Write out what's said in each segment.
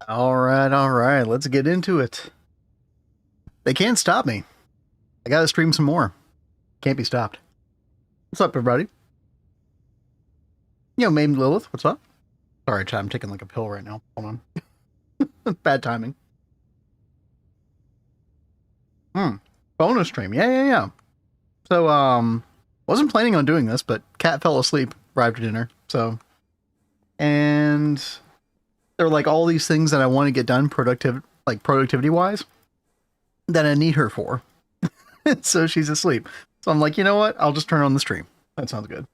All right, let's get into it. They can't stop me. I gotta stream some more. Can't be stopped. What's up, everybody? Yo, Maiden Lilith, what's up? Sorry, chat, I'm taking like a pill right now. Hold on. Bad timing. Bonus stream. Yeah. So, wasn't planning on doing this, but Cat fell asleep, arrived at dinner, so. And there were like all these things that I want to get done productivity-wise that I need her for. So she's asleep. So I'm like, you know what? I'll just turn on the stream. That sounds good.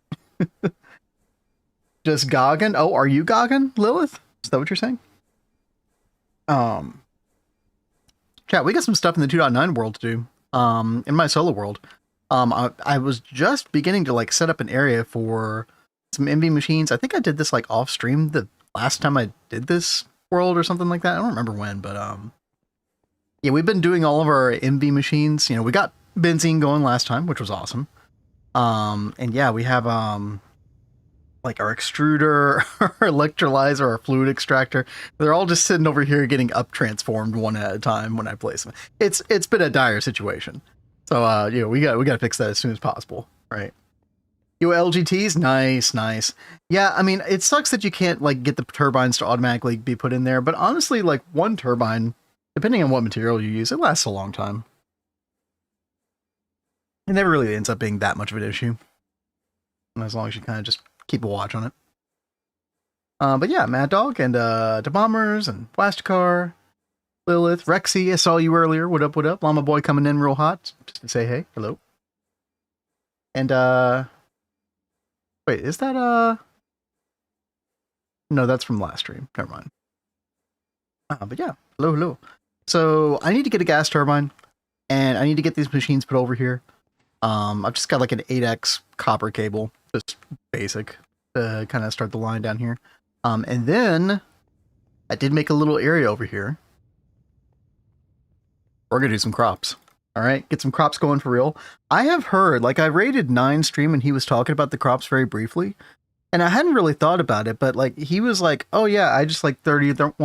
Just Goggin? Oh, are you Goggin, Lilith? Is that what you're saying? Chat, we got some stuff in the 2.9 world to do. In my solo world. I was just beginning to like set up an area for some MV machines. I think I did this like off stream the last time I did this world or something like that. I don't remember when, but yeah, we've been doing all of our MV machines. You know, we got benzene going last time, which was awesome. And yeah, we have like our extruder, our electrolyzer, our fluid extractor. They're all just sitting over here getting up transformed one at a time when I place them. It's been a dire situation. So you know, we got to fix that as soon as possible, right? You LGTs, nice. Yeah, I mean, it sucks that you can't like get the turbines to automatically be put in there, but honestly, like one turbine, depending on what material you use, it lasts a long time. It never really ends up being that much of an issue, as long as you kind of just keep a watch on it. But yeah, Mad Dog and the Bombers and Plasticar, Lilith, Rexy, I saw you earlier. What up? Llama Boy coming in real hot just to say hey, hello. And wait, is that no, that's from last stream. Never mind. But yeah, hello. So I need to get a gas turbine, and I need to get these machines put over here. I've just got like an 8x copper cable, just basic, to kind of start the line down here. And then I did make a little area over here. We're gonna do some crops. All right, get some crops going for real. I have heard, like I rated 9 stream and he was talking about the crops very briefly, and I hadn't really thought about it, but like he was like, oh yeah, I just like 31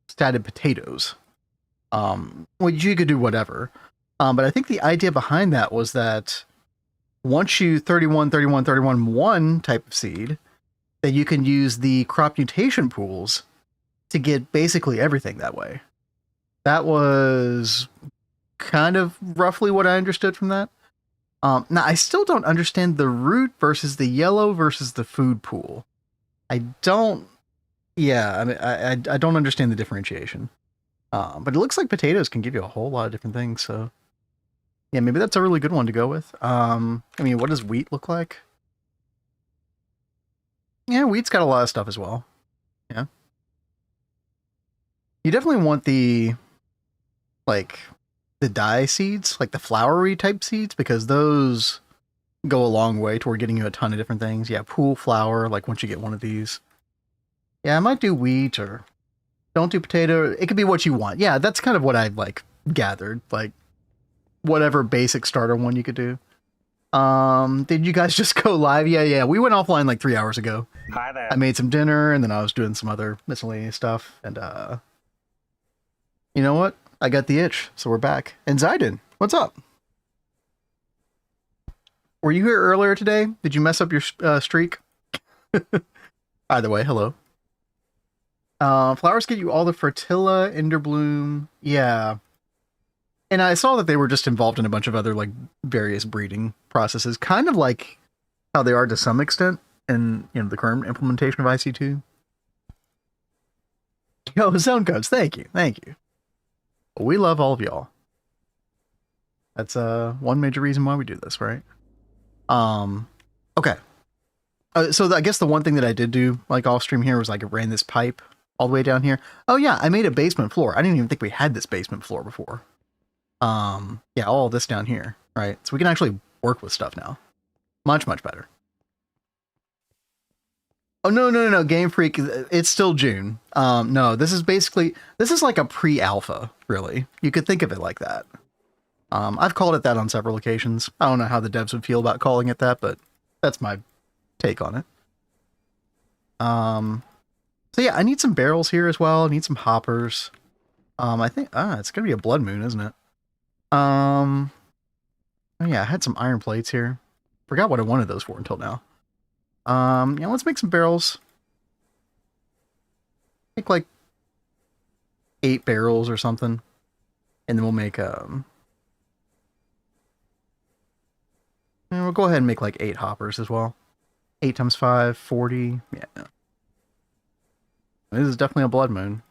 statted potatoes. Well, you could do whatever. But I think the idea behind that was that once you 31, 31, 31, 1 type of seed, that you can use the crop mutation pools to get basically everything that way. That was kind of roughly what I understood from that. Now, I still don't understand the root versus the yellow versus the food pool. I don't... Yeah, I mean, I don't understand the differentiation. But it looks like potatoes can give you a whole lot of different things, so... Yeah, maybe that's a really good one to go with. I mean, what does wheat look like? Yeah, wheat's got a lot of stuff as well. Yeah. You definitely want the, like, the dye seeds, like the flowery type seeds, because those go a long way toward getting you a ton of different things. Yeah, pool flower, like once you get one of these. Yeah, I might do wheat or don't do potato. It could be what you want. Yeah, that's kind of what I like gathered. Like whatever basic starter one you could do. Did you guys just go live? Yeah. We went offline like 3 hours ago. Hi there. I made some dinner and then I was doing some other miscellaneous stuff. And you know what? I got the itch, so we're back. And Zayden, what's up? Were you here earlier today? Did you mess up your streak? Either way, hello. Flowers get you all the Fertilla, Enderbloom. Yeah. And I saw that they were just involved in a bunch of other, like, various breeding processes. Kind of like how they are to some extent in, you know, the current implementation of IC2. Yo, Zone Codes, thank you. We love all of y'all. That's one major reason why we do this, right? Okay. So I guess the one thing that I did do, like, off stream here was, like, I ran this pipe all the way down here. Oh, yeah, I made a basement floor. I didn't even think we had this basement floor before. Yeah, all this down here, right? So we can actually work with stuff now. Much better. Oh, no, Game Freak, it's still June. No, this is like a pre-alpha, really. You could think of it like that. I've called it that on several occasions. I don't know how the devs would feel about calling it that, but that's my take on it. So yeah, I need some barrels here as well. I need some hoppers. I think, it's gonna be a blood moon, isn't it? Oh yeah, I had some iron plates here. Forgot what I wanted those for until now. Yeah, let's make some barrels. Make like 8 barrels or something. And then we'll make, and we'll go ahead and make like 8 hoppers as well. 8 times 5, 40. Yeah. This is definitely a blood moon.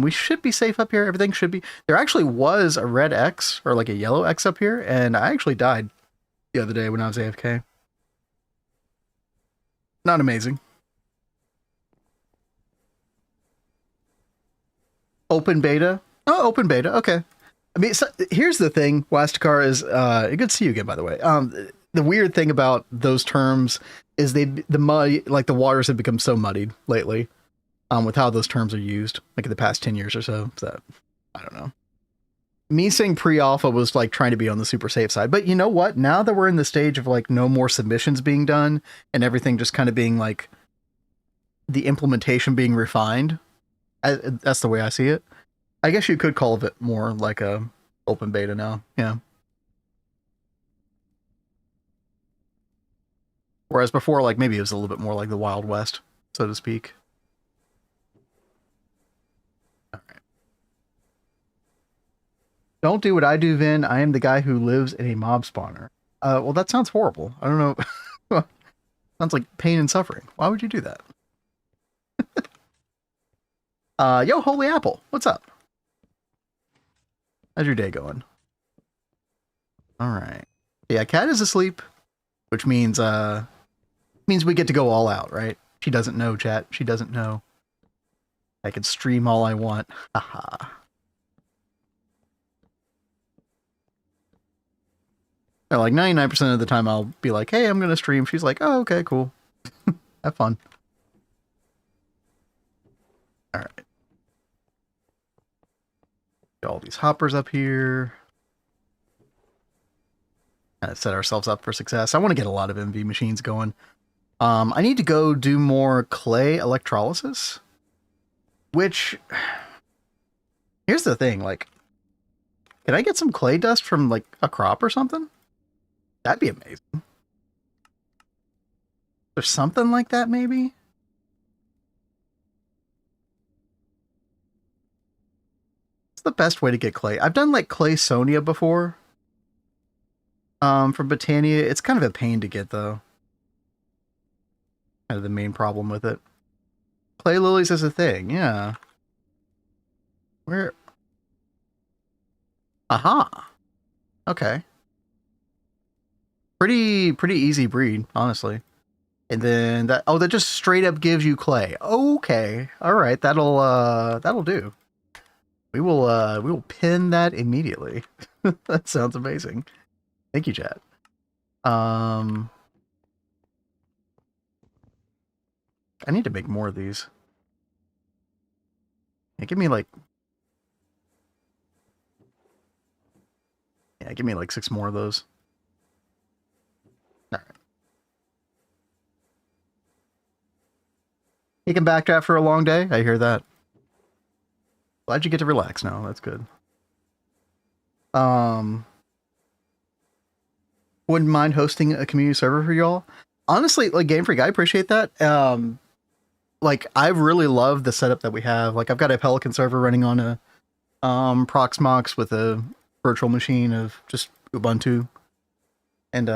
We should be safe up here. Everything should be. There actually was a red X or like a yellow X up here, and I actually died the other day when I was AFK. Not amazing. Open beta. Oh, open beta. Okay. I mean, so, here's the thing, Wastakar, is good to see you again, by the way. The weird thing about those terms is the mud, like the waters have become so muddied lately. With how those terms are used, like in the past 10 years or so, that, I don't know. Me saying pre-alpha was like trying to be on the super safe side, but you know what? Now that we're in the stage of like no more submissions being done and everything just kind of being like the implementation being refined, that's the way I see it. I guess you could call it more like a open beta now, yeah. Whereas before, like maybe it was a little bit more like the Wild West, so to speak. Don't do what I do, Vin. I am the guy who lives in a mob spawner. Well, that sounds horrible. I don't know. Sounds like pain and suffering. Why would you do that? Yo, Holy Apple, what's up? How's your day going? All right. Yeah, Cat is asleep, which means we get to go all out, right? She doesn't know, chat. She doesn't know. I can stream all I want. Haha. Like 99% of the time I'll be like, hey, I'm going to stream. She's like, oh, okay, cool. Have fun. All right. Get all these hoppers up here. Kind of set ourselves up for success. I want to get a lot of MV machines going. I need to go do more clay electrolysis, which Here's the thing, like, can I get some clay dust from, like, a crop or something? That'd be amazing. There's something like that, maybe? It's the best way to get clay. I've done, like, clay Sonia before. From Botania. It's kind of a pain to get, though. Kind of the main problem with it. Clay lilies is a thing, yeah. Where? Aha! Okay. Pretty easy breed, honestly. And then that that just straight up gives you clay. Okay. Alright, that'll do. We will pin that immediately. That sounds amazing. Thank you, chat. I need to make more of these. Yeah, give me like 6 more of those. Alright. You can backdraft for a long day? I hear that. Glad you get to relax now. That's good. Wouldn't mind hosting a community server for y'all. Honestly, like Game Freak, I appreciate that. Like I really love the setup that we have. Like I've got a Pelican server running on a Proxmox with a virtual machine of just Ubuntu. And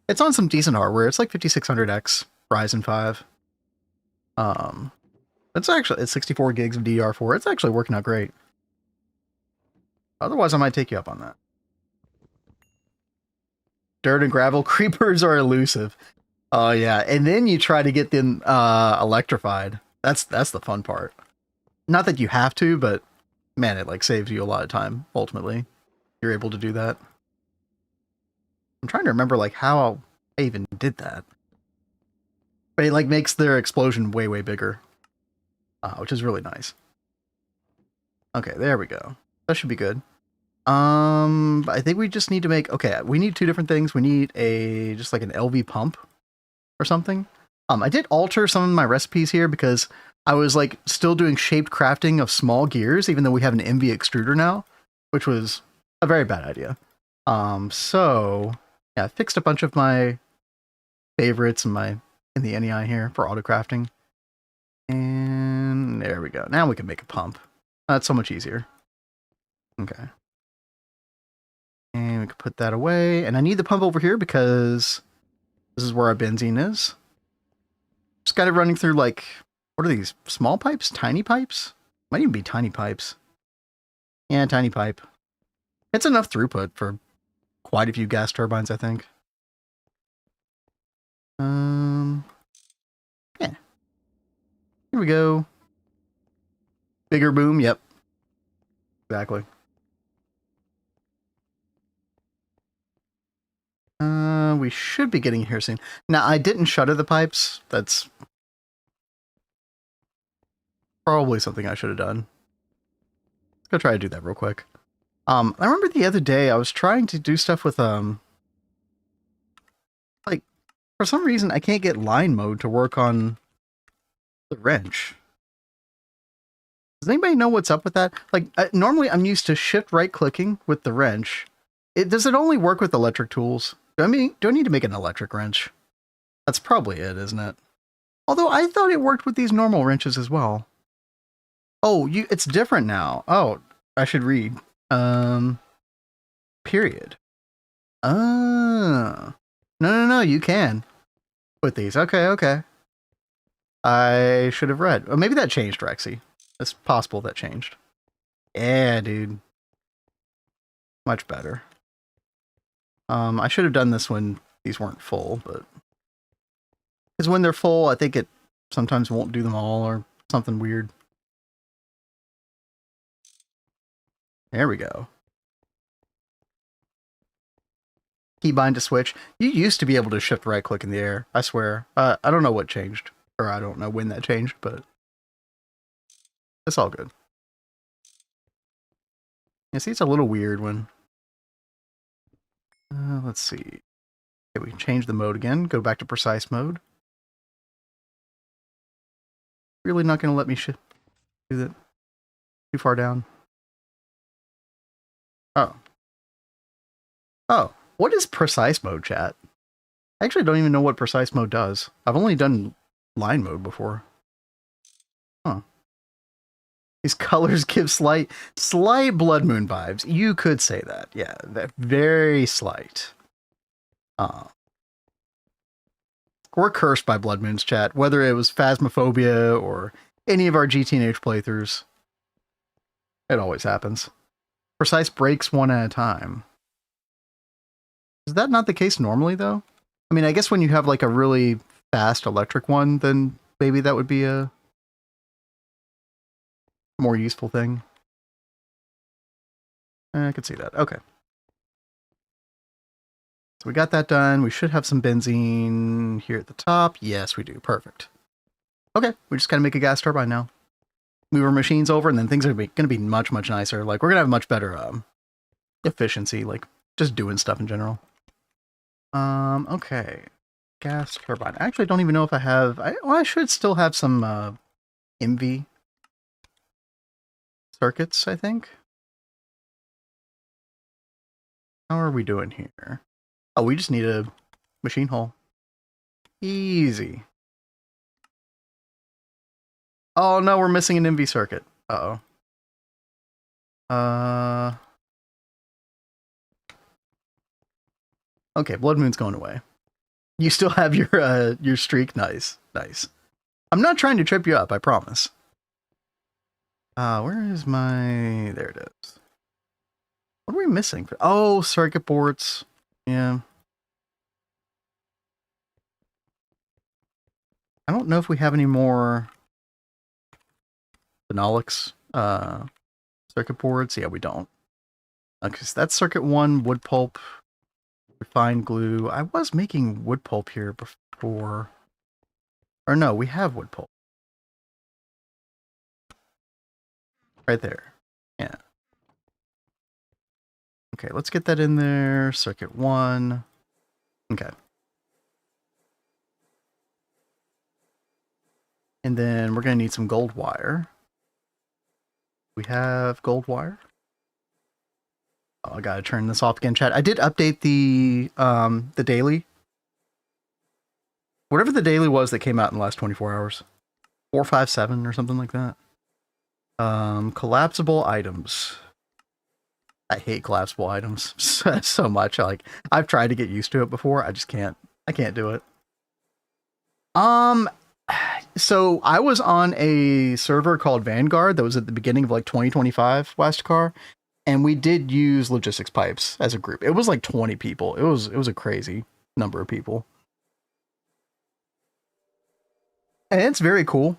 it's on some decent hardware. It's like 5600X Ryzen 5. It's 64 gigs of DDR4. It's actually working out great. Otherwise, I might take you up on that. Dirt and gravel creepers are elusive. Oh yeah, and then you try to get them electrified. That's the fun part. Not that you have to, but man, it like saves you a lot of time. Ultimately, you're able to do that. I'm trying to remember like how I even did that. But it like makes their explosion way bigger, which is really nice. Okay, there we go. That should be good. I think we just need to make, okay, we need 2 different things. We need just like an LV pump or something. I did alter some of my recipes here because I was like still doing shaped crafting of small gears, even though we have an MV extruder now, which was a very bad idea. So yeah, I fixed a bunch of my favorites in the NEI here for auto crafting. And there we go. Now we can make a pump. That's so much easier. Okay. And we can put that away. And I need the pump over here because this is where our benzene is. Just got it running through like, what are these? Small pipes? Tiny pipes? Might even be tiny pipes. Yeah, tiny pipe. It's enough throughput for quite a few gas turbines, I think. Yeah. Here we go. Bigger boom, yep. Exactly. We should be getting here soon. Now, I didn't shutter the pipes. That's probably something I should have done. Let's go try to do that real quick. I remember the other day I was trying to do stuff with, like, for some reason I can't get line mode to work on the wrench. Does anybody know what's up with that? Like, normally I'm used to shift right clicking with the wrench. Does it only work with electric tools? Do I need to make an electric wrench? That's probably it, isn't it? Although I thought it worked with these normal wrenches as well. Oh, it's different now. Oh, I should read. Period. No, you can. With these. Okay. I should have read. Oh, maybe that changed, Rexy. It's possible that changed. Yeah, dude. Much better. I should have done this when these weren't full, but... Because when they're full, I think it sometimes won't do them all, or something weird. There we go. Keybind to switch. You used to be able to shift right click in the air, I swear. I don't know what changed, or I don't know when that changed, but... It's all good. You see, it's a little weird when... let's see. Okay, we can change the mode again. Go back to precise mode. Really not going to let me do that too far down. Oh. Oh. What is precise mode, chat? I actually don't even know what precise mode does. I've only done line mode before. Huh. These colors give slight blood moon vibes. You could say that. Yeah, very slight. We're cursed by blood moons, chat. Whether it was Phasmophobia or any of our GTNH playthroughs, it always happens. Precise breaks one at a time. Is that not the case normally, though? I mean, I guess when you have like a really fast electric one, then maybe that would be a more useful thing. I could see that. Okay. So we got that done. We should have some benzene here at the top. Yes, we do. Perfect. Okay, we just gotta make a gas turbine now. Move our machines over, and then things are gonna be much, much nicer. Like, we're gonna have much better efficiency, like, just doing stuff in general. Okay. Gas turbine. I actually don't even know if I have... I should still have some MV circuits, I think. How are we doing here? Oh, we just need a machine hull. Easy. Oh no, we're missing an MV circuit. Uh-oh. Okay, Blood Moon's going away. You still have your streak? Nice. Nice. I'm not trying to trip you up, I promise. Where is my... There it is. What are we missing? Oh, circuit boards. Yeah. I don't know if we have any more phenolics circuit boards. Yeah, we don't. Because that's circuit 1, wood pulp, refined glue. I was making wood pulp here before. Or no, we have wood pulp. Right there. Yeah. Okay, let's get that in there. Circuit 1. Okay. And then we're going to need some gold wire. We have gold wire. Oh, I gotta turn this off again, chat. I did update the daily. Whatever the daily was that came out in the last 24 hours. 457 or something like that. Collapsible items. I hate collapsible items so much. Like, I've tried to get used to it before. I just can't. I can't do it. So I was on a server called Vanguard that was at the beginning of like 2025 Westcar, and we did use logistics pipes as a group. It was like 20 people. It was a crazy number of people. And it's very cool.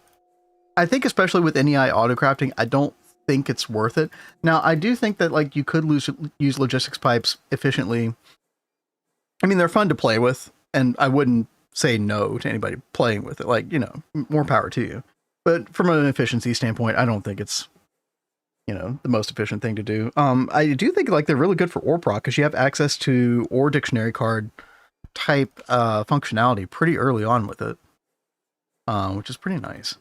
I think especially with NEI autocrafting, I don't think it's worth it. Now, I do think that like you could use logistics pipes efficiently. I mean, they're fun to play with, and I wouldn't say no to anybody playing with it. Like, you know, more power to you. But from an efficiency standpoint, I don't think it's, you know, the most efficient thing to do. I do think like they're really good for ore proc because you have access to ore dictionary card type functionality pretty early on with it, which is pretty nice.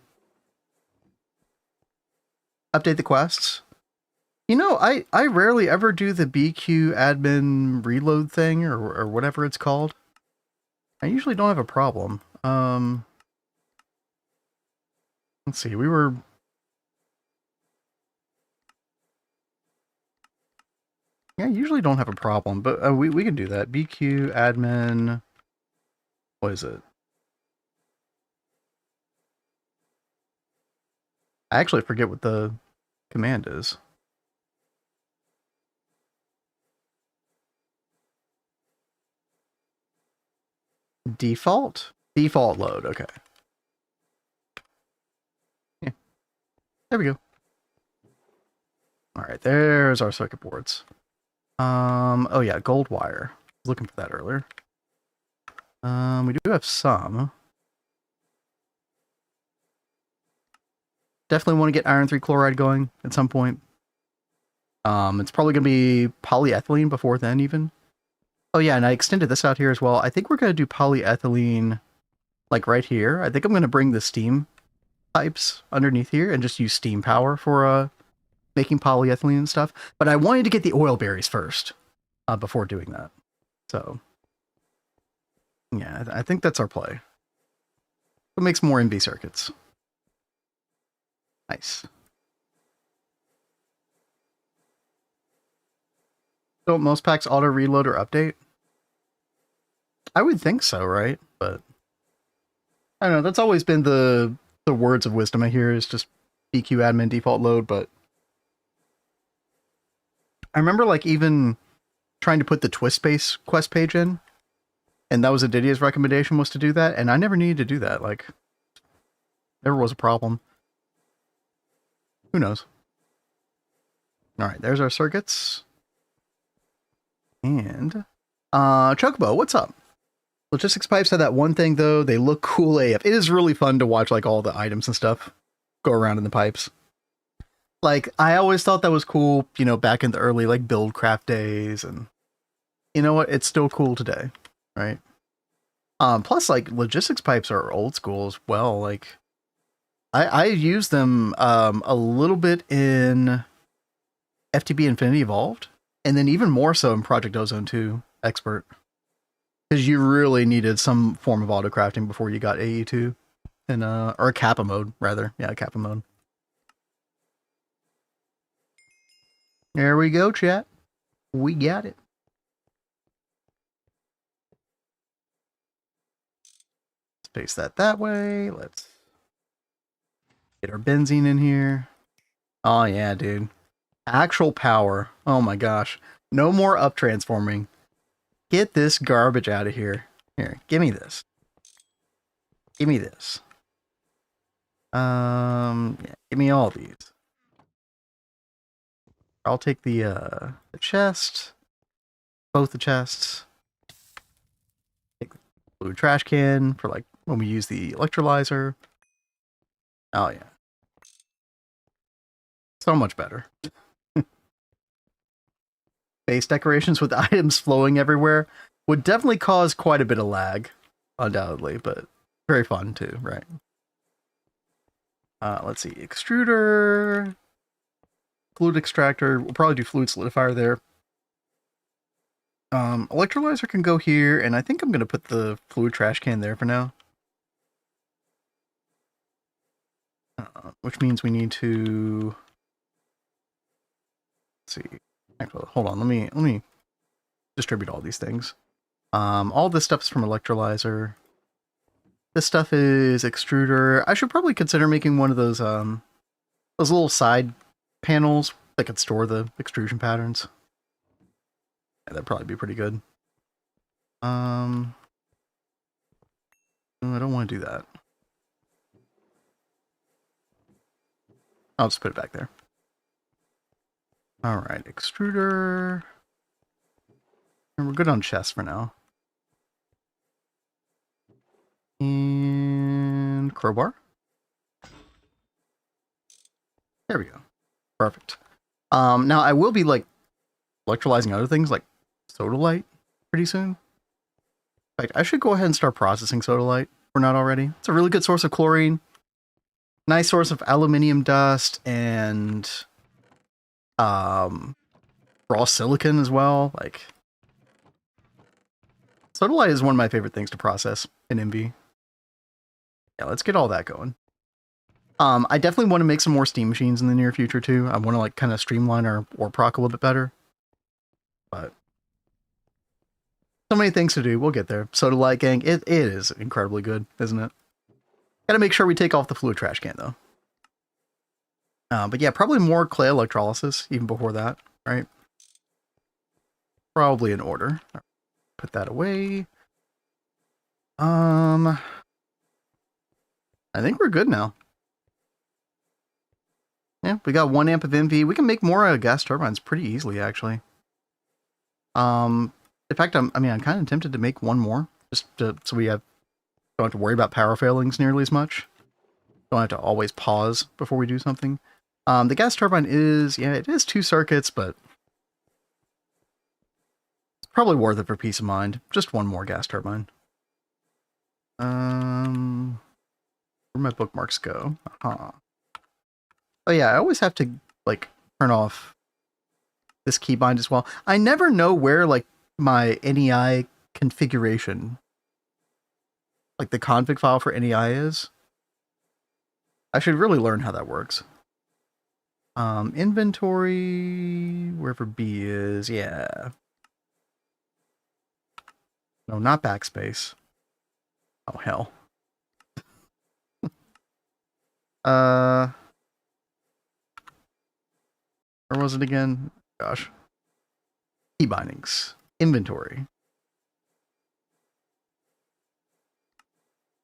Update the quests. You know, I rarely ever do the BQ admin reload thing or whatever it's called. I usually don't have a problem. Let's see, we were... Yeah, I usually don't have a problem, but we can do that. BQ admin... What is it? I actually forget what the command is. Default? Default load, okay. Yeah. There we go. Alright, there's our circuit boards. Oh yeah, gold wire. I was looking for that earlier. We do have some. Definitely want to get iron 3 chloride going at some point. It's probably going to be polyethylene before then even. Oh yeah, and I extended this out here as well. I think we're going to do polyethylene like right here. I think I'm going to bring the steam pipes underneath here and just use steam power for making polyethylene and stuff. But I wanted to get the oil berries first before doing that. So, yeah, I think that's our play. It makes more MV circuits. Nice. Don't most packs auto reload or update? I would think so, right? But I don't know. That's always been the words of wisdom I hear is just BQ admin default load. But I remember like even trying to put the twist space quest page in, and that was Aditya's recommendation was to do that, and I never needed to do that. Like, never was a problem. Who knows? All right, there's our circuits. And Chocobo, what's up? Logistics pipes have that one thing though, they look cool AF. It is really fun to watch like all the items and stuff go around in the pipes. Like, I always thought that was cool, you know, back in the early like Buildcraft days, and you know what? It's still cool today, right? Plus like logistics pipes are old school as well. Like I use them a little bit in FTB Infinity Evolved, and then even more so in Project Ozone 2 Expert. Because you really needed some form of auto crafting before you got AE2. And or Kappa mode, rather. Yeah, Kappa mode. There we go, chat. We got it. Space that way. Let's get our benzene in here. Oh yeah, dude. Actual power. Oh my gosh. No more up transforming. Get this garbage out of here. Here, give me this. Give me this. Yeah, give me all these. I'll take the chest. Both the chests. Take the blue trash can for like when we use the electrolyzer. Oh yeah. So much better. Base decorations with items flowing everywhere would definitely cause quite a bit of lag, undoubtedly, but very fun too, right? Let's see, extruder, fluid extractor. We'll probably do fluid solidifier there. Electrolyzer can go here, and I think I'm going to put the fluid trash can there for now. Which means we need to... Let's see. Actually, hold on. Let me distribute all these things. All this stuff is from electrolyzer. This stuff is extruder. I should probably consider making one of those little side panels that could store the extrusion patterns. Yeah, that'd probably be pretty good. I don't want to do that. I'll just put it back there. All right, extruder. And we're good on chest for now. And crowbar. There we go. Perfect. Now I will be like electrolyzing other things like sodalite pretty soon. In fact, I should go ahead and start processing sodalite if we're not already. It's a really good source of chlorine. Nice source of aluminium dust and raw silicon as well. Like, sodalite is one of my favorite things to process in MV. Yeah, let's get all that going. I definitely want to make some more steam machines in the near future too. I want to like kind of streamline our ore proc a little bit better. But so many things to do. We'll get there. Sodalite gang, it is incredibly good, isn't it? Gotta make sure we take off the fluid trash can though. But yeah, probably more clay electrolysis even before that, right? Probably in order. Put that away. I think we're good now. Yeah, we got 1 amp of MV. We can make more gas turbines pretty easily, actually. In fact, I'm kind of tempted to make one more, just so we don't have to worry about power failings nearly as much. Don't have to always pause before we do something. The gas turbine is, yeah, it is 2 circuits, but it's probably worth it for peace of mind. Just one more gas turbine. Where'd my bookmarks go? Oh yeah, I always have to like turn off this keybind as well. I never know where like my NEI configuration, like the config file for NEI is. I should really learn how that works. Inventory, wherever B is, yeah. No, not backspace. Oh, hell. Where was it again? Gosh. Key bindings. Inventory.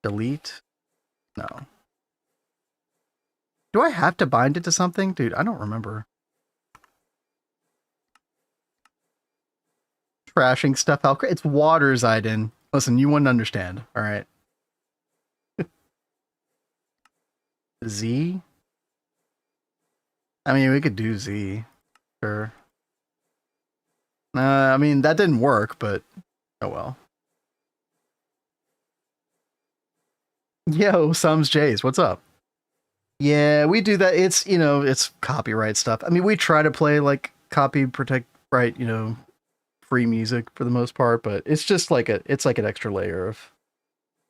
Delete? No. Do I have to bind it to something? Dude, I don't remember. Trashing stuff out. It's water, Zayden. Listen, you wouldn't understand. All right. Z? I mean, we could do Z. Sure. I mean, that didn't work, but oh well. Yo, Sums J's, what's up? Yeah, we do that. It's, you know, it's copyright stuff. I mean, we try to play like copy protect right, you know, free music for the most part, but it's just like it's like an extra layer of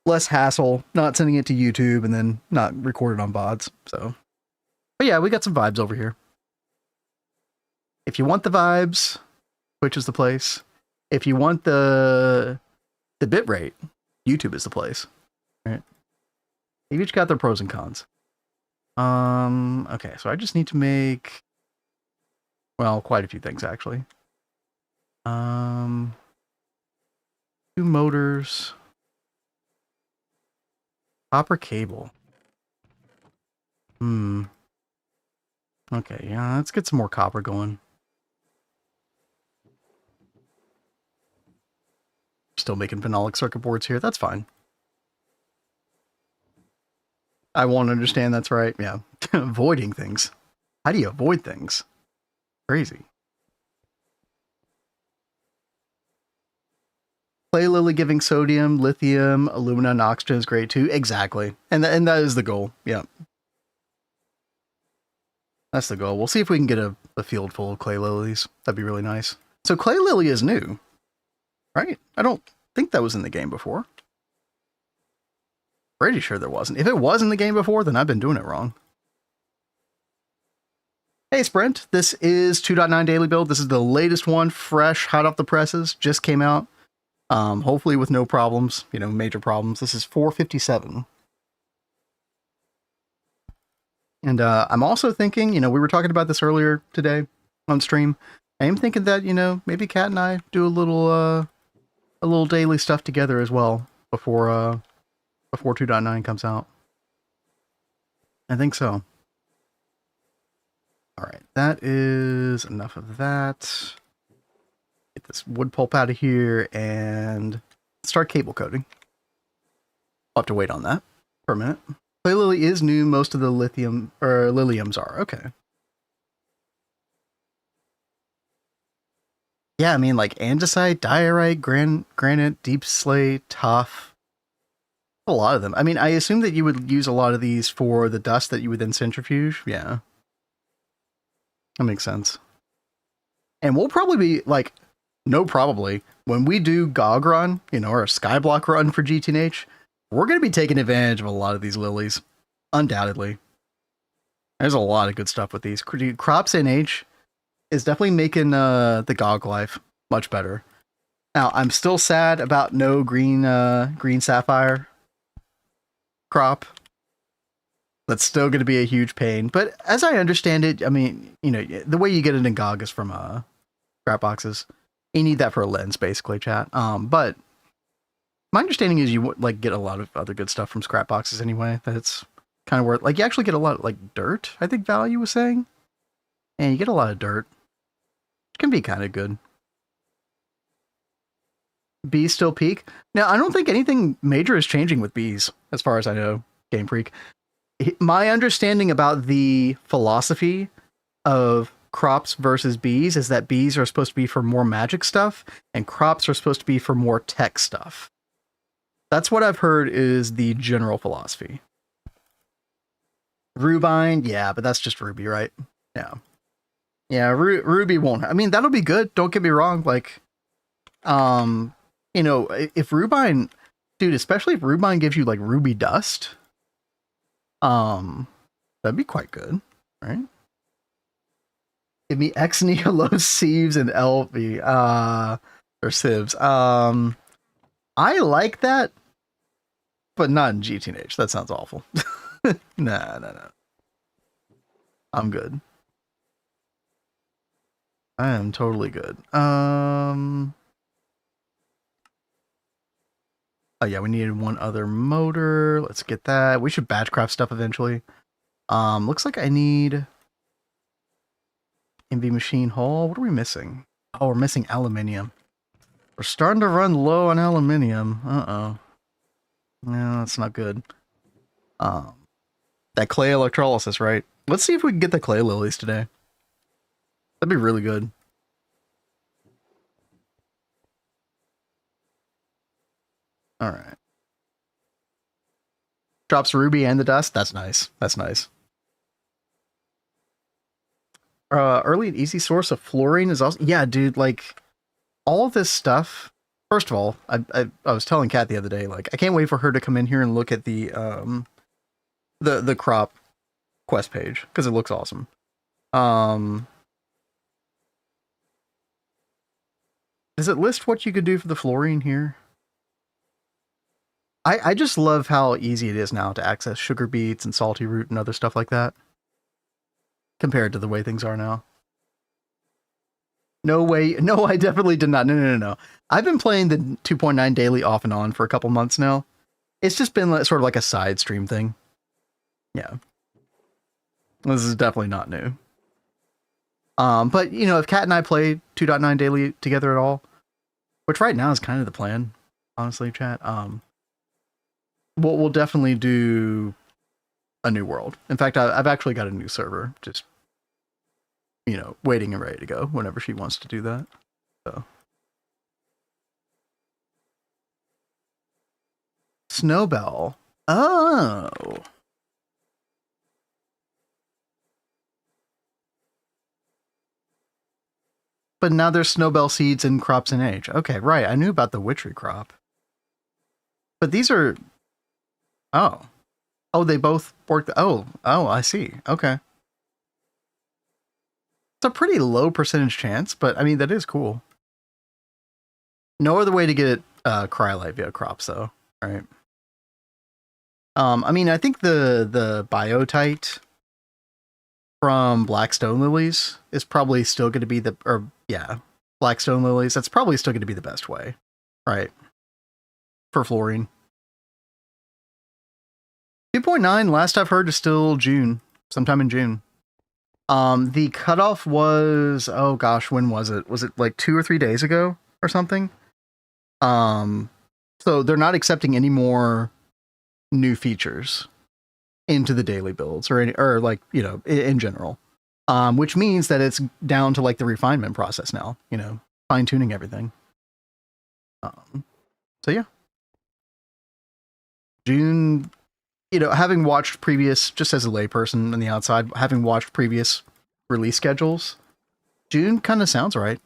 less hassle, not sending it to YouTube and then not recorded on VODs. So, but yeah, we got some vibes over here. If you want the vibes, Twitch is the place. If you want the bit rate, YouTube is the place. All right. They've each got their pros and cons. Okay, so I just need to make, well, quite a few things actually. 2 motors. Copper cable. Okay, yeah, let's get some more copper going. Still making phenolic circuit boards here. That's fine. I won't understand. That's right. Yeah. Avoiding things. How do you avoid things? Crazy. Clay lily giving sodium, lithium, alumina, and oxygen is great too. Exactly. And that is the goal. Yeah. That's the goal. We'll see if we can get a field full of clay lilies. That'd be really nice. So clay lily is new, right? I don't think that was in the game before. Pretty sure there wasn't. If it was in the game before, then I've been doing it wrong. Hey Sprint, this is 2.9 Daily Build. This is the latest one, fresh, hot off the presses, just came out. Hopefully with no problems, you know, major problems. This is 457. And I'm also thinking, you know, we were talking about this earlier today on stream. I am thinking that, you know, maybe Kat and I do a little daily stuff together as well before 2.9 comes out. I think so. All right, that is enough of that. Get this wood pulp out of here and start cable coating. I'll have to wait on that for a minute. Clay lily is new. Most of the lithium or liliums are. Okay. Yeah, I mean like andesite, diorite, granite, deep slate, tuff. A lot of them. I mean, I assume that you would use a lot of these for the dust that you would then centrifuge. Yeah. That makes sense. And we'll probably be like, no, probably when we do GOG run, you know, or a Skyblock run for GTNH, we're going to be taking advantage of a lot of these lilies. Undoubtedly. There's a lot of good stuff with these. CropsNH is definitely making the GOG life much better. Now, I'm still sad about no green sapphire crop. That's still going to be a huge pain. But as I understand it, I mean, you know, the way you get it in GOG is from scrap boxes. You need that for a lens, basically, chat. But my understanding is you like get a lot of other good stuff from scrap boxes anyway. That's kind of worth. Like you actually get a lot of like dirt. I think Value was saying, and you get a lot of dirt, which can be kind of good. Bees still peak. Now I don't think anything major is changing with bees, as far as I know. Game Freak. My understanding about the philosophy of crops versus bees is that bees are supposed to be for more magic stuff and crops are supposed to be for more tech stuff. That's what I've heard is the general philosophy. Rubine, yeah, but that's just Ruby, right? Yeah. Yeah, Ruby won't. I mean, that'll be good. Don't get me wrong. Like, um, if Rubine, dude, especially if Rubine gives you like Ruby dust, um, that'd be quite good, right? Give me X Neolo Sieves and LV, or Sieves. I like that, but not in GTNH. That sounds awful. Nah. I'm good. I am totally good. Oh yeah, we needed one other motor. Let's get that. We should batchcraft stuff eventually. Looks like I need MV machine hull. What are we missing? Oh, we're missing aluminium. We're starting to run low on aluminium. Uh-oh. No, that's not good. Um, that clay electrolysis, right? Let's see if we can get the clay lilies today. That'd be really good. All right. Drops ruby and the dust. That's nice. That's nice. Early and easy source of fluorine is also, yeah, dude. Like all of this stuff. First of all, I was telling Kat the other day, like I can't wait for her to come in here and look at the crop quest page because it looks awesome. Um, does it list what you could do for the fluorine here? I just love how easy it is now to access sugar beets and salty root and other stuff like that compared to the way things are now. No way. No, I definitely did not. No. I've been playing the 2.9 daily off and on for a couple months now. It's just been like, sort of like a side stream thing. Yeah. This is definitely not new. But if Kat and I play 2.9 daily together at all, which right now is kind of the plan, honestly, chat. We'll definitely do a new world. In fact, I've actually got a new server, just waiting and ready to go whenever she wants to do that. So Snowbell. Oh. But now there's Snowbell seeds in CropsNH. Okay, right. I knew about the witchery crop. But these are oh. Oh, they both work. Oh, I see. Okay. It's a pretty low percentage chance, but I mean that is cool. No other way to get it cryolite via crops though, right? I mean I think the biotite from Blackstone lilies is probably still going to be Blackstone lilies. That's probably still going to be the best way, right? For fluorine. 2.9 last I've heard is still June, sometime in June. The cutoff was, oh gosh, when was it? Was it like 2 or 3 days ago or something? So they're not accepting any more new features into the daily builds or like, in general. Which means that it's down to like the refinement process now, fine tuning everything. So yeah. June, having watched previous, just as a layperson on the outside, having watched previous release schedules, June kind of sounds right.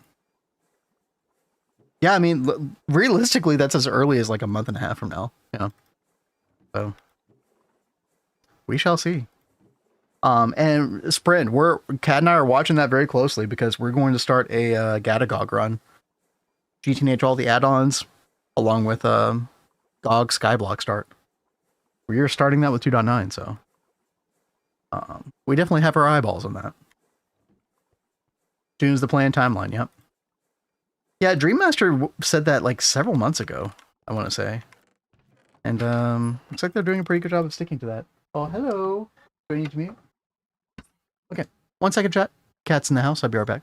Yeah, I mean, realistically, that's as early as like a month and a half from now. So we shall see. And Sprint, Kat and I are watching that very closely because we're going to start a Gatagog run. GTNH all the add-ons, along with GOG Skyblock start. We are starting that with 2.9, so we definitely have our eyeballs on that. June's the planned timeline. Yep. Yeah, Dreammaster said that like several months ago, I want to say. And looks like they're doing a pretty good job of sticking to that. Oh, hello. Do I need to mute? Okay. 1 second, chat. Cat's in the house. I'll be right back.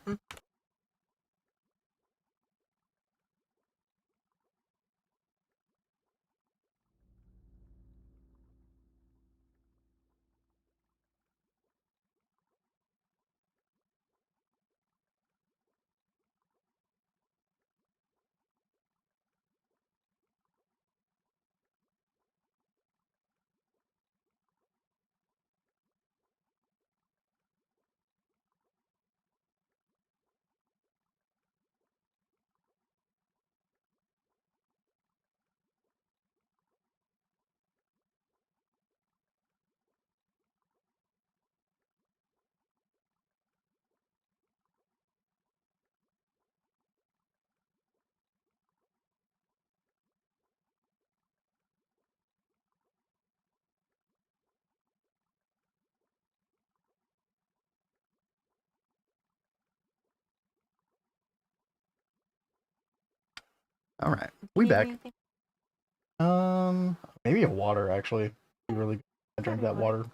All right, we back. Maybe a water actually. Be really good. I drank that water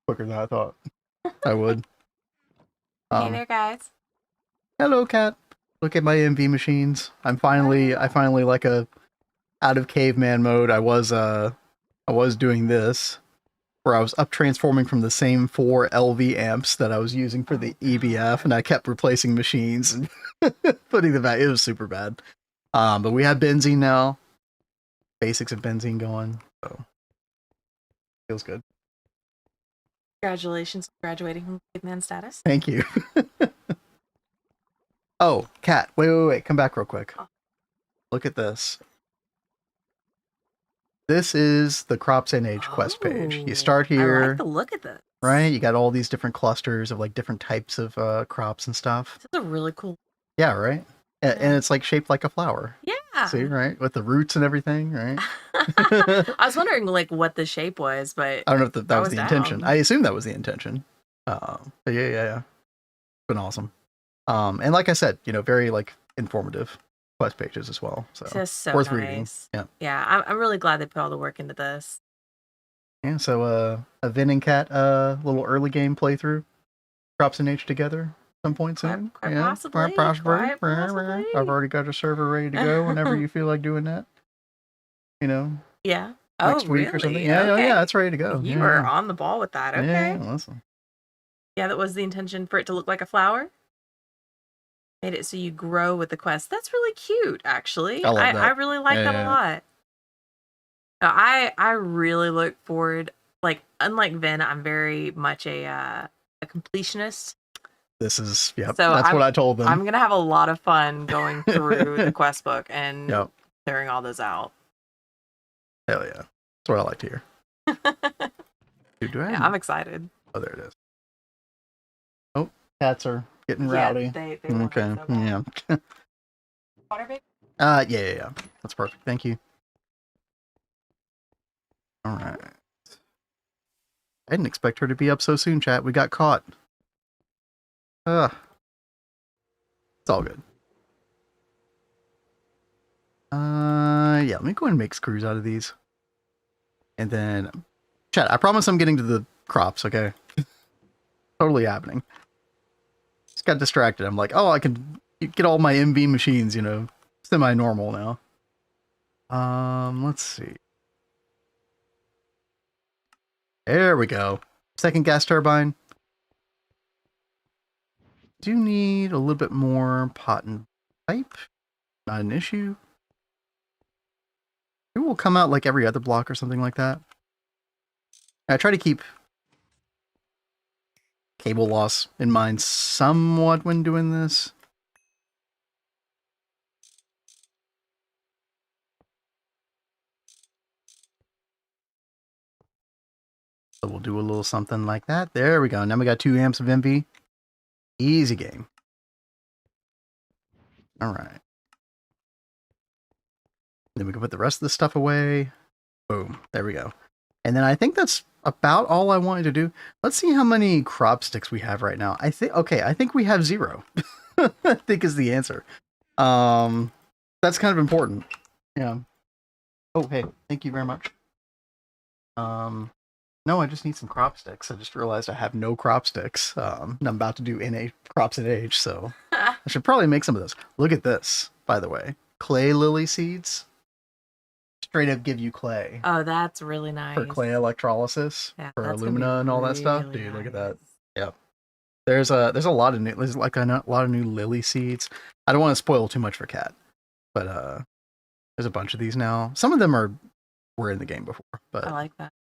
quicker than I thought I would. Hey there, guys. Hello, cat. Look at my MV machines. I finally like a out of caveman mode. I was doing this where I was up transforming from the same 4 LV amps that I was using for the EBF, and I kept replacing machines and putting them back. It was super bad. But we have benzene now. Basics of benzene going, so feels good. Congratulations on graduating from caveman status. Thank you. Oh, cat. Wait. Come back real quick. Look at this. This is the CropsNH quest page. You start here. I like the look at this. Right? You got all these different clusters of like different types of crops and stuff. This is a really cool. Yeah, right? Yeah. And it's like shaped like a flower. Yeah. See, right? With the roots and everything, right? I was wondering like what the shape was, but I don't know if that was the intention. I assume that was the intention. But yeah. It's been awesome. And like I said, very like informative quest pages as well. So, it's so worth nice. reading. Yeah. I'm really glad they put all the work into this. Yeah. So a Vin and Cat little early game playthrough, CropsNH together some point soon. Quite possibly. I've already got a server ready to go whenever you feel like doing that. Yeah. Next week or something. Yeah, it's ready to go. You were on the ball with that. Okay. Yeah, awesome. Yeah, that was the intention, for it to look like a flower. Made it so you grow with the quest. That's really cute, actually. I really like that a lot. I really look forward. Like, unlike Vin, I'm very much a completionist. This is So that's what I told them. I'm gonna have a lot of fun going through the quest book and clearing all those out. Hell yeah, that's what I like to hear. Dude, I'm excied. Oh, there it is. Oh, cats are getting rowdy. They okay. So yeah. Water, babe? Yeah. That's perfect. Thank you. All right. I didn't expect her to be up so soon, chat. We got caught. It's all good. Yeah, let me go ahead and make screws out of these. And then, chat, I promise I'm getting to the crops, okay? Totally happening. Just got distracted. I'm like, oh, I can get all my MV machines, semi-normal now. Let's see. There we go. Second gas turbine. Do need a little bit more pot and pipe. Not an issue. It will come out like every other block or something like that. I try to keep cable loss in mind somewhat when doing this. So we'll do a little something like that. There we go. Now we got 2 amps of MV. Easy game. All right. Then we can put the rest of the stuff away. Boom. There we go. And then I think that's about all I wanted to do. Let's see how many crop sticks we have right now. I think we have 0. I think is the answer. That's kind of important. Yeah. Oh, hey, thank you very much. No, I just need some crop sticks. I just realized I have no crop sticks. And I'm about to do CropsNH, so I should probably make some of those. Look at this, by the way. Clay lily seeds. Straight up give you clay. Oh, that's really nice. For clay electrolysis, for alumina and all that stuff. Dude, look at that. Yep. There's a lot of new, there's like a lot of new lily seeds. I don't want to spoil too much for Cat, but there's a bunch of these now. Some of them were in the game before, but I like that.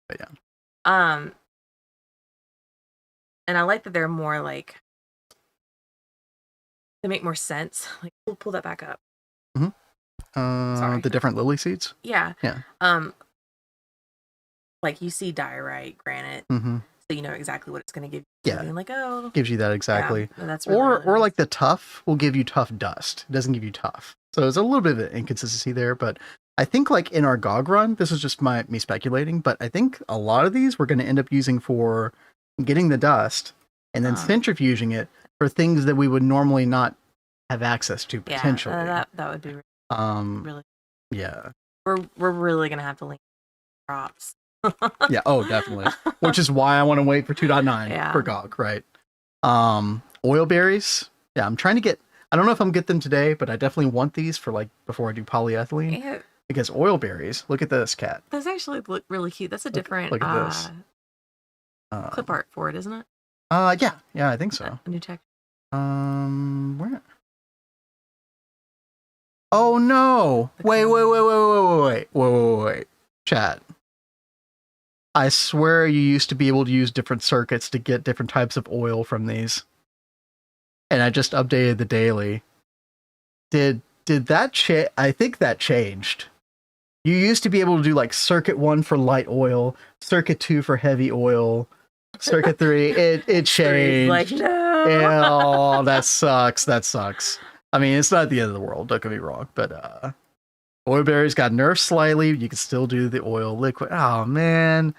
But yeah. And I like that they're more like, they make more sense. Like, we'll pull that back up. Mm-hmm. The different lily seeds? Yeah. Yeah. Like you see diorite, granite, mm-hmm. so you know exactly what it's going to give you. Yeah. Like, oh. Gives you that exactly. Yeah, that's really or nice. like the tough will give you tough dust. It doesn't give you tough. So there's a little bit of an inconsistency there, but I think like in our GOG run, this is just me speculating, but I think a lot of these we're going to end up using for getting the dust and then centrifuging it for things that we would normally not have access to potentially. That would be. Really? Yeah. We're really gonna have to link crops. Yeah. Oh, definitely. Which is why I want to wait for 2.9 for GOG, right? Oil berries. Yeah, I'm trying to get. I don't know if I'm get them today, but I definitely want these for like before I do polyethylene. Yeah. Because oil berries. Look at this, cat. Those actually look really cute. That's a different look at this. clip art for it, isn't it? Yeah, I think so. A new tech. Where? Oh no! Wait! Chat. I swear you used to be able to use different circuits to get different types of oil from these. And I just updated the daily. Did that change? I think that changed. You used to be able to do like circuit 1 for light oil, circuit 2 for heavy oil, circuit 3. It changed. Like, no. Yeah, oh, that sucks. That sucks. I mean, it's not the end of the world. Don't get me wrong, but oil berries got nerfed slightly. You can still do the oil liquid. Oh man.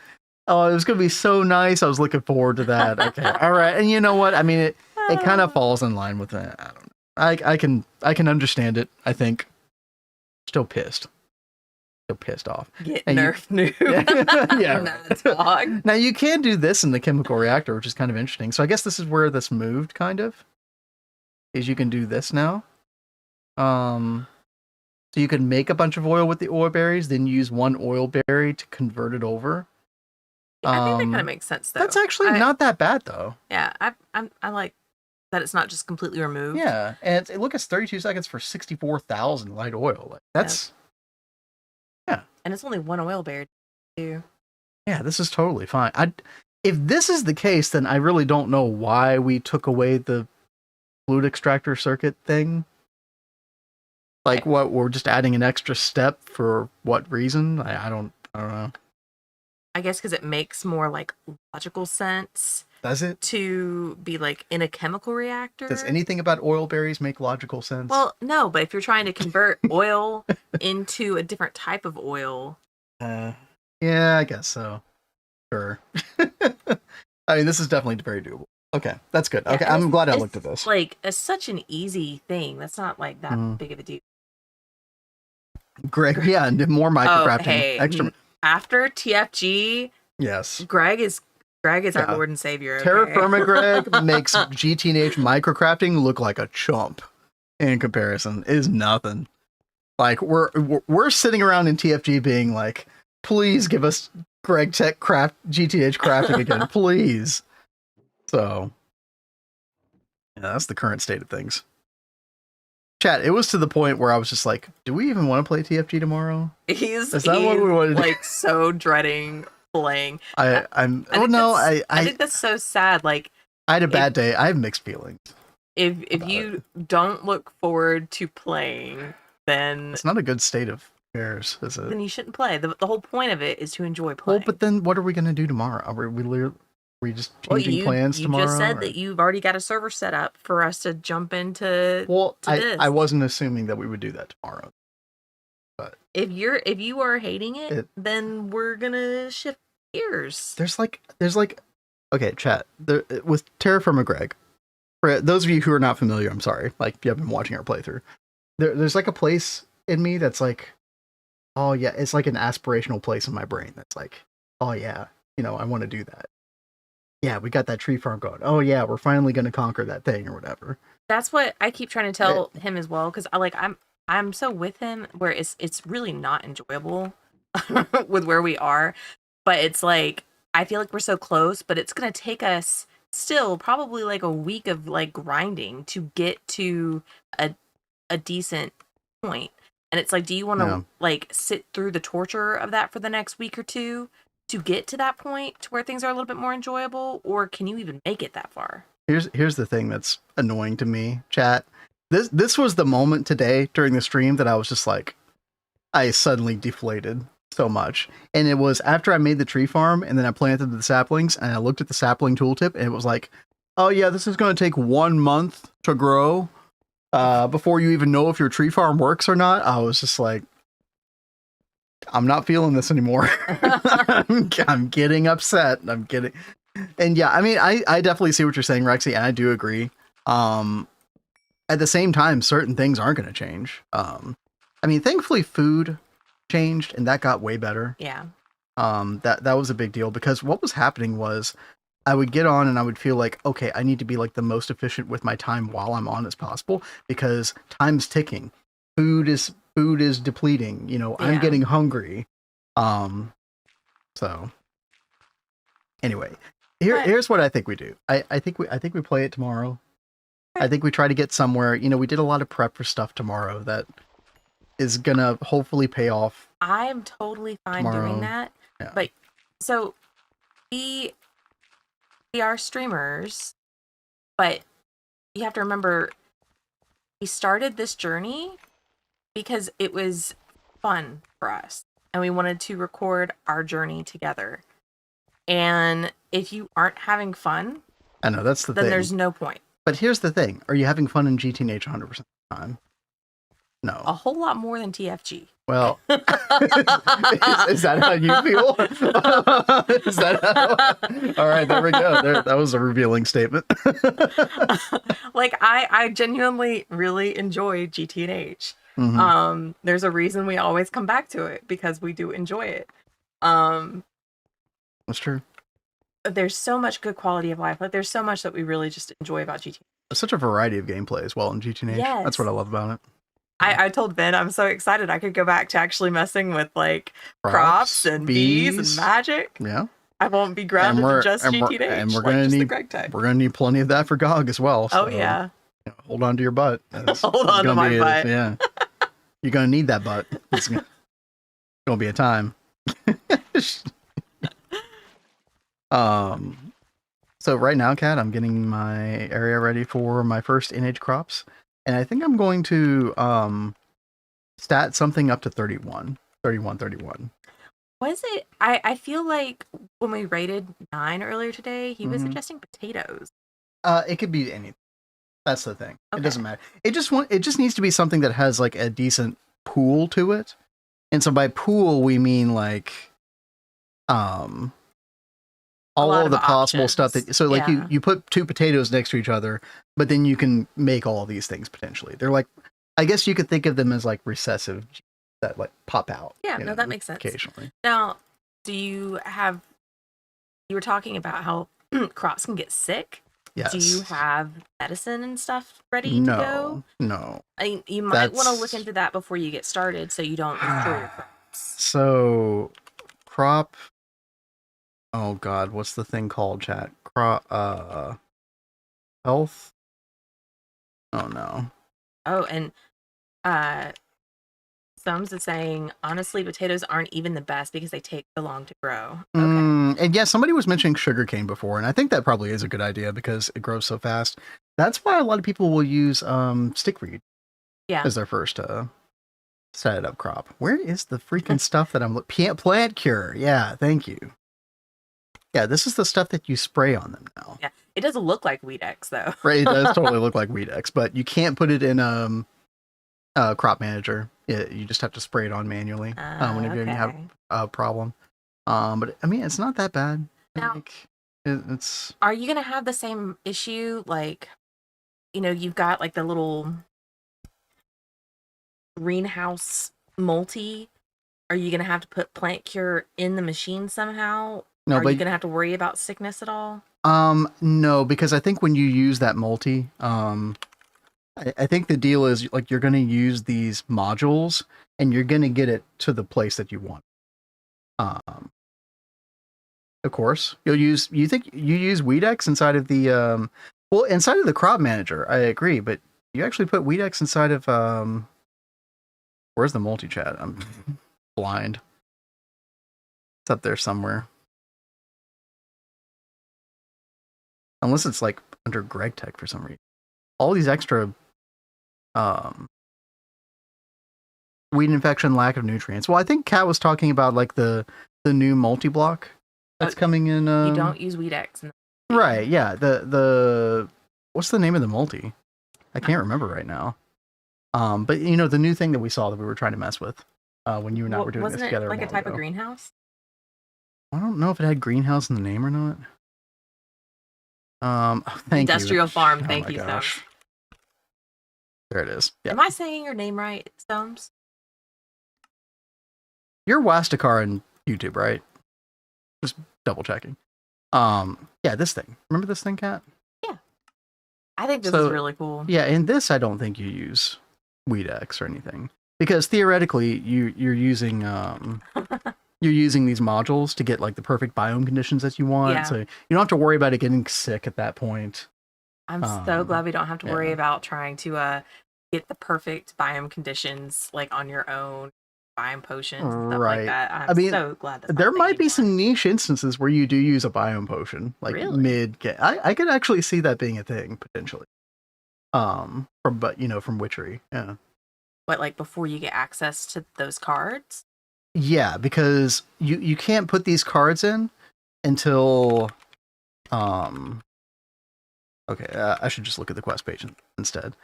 Oh, it was gonna be so nice. I was looking forward to that. Okay, all right. And you know what? I mean, it kind of falls in line with it. I don't know. I can understand it. I think. Still pissed. Still pissed off. Get nerfed new. Yeah. Now you can do this in the chemical reactor, which is kind of interesting. So I guess this is where this moved, kind of. Is you can do this now. So you can make a bunch of oil with the oil berries, then use one oil berry to convert it over. I think that kind of makes sense, though. That's actually not that bad, though. Yeah, I like that it's not just completely removed. Yeah, and look, it's 32 seconds for 64,000 light oil. Like, that's yeah, and it's only one oil berry, too. Yeah, this is totally fine. If this is the case, then I really don't know why we took away the fluid extractor circuit thing. Like, what, we're just adding an extra step for what reason? I don't know. I guess because it makes more like logical sense. Does it? To be like in a chemical reactor. Does anything about oil berries make logical sense? Well, no, but if you're trying to convert oil into a different type of oil. Yeah, I guess so. Sure. I mean, this is definitely very doable. Okay, that's good. Okay, I'm glad I looked at this. Like, it's such an easy thing. That's not like that big of a deal. Greg, yeah, and more microcrafting. Hey, extra. After TFG, yes, Greg is our Lord and Savior. Okay? Terrafirmagreg makes GTNH microcrafting look like a chump in comparison. It is nothing. Like, we're sitting around in TFG being like, please give us Greg Tech craft GTNH crafting again, please. So, yeah, that's the current state of things. Chat, it was to the point where I was just like, do we even want to play TFG tomorrow? Is that what we wanted? Like, so dreading playing. I think that's so sad. Like, I had a bad day. I have mixed feelings. If you don't look forward to playing, then it's not a good state of affairs, is it? Then you shouldn't play. The whole point of it is to enjoy playing. Well, but then what are we going to do tomorrow? Are we just changing plans tomorrow? You just said that you've already got a server set up for us to jump into. Well, I wasn't assuming that we would do that tomorrow. But if you are hating it, then we're gonna shift gears. There's like okay, chat. With Terrafirmagreg. For those of you who are not familiar, I'm sorry. Like, if you haven't been watching our playthrough, there's like a place in me that's like, oh yeah, it's like an aspirational place in my brain that's like, oh yeah, I want to do that. Yeah, we got that tree farm going. Oh yeah, we're finally going to conquer that thing or whatever. That's what I keep trying to tell him as well, because I'm so with him where it's really not enjoyable with where we are, but it's like I feel like we're so close, but it's going to take us still probably like a week of like grinding to get to a decent point. And it's like, do you want to like sit through the torture of that for the next week or two to get to that point to where things are a little bit more enjoyable, or can you even make it that far? Here's the thing that's annoying to me, chat. This was the moment today during the stream that I was just like, I suddenly deflated so much. And it was after I made the tree farm and then I planted the saplings and I looked at the sapling tooltip and it was like, oh yeah, this is going to take 1 month to grow before you even know if your tree farm works or not. I was just like, I'm not feeling this anymore. I'm getting upset. And yeah, I mean, I definitely see what you're saying, Rexy, and I do agree. At the same time, certain things aren't going to change. I mean, thankfully food changed and that got way better. Yeah. That was a big deal because what was happening was I would get on and I would feel like, okay, I need to be like the most efficient with my time while I'm on as possible because time's ticking. Food is depleting. You know, I'm Yeah. getting hungry. So anyway, here's what I think we do. I think we play it tomorrow. I think we try to get somewhere. You know, we did a lot of prep for stuff tomorrow that is gonna hopefully pay off I'm totally fine tomorrow. doing that. Yeah. But so we are streamers, but you have to remember we started this journey because it was fun for us and we wanted to record our journey together. And if you aren't having fun, I know that's the then thing. there's no point. But here's the thing: are you having fun in GTNH 100% of the time? No. A whole lot more than TFG. Well, is that how you feel? Is that how... All right, there we go. That was a revealing statement. Like I genuinely really enjoy GTNH. Mm-hmm. There's a reason we always come back to it because we do enjoy it. That's true. There's so much good quality of life. Like there's so much that we really just enjoy about GTNH. There's such a variety of gameplay as well in GTNH. Yes. That's what I love about it. I told Ben I'm so excited I could go back to actually messing with like crops and bees and magic. Yeah. I won't be grounded to just GTNH. And we're gonna need plenty of that for GOG as well. So, oh yeah. You know, hold on to your butt. Hold on to my butt. Yeah. You're gonna need that butt. It's gonna be a time. So right now, Kat, I'm getting my area ready for my first NH crops. And I think I'm going to stat something up to 31. Was it? I feel like when we rated 9 earlier today, he was Mhm. suggesting potatoes. It could be anything. That's the thing. Okay. It doesn't matter. It just needs to be something that has like a decent pool to it. And so by pool we mean like all of the possible stuff that so like you put two potatoes next to each other, but then you can make all these things potentially. They're like, I guess you could think of them as like recessive that like pop out. Yeah, no, that makes sense. Occasionally. Now, you were talking about how crops can get sick. Yes. Do you have medicine and stuff ready to go? No. I mean, you might want to look into that before you get started so you don't destroy your crops. So crop oh god, what's the thing called, chat? Health? Oh no. Oh, and Sums is saying, honestly, potatoes aren't even the best because they take so long to grow. Okay. And yeah, somebody was mentioning sugarcane before, and I think that probably is a good idea because it grows so fast. That's why a lot of people will use stickweed as their first set it up crop. Where is the freaking stuff that I'm plant cure? Yeah, thank you. Yeah, this is the stuff that you spray on them now. Yeah, it doesn't look like Weed X though. Right, it does totally look like Weed X, but you can't put it in Crop Manager. You just have to spray it on manually whenever you have a problem. But I mean, it's not that bad. Now, like, it's. Are you gonna have the same issue? Like, you know, you've got like the little greenhouse multi. Are you gonna have to put plant cure in the machine somehow? No, Are you gonna have to worry about sickness at all? No, because I think when you use that multi, I think the deal is like you're gonna use these modules and you're gonna get it to the place that you want. Of course, you think you use Weedex inside of the inside of the crop manager. I agree, but you actually put Weedex inside of where's the multi chat? I'm blind. It's up there somewhere. Unless it's like under Greg Tech for some reason. All these extra weed infection, lack of nutrients. Well, I think Kat was talking about like the new multi-block that's coming in. You don't use Weed X. Right, yeah. The what's the name of the multi? I can't remember right now. But you know, the new thing that we saw that we were trying to mess with when you and I were doing this together. Wasn't it like a type of greenhouse? I don't know if it had greenhouse in the name or not. Thank Industrial you. farm. Thank you, Stones. There it is. Yep. Am I saying your name right, Stones? You're Wastacar on YouTube, right? Just double checking. Yeah, this thing. Remember this thing, Kat? Yeah. I think this is really cool. Yeah, in this, I don't think you use Weedex or anything because theoretically, you're using you're using these modules to get like the perfect biome conditions that you want. Yeah. So you don't have to worry about it getting sick at that point. I'm so glad we don't have to worry about trying to get the perfect biome conditions like on your own biome potions and stuff like that. I'm so glad that's there might be some niche instances where you do use a biome potion, like mid game. I could actually see that being a thing potentially. From witchery, yeah. What, like before you get access to those cards? Yeah, because you can't put these cards in until okay, I should just look at the quest page instead.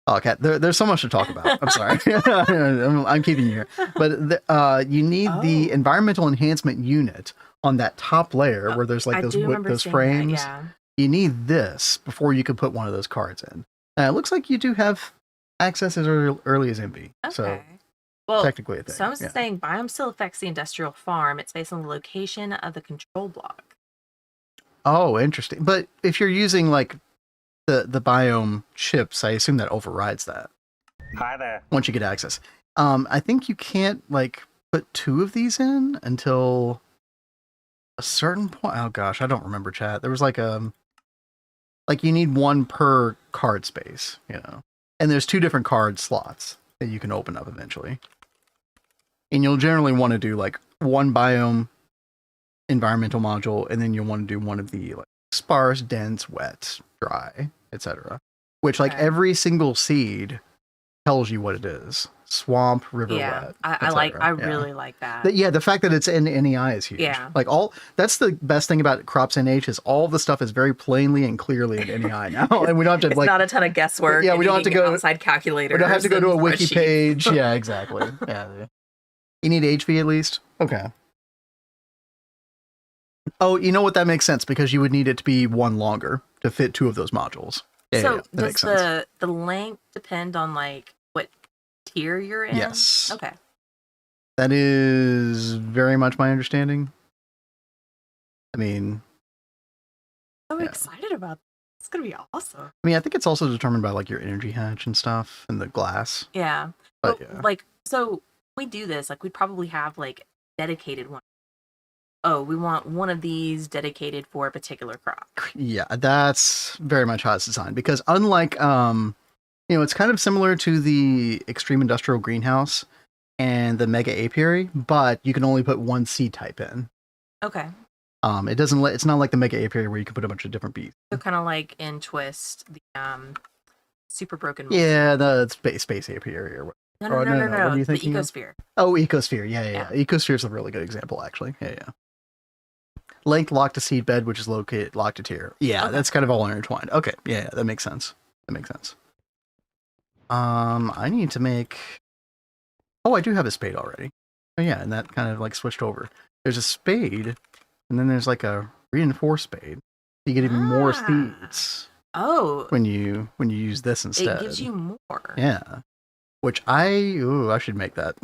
Oh, Kat, there's so much to talk about. I'm sorry. I'm keeping you here. But you need the environmental enhancement unit on that top layer where there's like those frames. That, yeah. You need this before you can put one of those cards in. It looks like you do have access as early as MV. Okay. So well, technically a thing. So I was saying biome still affects the industrial farm. It's based on the location of the control block. Oh, interesting. But if you're using like the biome chips, I assume that overrides that. Hi there. Once you get access. I think you can't like put 2 of these in until a certain point. Oh gosh, I don't remember, chat. There was like you need 1 per card space, and there's 2 different card slots that you can open up eventually. And you'll generally want to do like 1 biome environmental module, and then you'll want to do one of the like sparse, dense, wet, dry, etc. Which like every single seed tells you what it is. Swamp, river, wet. I really like that. The fact that it's in NEI is huge. Yeah. Like that's the best thing about CropsNH is all the stuff is very plainly and clearly in NEI now. And we don't have to it's not a ton of guesswork. Yeah, we don't have to go outside calculators. We don't have to go to a wiki page. Yeah, exactly. Yeah. You need HV at least? Okay. Oh, you know what? That makes sense because you would need it to be 1 longer to fit 2 of those modules. So does the length depend on like what tier you're in? Yes. Okay. That is very much my understanding. I mean, so excited about this. It's gonna be awesome. I mean, I think it's also determined by like your energy hatch and stuff and the glass. Yeah. But like, so we do this, like we'd probably have like dedicated one. Oh, we want one of these dedicated for a particular crop. Yeah, that's very much how it's designed because unlike it's kind of similar to the extreme industrial greenhouse and the mega apiary, but you can only put 1 seed type in. Okay. It's not like the mega apiary where you can put a bunch of different bees. So kind of like in Twist, the super broken. Yeah, the space apiary or what. No. What are you thinking? The ecosphere. Oh, ecosphere. Yeah. Ecosphere is a really good example, actually. Yeah. Length locked to seed bed, which is located locked to tier. Yeah, okay. That's kind of all intertwined. Okay, yeah, that makes sense. I need to make. Oh, I do have a spade already. Oh yeah, and that kind of like switched over. There's a spade, and then there's like a reinforced spade. You get even more seeds. Oh. When you use this instead, it gives you more. Yeah. Which I should make that.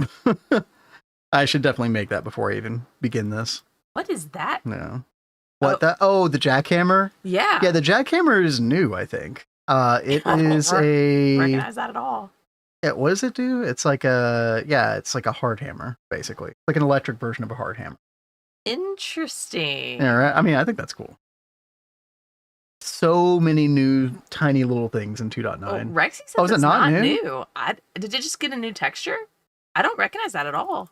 I should definitely make that before I even begin this. What is that? No. What the jackhammer? Yeah. Yeah, the jackhammer is new, I think. It is recognize that at all. Yeah, what does it do? It's like it's like a hard hammer, basically. Like an electric version of a hard hammer. Interesting. Yeah, right. I mean, I think that's cool. So many new tiny little things in 2.9. Rexy says it's not new. Did it just get a new texture? I don't recognize that at all.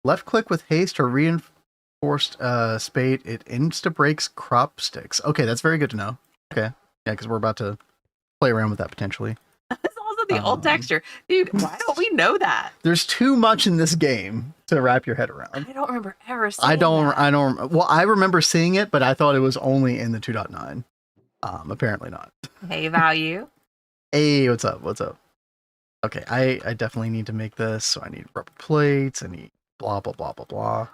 Left click with haste or reinforced spade. It insta breaks crop sticks. Okay, that's very good to know. Okay, yeah, because we're about to play around with that potentially. It's also the old texture, dude. Why don't we know that? There's too much in this game to wrap your head around. I don't remember ever seeing I don't. Well, I remember seeing it, but I thought it was only in the 2.9. Apparently not. Hey, value. Hey, what's up? Okay, I definitely need to make this. So I need rubber plates. I need blah blah blah blah blah.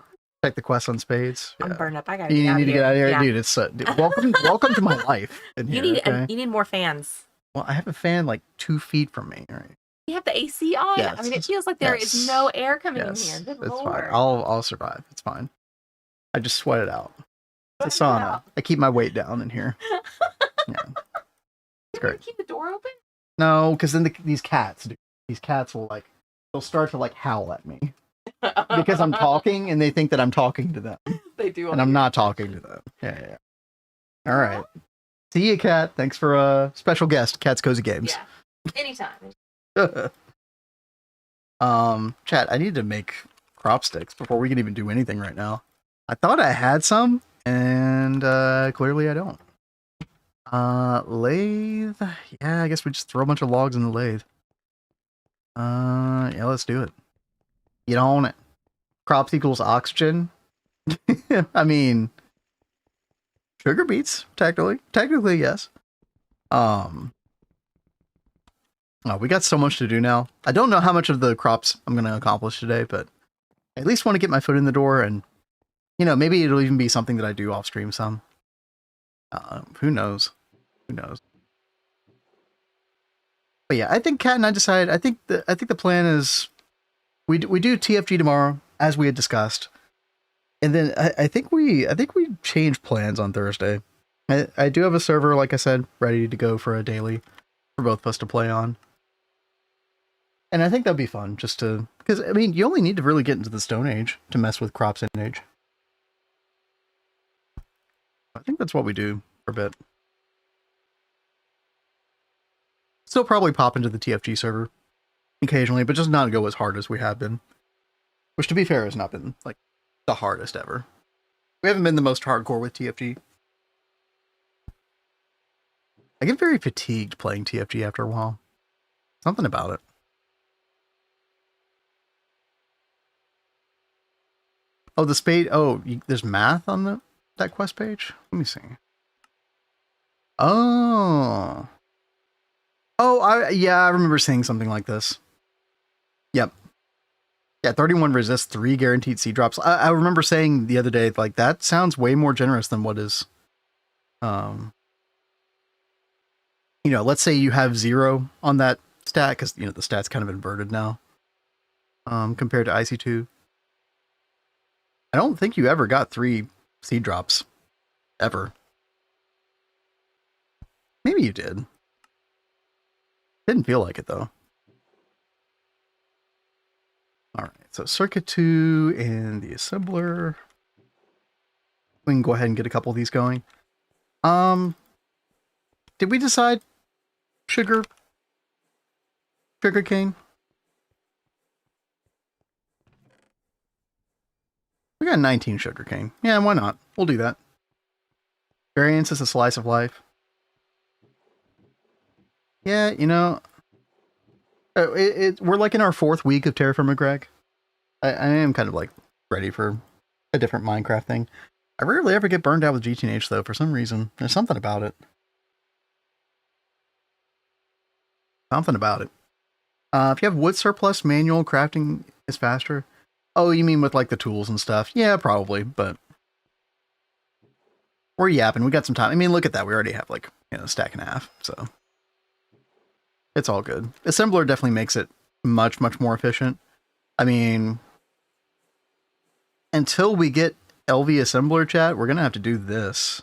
Check the quest on spades. Yeah. I'm burned up. I gotta. You need to get out of here, dude. It's welcome to my life. You need more fans. Well, I have a fan like 2 feet from me. Right? We have the AC on. Yes. I mean, it feels like there is no air coming in here. Good it's Lord. fine. I'll survive. It's fine. I just sweat it out. It's a sauna. I keep my weight down in here. Yeah. It's great. Keep the door open? No, because then these cats will they'll start to howl at me because I'm talking and they think that I'm talking to them. They do. And I'm not talking to them. Yeah. All right. See you, Cat. Thanks for a special guest, Cat's Cozy Games. Yeah. Anytime. Chat, I need to make crop sticks before we can even do anything right now. I thought I had some, and clearly I don't. Lathe. Yeah, I guess we just throw a bunch of logs in the lathe. Yeah, let's do it. Get on it. Crops equals oxygen. I mean, sugar beets, technically, yes. Oh, we got so much to do now. I don't know how much of the crops I'm going to accomplish today, but I at least want to get my foot in the door, and maybe it'll even be something that I do off stream some. Who knows? But yeah, I think Kat and I decided. I think the plan is we do TFG tomorrow, as we had discussed, and then I think we change plans on Thursday. I do have a server, like I said, ready to go for a daily for both of us to play on. And I think that'd be fun, just to, because I mean, you only need to really get into the Stone Age to mess with CropsNH. I think that's what we do for a bit. Still probably pop into the TFG server occasionally, but just not go as hard as we have been. Which, to be fair, has not been the hardest ever. We haven't been the most hardcore with TFG. I get very fatigued playing TFG after a while. Something about it. Oh, the spade. Oh, there's math on that quest page? Let me see. Oh. Oh, I remember seeing something like this. Yep. Yeah, 31 resist, 3 guaranteed seed drops. I remember saying the other day, that sounds way more generous than what is... let's say you have 0 on that stat, because, the stat's kind of inverted now. Compared to IC2. I don't think you ever got 3 seed drops. Ever. Maybe you did. Didn't feel like it, though. Alright, so circuit 2 and the assembler. We can go ahead and get a couple of these going. Did we decide sugar cane? We got 19 sugarcane. Yeah, why not? We'll do that. Variance is a slice of life. Yeah, we're in our 4th week of Terrafirmagreg. I am kind of ready for a different Minecraft thing. I rarely ever get burned out with GTNH though, for some reason. There's something about it. If you have wood surplus, manual crafting is faster. Oh, you mean with the tools and stuff? Yeah, probably, but we're yapping. We got some time. I mean, look at that. We already have a stack and a half, so it's all good. Assembler definitely makes it much, much more efficient. I mean, until we get LV assembler, chat, we're gonna have to do this.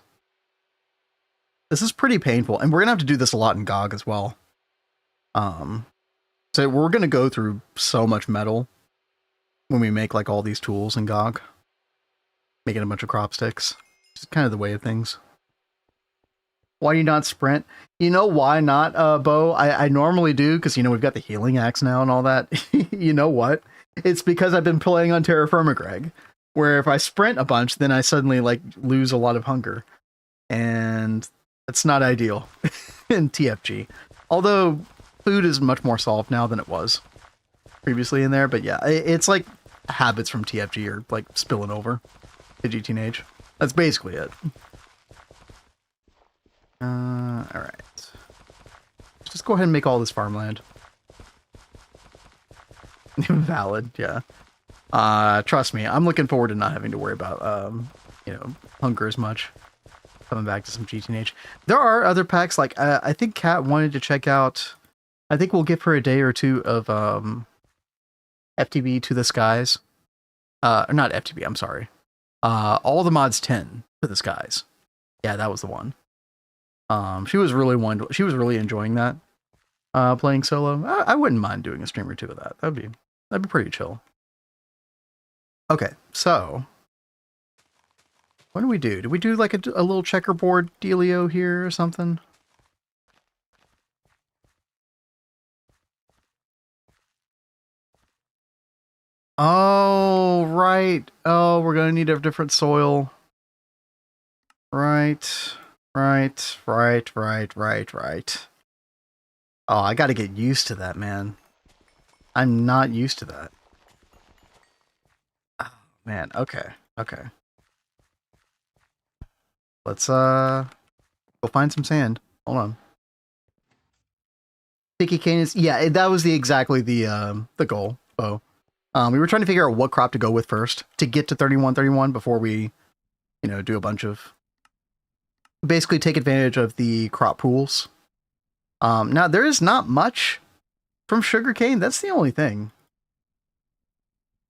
This is pretty painful, and we're gonna have to do this a lot in GOG as well. So we're gonna go through so much metal when we make all these tools in GOG, making a bunch of crop sticks. Just kind of the way of things. Why do you not sprint? You know why not, Bo? I normally do, because we've got the healing axe now and all that. You know what? It's because I've been playing on Terrafirmagreg, where if I sprint a bunch, then I suddenly lose a lot of hunger, and that's not ideal in TFG. Although food is much more solved now than it was previously in there, but yeah, it's habits from TFG are spilling over to GTNH. That's basically it. Alright. Just go ahead and make all this farmland. Valid, yeah. Trust me, I'm looking forward to not having to worry about, hunger as much. Coming back to some GTNH. There are other packs, I think Kat wanted to check out I think we'll give her a day or two of FTB to the skies. Not FTB, I'm sorry. All the mods 10 to the skies. Yeah, that was the one. She was really enjoying that. Playing solo. I wouldn't mind doing a stream or two of that. That'd be pretty chill. Okay, so what do we do? Do we do like a little checkerboard dealio here or something? Oh, right. Oh, we're gonna need a different soil. Right. Oh, I gotta get used to that, man. I'm not used to that. Oh, man, okay. Let's go find some sand. Hold on. Sticky cane is, yeah, that was exactly the goal. Oh. We were trying to figure out what crop to go with first to get to 3131 before we, do a bunch of, basically take advantage of the crop pools. Now there is not much from sugarcane. That's the only thing.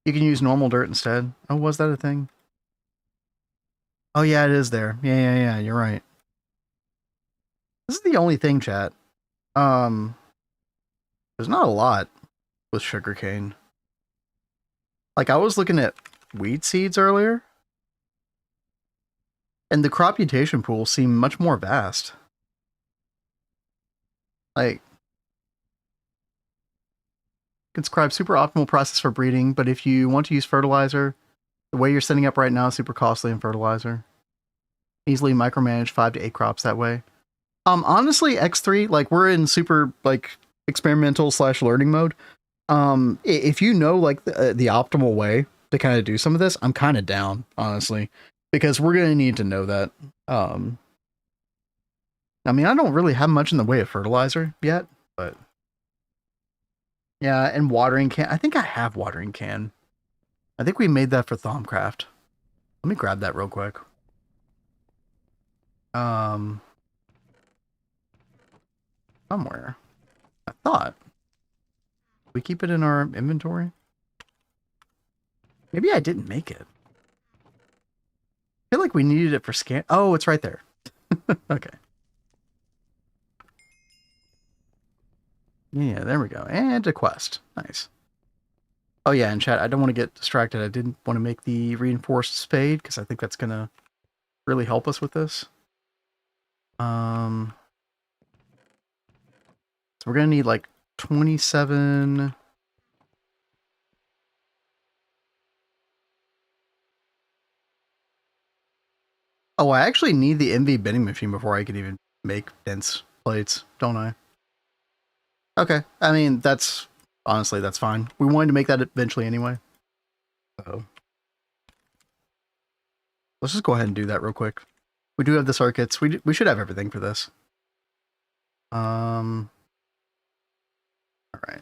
You can use normal dirt instead. Oh, was that a thing? Oh yeah, it is there. Yeah, you're right. This is the only thing, chat. There's not a lot with sugarcane. Like, I was looking at weed seeds earlier, and the crop mutation pool seemed much more vast. Like, describe super optimal process for breeding, but if you want to use fertilizer, the way you're setting up right now is super costly in fertilizer. Easily micromanage 5 to 8 crops that way. Honestly, X3, like, we're in super, like, experimental / learning mode. If you know, like, the optimal way to kind of do some of this, I'm kind of down, honestly, because we're going to need to know that. I mean, I don't really have much in the way of fertilizer yet, but yeah, and watering can. I think I have watering can. I think we made that for Thaumcraft. Let me grab that real quick. Somewhere. I thought. We keep it in our inventory? Maybe I didn't make it. I feel like we needed it for scan. Oh, it's right there. Okay. Yeah, there we go. And a quest. Nice. Oh yeah, and chat, I don't want to get distracted. I didn't want to make the reinforced spade because I think that's going to really help us with this. So we're going to need like 27... Oh, I actually need the MV bending machine before I can even make dense plates, don't I? Okay, I mean, honestly, that's fine. We wanted to make that eventually anyway. So let's just go ahead and do that real quick. We do have the circuits. We should have everything for this. All right.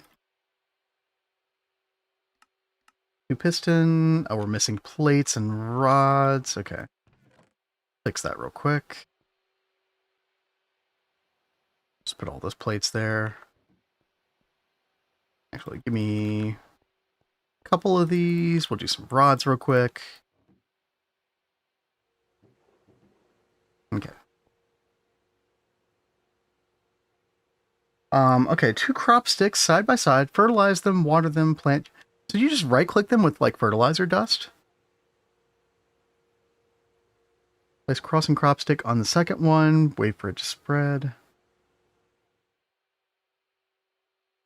2 piston. Oh, we're missing plates and rods. Okay. Fix that real quick. Just put all those plates there. Actually, give me a couple of these. We'll do some rods real quick. Okay. Okay, 2 crop sticks side by side. Fertilize them, water them, plant. Did you just right-click them with, like, fertilizer dust? Place crossing crop stick on the second one. Wait for it to spread.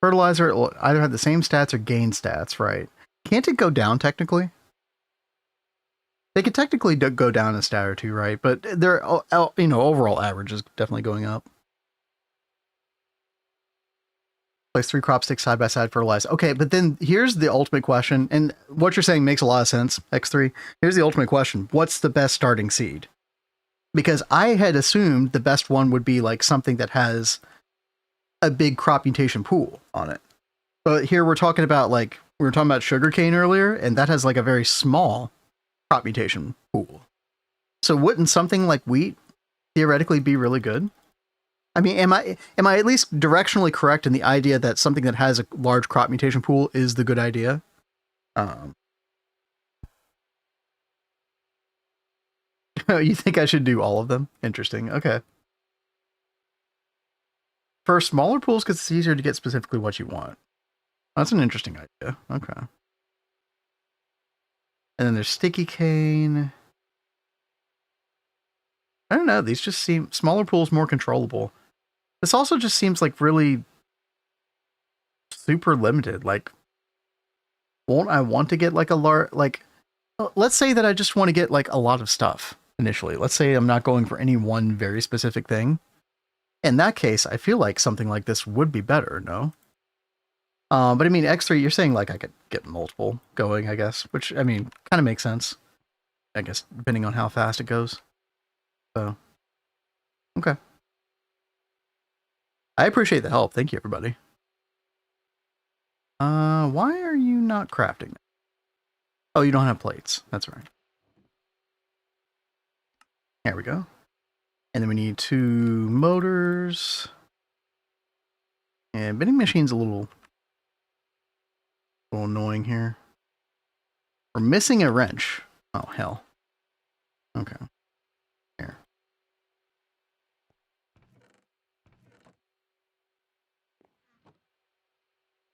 Fertilizer will either have the same stats or gain stats, right? Can't it go down, technically? They could technically go down a stat or 2, right? But their, overall average is definitely going up. Place 3 crop sticks side by side, fertilize. Okay, but then here's the ultimate question, and what you're saying makes a lot of sense, X3. Here's the ultimate question. What's the best starting seed? Because I had assumed the best one would be like something that has a big crop mutation pool on it. But here we're talking about, like, we were talking about sugarcane earlier, and that has like a very small crop mutation pool. So wouldn't something like wheat theoretically be really good? I mean, am I at least directionally correct in the idea that something that has a large crop mutation pool is the good idea? You think I should do all of them? Interesting. Okay. For smaller pools, because it's easier to get specifically what you want. That's an interesting idea. Okay. And then there's sticky cane. I don't know. These just seem smaller pools more controllable. This also just seems like really super limited. Like, won't I want to get like a large, like, let's say that I just want to get like a lot of stuff initially. Let's say I'm not going for any one very specific thing. In that case, I feel like something like this would be better, no? But I mean, X3, you're saying like I could get multiple going, I guess, which I mean, kind of makes sense. I guess, depending on how fast it goes. So, okay. I appreciate the help. Thank you, everybody. Why are you not crafting? Oh, you don't have plates. That's right. There we go. And then we need 2 motors. And vending machine's a little annoying here. We're missing a wrench. Oh, hell. Okay. Here.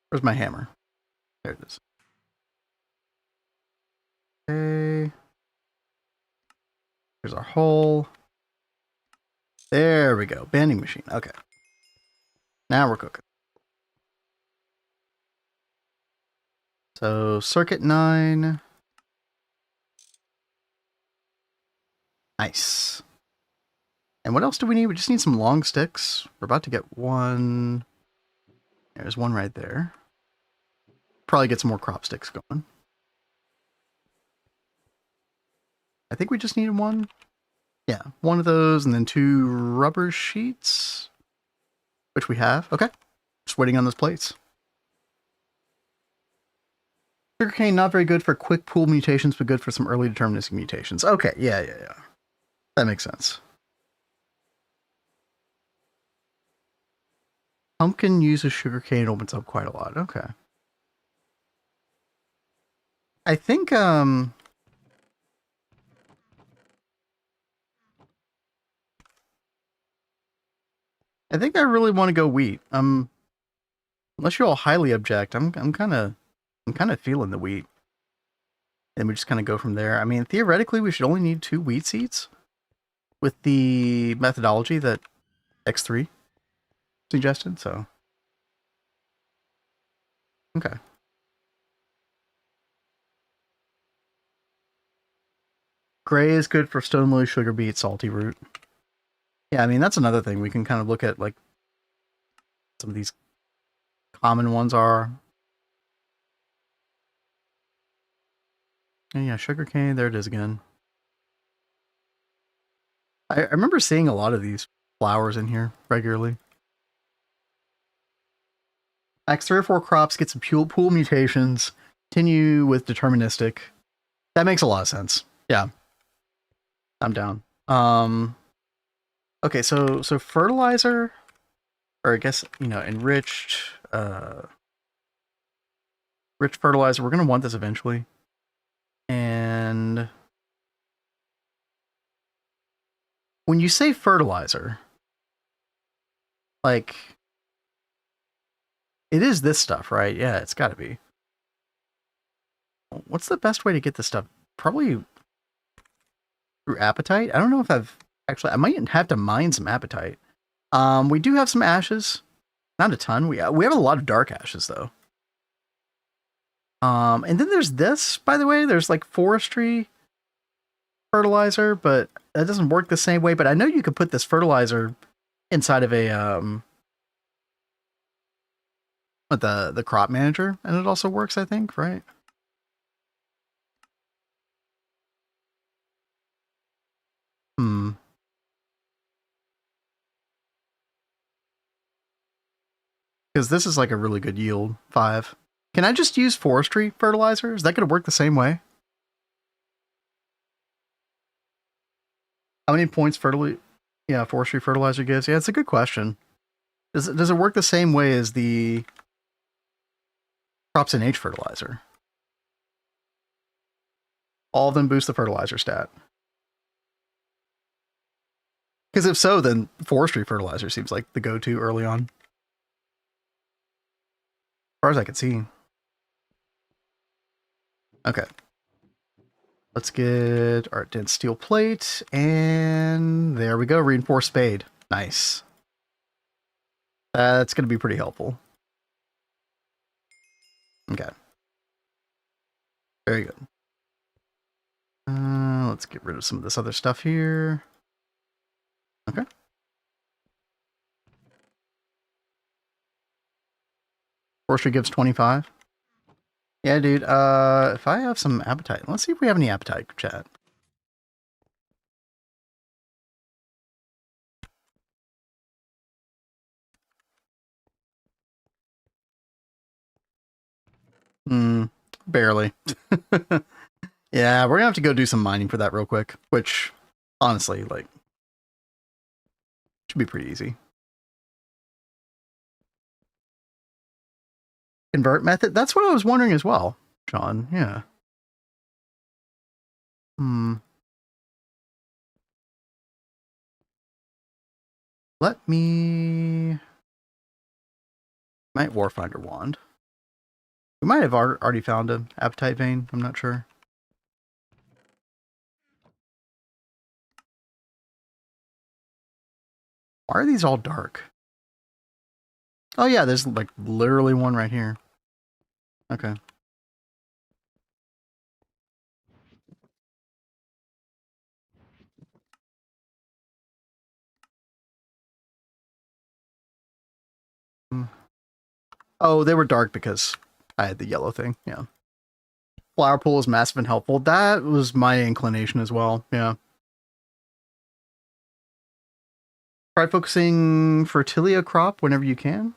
Where's my hammer? There it is. Okay. Here's our hole. There we go. Banding machine. Okay. Now we're cooking. So, circuit 9. Nice. And what else do we need? We just need some long sticks. We're about to get one. There's one right there. Probably get some more crop sticks going. I think we just needed one. Yeah, one of those and then 2 rubber sheets, which we have. Okay. Just waiting on those plates. Sugarcane, not very good for quick pool mutations, but good for some early deterministic mutations. Okay, yeah. That makes sense. Pumpkin uses sugarcane, opens up quite a lot. Okay. I think, I think I really want to go wheat. Unless you all highly object, I'm kind of feeling the wheat. And we just kind of go from there. I mean, theoretically, we should only need 2 wheat seeds with the methodology that X3 suggested, so. Okay. Gray is good for stone lily, sugar beet, salty root. Yeah, I mean, that's another thing. We can kind of look at, like, some of these common ones are. And yeah, sugarcane, there it is again. I remember seeing a lot of these flowers in here regularly. X 3 or 4 crops, get some pool mutations, continue with deterministic. That makes a lot of sense. Yeah. I'm down. Okay, so fertilizer, or I guess, you know, enriched rich fertilizer. We're gonna want this eventually. And when you say fertilizer, like, it is this stuff, right? Yeah, it's gotta be. What's the best way to get this stuff? Probably through appetite. I don't know if I might have to mine some appetite. We do have some ashes, not a ton. We have a lot of dark ashes though. And then there's this, by the way. There's like forestry fertilizer, but that doesn't work the same way. But I know you could put this fertilizer inside of a the crop manager, and it also works, I think, right? Because this is like a really good yield, 5. Can I just use forestry fertilizer? Is that going to work the same way? How many points fertilizer? Yeah, forestry fertilizer gives. Yeah, it's a good question. Does it work the same way as the CropsNH fertilizer? All of them boost the fertilizer stat. Because if so, then forestry fertilizer seems like the go-to early on. As far as I can see. Okay. Let's get our dense steel plate, and there we go, reinforced spade. Nice. That's going to be pretty helpful. Okay. Very good. Let's get rid of some of this other stuff here. Okay. Forestry gives 25. Yeah, dude. If I have some appetite, let's see if we have any appetite, chat. Barely. Yeah, we're gonna have to go do some mining for that real quick, which, honestly, like, should be pretty easy. Convert method? That's what I was wondering as well, Sean. Yeah. Let me... Might Warfinder Wand. We might have already found an appetite vein. I'm not sure. Why are these all dark? Oh yeah, there's like literally one right here. Okay. Oh, they were dark because I had the yellow thing. Yeah. Flower pool is massive and helpful. That was my inclination as well. Yeah. Try focusing Fertilia crop whenever you can.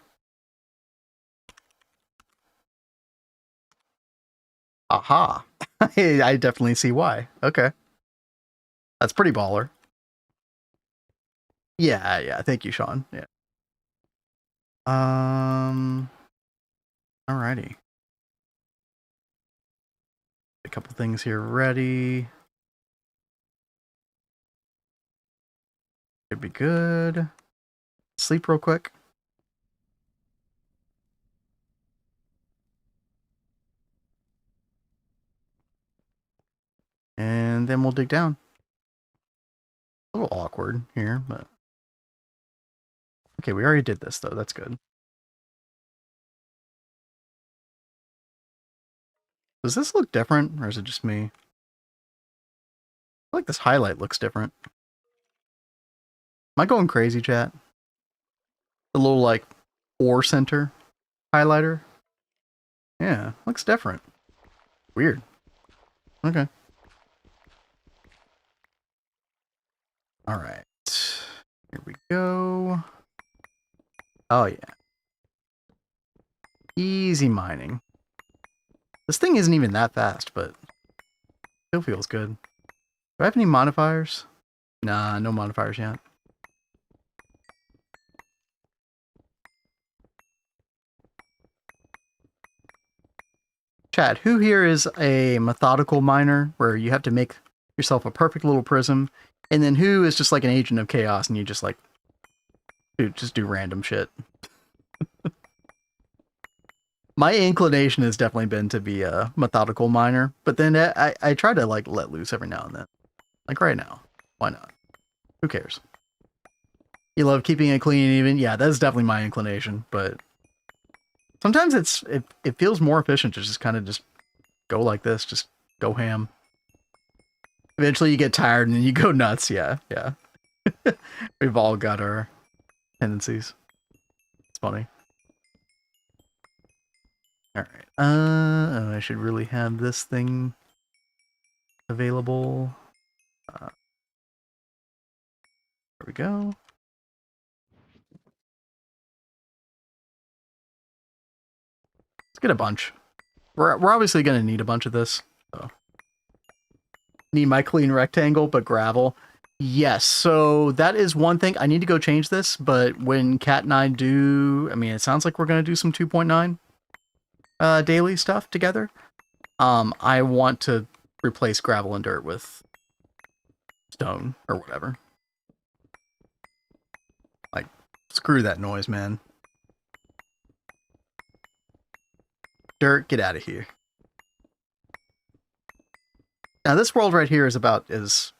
Aha. I definitely see why. Okay. That's pretty baller. Yeah, yeah. Thank you, Sean. Yeah. Alrighty. A couple things here ready. Should be good. Sleep real quick. And then we'll dig down. A little awkward here, but... Okay, we already did this, though. That's good. Does this look different, or is it just me? I feel like this highlight looks different. Am I going crazy, chat? The little, like, ore center highlighter? Yeah, looks different. Weird. Okay. Alright. Here we go. Oh, yeah. Easy mining. This thing isn't even that fast, but still feels good. Do I have any modifiers? Nah, no modifiers yet. Chat, who here is a methodical miner where you have to make yourself a perfect little prism, and then who is just like an agent of chaos and you just like just do random shit? My inclination has definitely been to be a methodical miner, but then I try to like let loose every now and then. Like right now. Why not? Who cares? You love keeping it clean and even? Yeah, that's definitely my inclination, but sometimes it feels more efficient to just kind of just go like this, just go ham. Eventually you get tired and then you go nuts, yeah, yeah. We've all got our tendencies. It's funny. Alright. I should really have this thing available. There we go. Let's get a bunch. We're obviously going to need a bunch of this. So. Need my clean rectangle, but gravel. Yes, so that is one thing. I need to go change this, but when Kat and I do, I mean, it sounds like we're going to do some 2.9 daily stuff together. I want to replace gravel and dirt with stone or whatever. Like, screw that noise, man. Dirt, get out of here. Now, this world right here is about as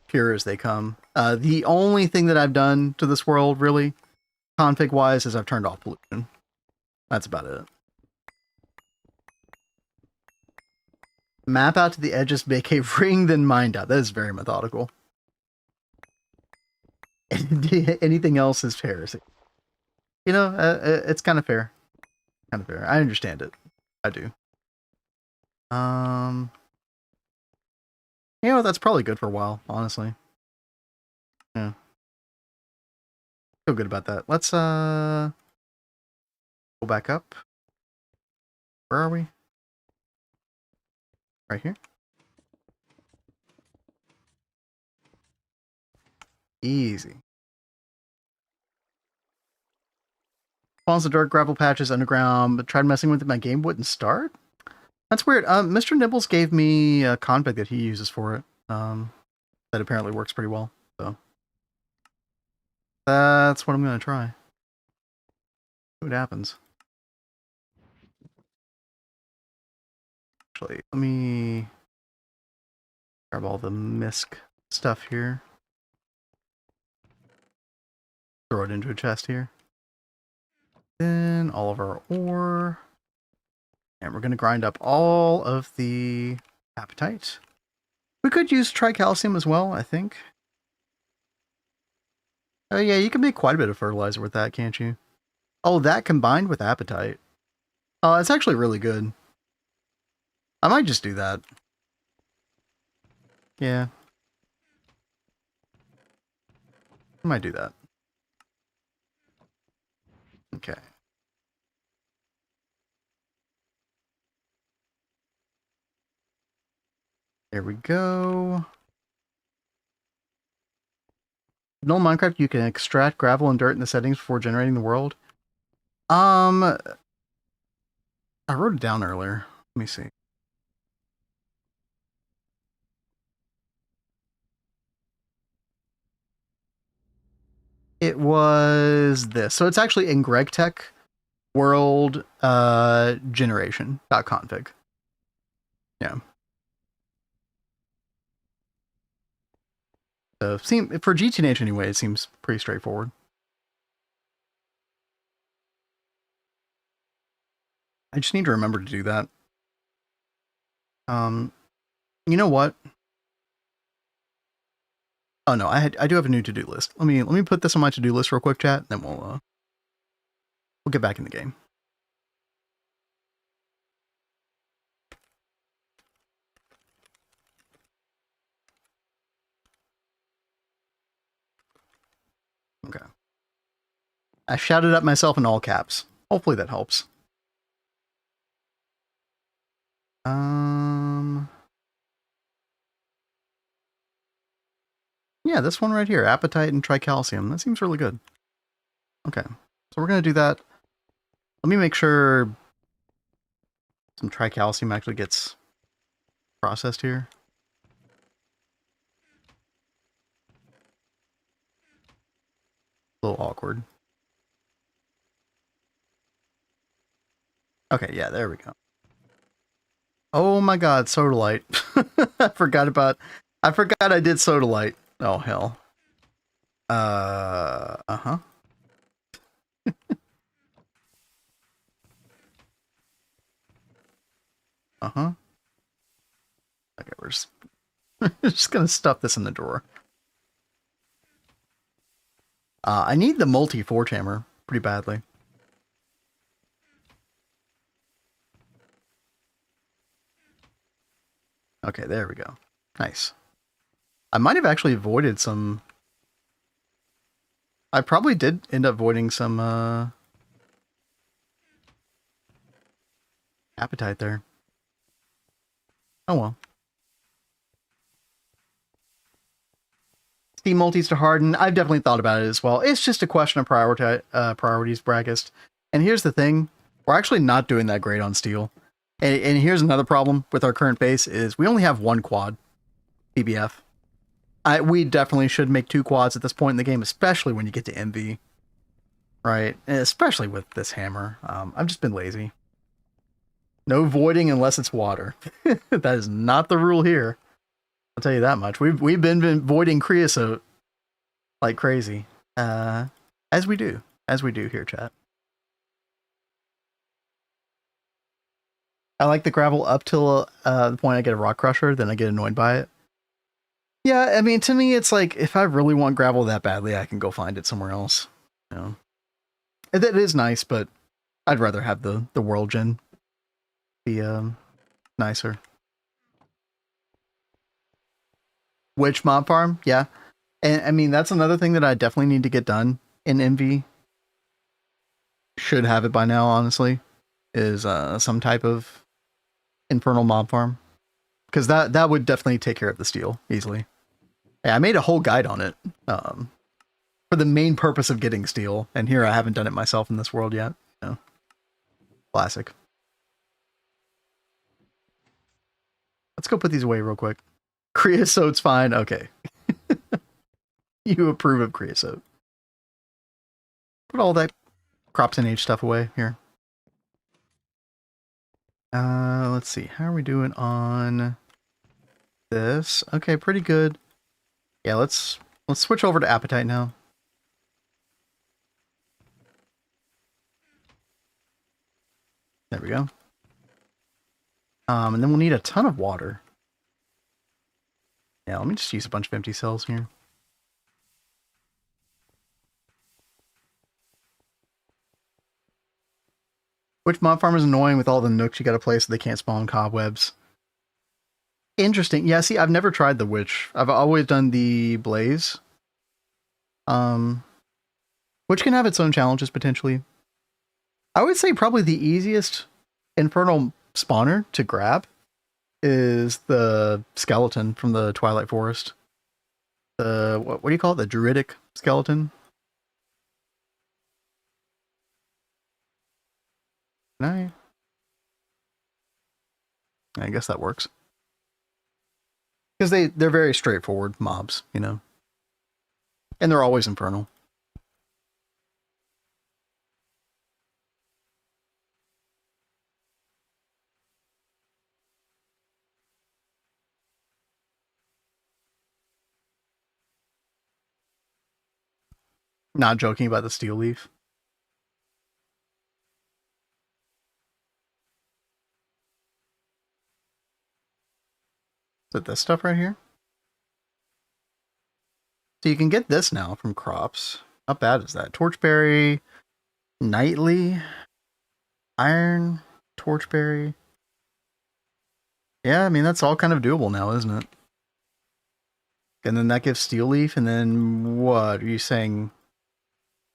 pure as they come. The only thing that I've done to this world, really, config-wise, is I've turned off pollution. That's about it. Map out to the edges, make a ring, then mine out. That is very methodical. Anything else is heresy. You know, it's kind of fair. Kind of fair. I understand it. I do. You know, that's probably good for a while, honestly. Yeah. Feel good about that. Let's go back up. Where are we? Right here. Easy. Spawns the dirt gravel patches underground, but tried messing with it, my game wouldn't start? That's weird. Mr. Nibbles gave me a config that he uses for it. That apparently works pretty well. So that's what I'm gonna try. See what happens. Actually, let me grab all the misc stuff here. Throw it into a chest here. Then all of our ore. And we're going to grind up all of the apatite. We could use tricalcium as well, I think. Oh yeah, you can make quite a bit of fertilizer with that, can't you? Oh, that combined with apatite. Oh, it's actually really good. I might just do that. Yeah. I might do that. Okay. There we go. In old Minecraft, you can extract gravel and dirt in the settings before generating the world. I wrote it down earlier. Let me see. It was this. So it's actually in GregTech world generation.config. Yeah. So for GTNH anyway, it seems pretty straightforward. I just need to remember to do that. You know what? Oh no, I do have a new to-do list. Let me put this on my to-do list real quick, chat, then we'll get back in the game. Okay. I shouted at myself in all caps. Hopefully that helps. Yeah, this one right here, apatite and tricalcium. That seems really good. Okay, so we're gonna do that. Let me make sure some tricalcium actually gets processed here. A little awkward. Okay, yeah, there we go. Oh my god, sodalite. I forgot I did sodalite. Oh hell. Uh-huh. Uh-huh. Okay, we're just, just gonna stuff this in the drawer. I need the multi-forge hammer pretty badly. Okay, there we go. Nice. I might have actually avoided some... I probably did end up avoiding some, apatite there. Oh well. Steam multis to harden. I've definitely thought about it as well. It's just a question of priorities, Braggist. And here's the thing. We're actually not doing that great on steel. And here's another problem with our current base is we only have one quad PBF. We definitely should make 2 quads at this point in the game, especially when you get to MV. Right? And especially with this hammer. I've just been lazy. No voiding unless it's water. That is not the rule here. I'll tell you that much. We've been voiding creosote like crazy. As we do here, chat. I like the gravel up till the point I get a rock crusher, then I get annoyed by it. Yeah, I mean, to me, it's like, if I really want gravel that badly, I can go find it somewhere else. You know? It is nice, but I'd rather have the world gen be nicer. Which mob farm? Yeah. And I mean, that's another thing that I definitely need to get done in MV. Should have it by now, honestly. Is some type of infernal mob farm. Because that would definitely take care of the steel easily. Yeah, I made a whole guide on it. For the main purpose of getting steel. And here I haven't done it myself in this world yet. You know. Classic. Let's go put these away real quick. Creosote's fine. Okay. You approve of creosote. Put all that CropsNH stuff away here. Let's see. How are we doing on this? Okay, pretty good. Yeah, let's switch over to appetite now. There we go. And then we'll need a ton of water. Yeah, let me just use a bunch of empty cells here. Which mob farm is annoying with all the nooks you gotta play so they can't spawn cobwebs? Interesting. Yeah, see, I've never tried the witch. I've always done the blaze. Which can have its own challenges, potentially. I would say probably the easiest infernal spawner to grab is the skeleton from the Twilight Forest. The, what do you call it? The druidic skeleton? Can I guess that works. Because they're very straightforward mobs, you know. And they're always infernal. Not joking about the steel leaf. Is it this stuff right here? So you can get this now from Crops. How bad is that? Torchberry, Nightly, Iron, Torchberry. Yeah, I mean, that's all kind of doable now, isn't it? And then that gives Steel Leaf, and then what? Are you saying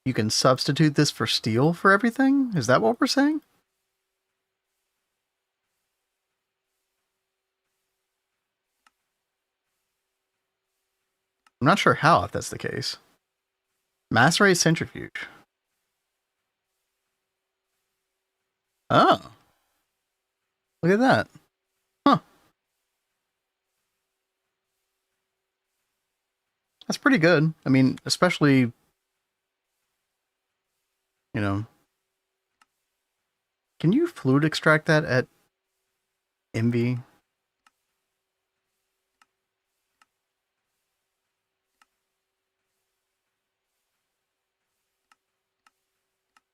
you can substitute this for steel for everything? Is that what we're saying? I'm not sure how, if that's the case. Mass Ray Centrifuge. Oh. Look at that. Huh. That's pretty good. I mean, especially, you know. Can you fluid extract that at MV?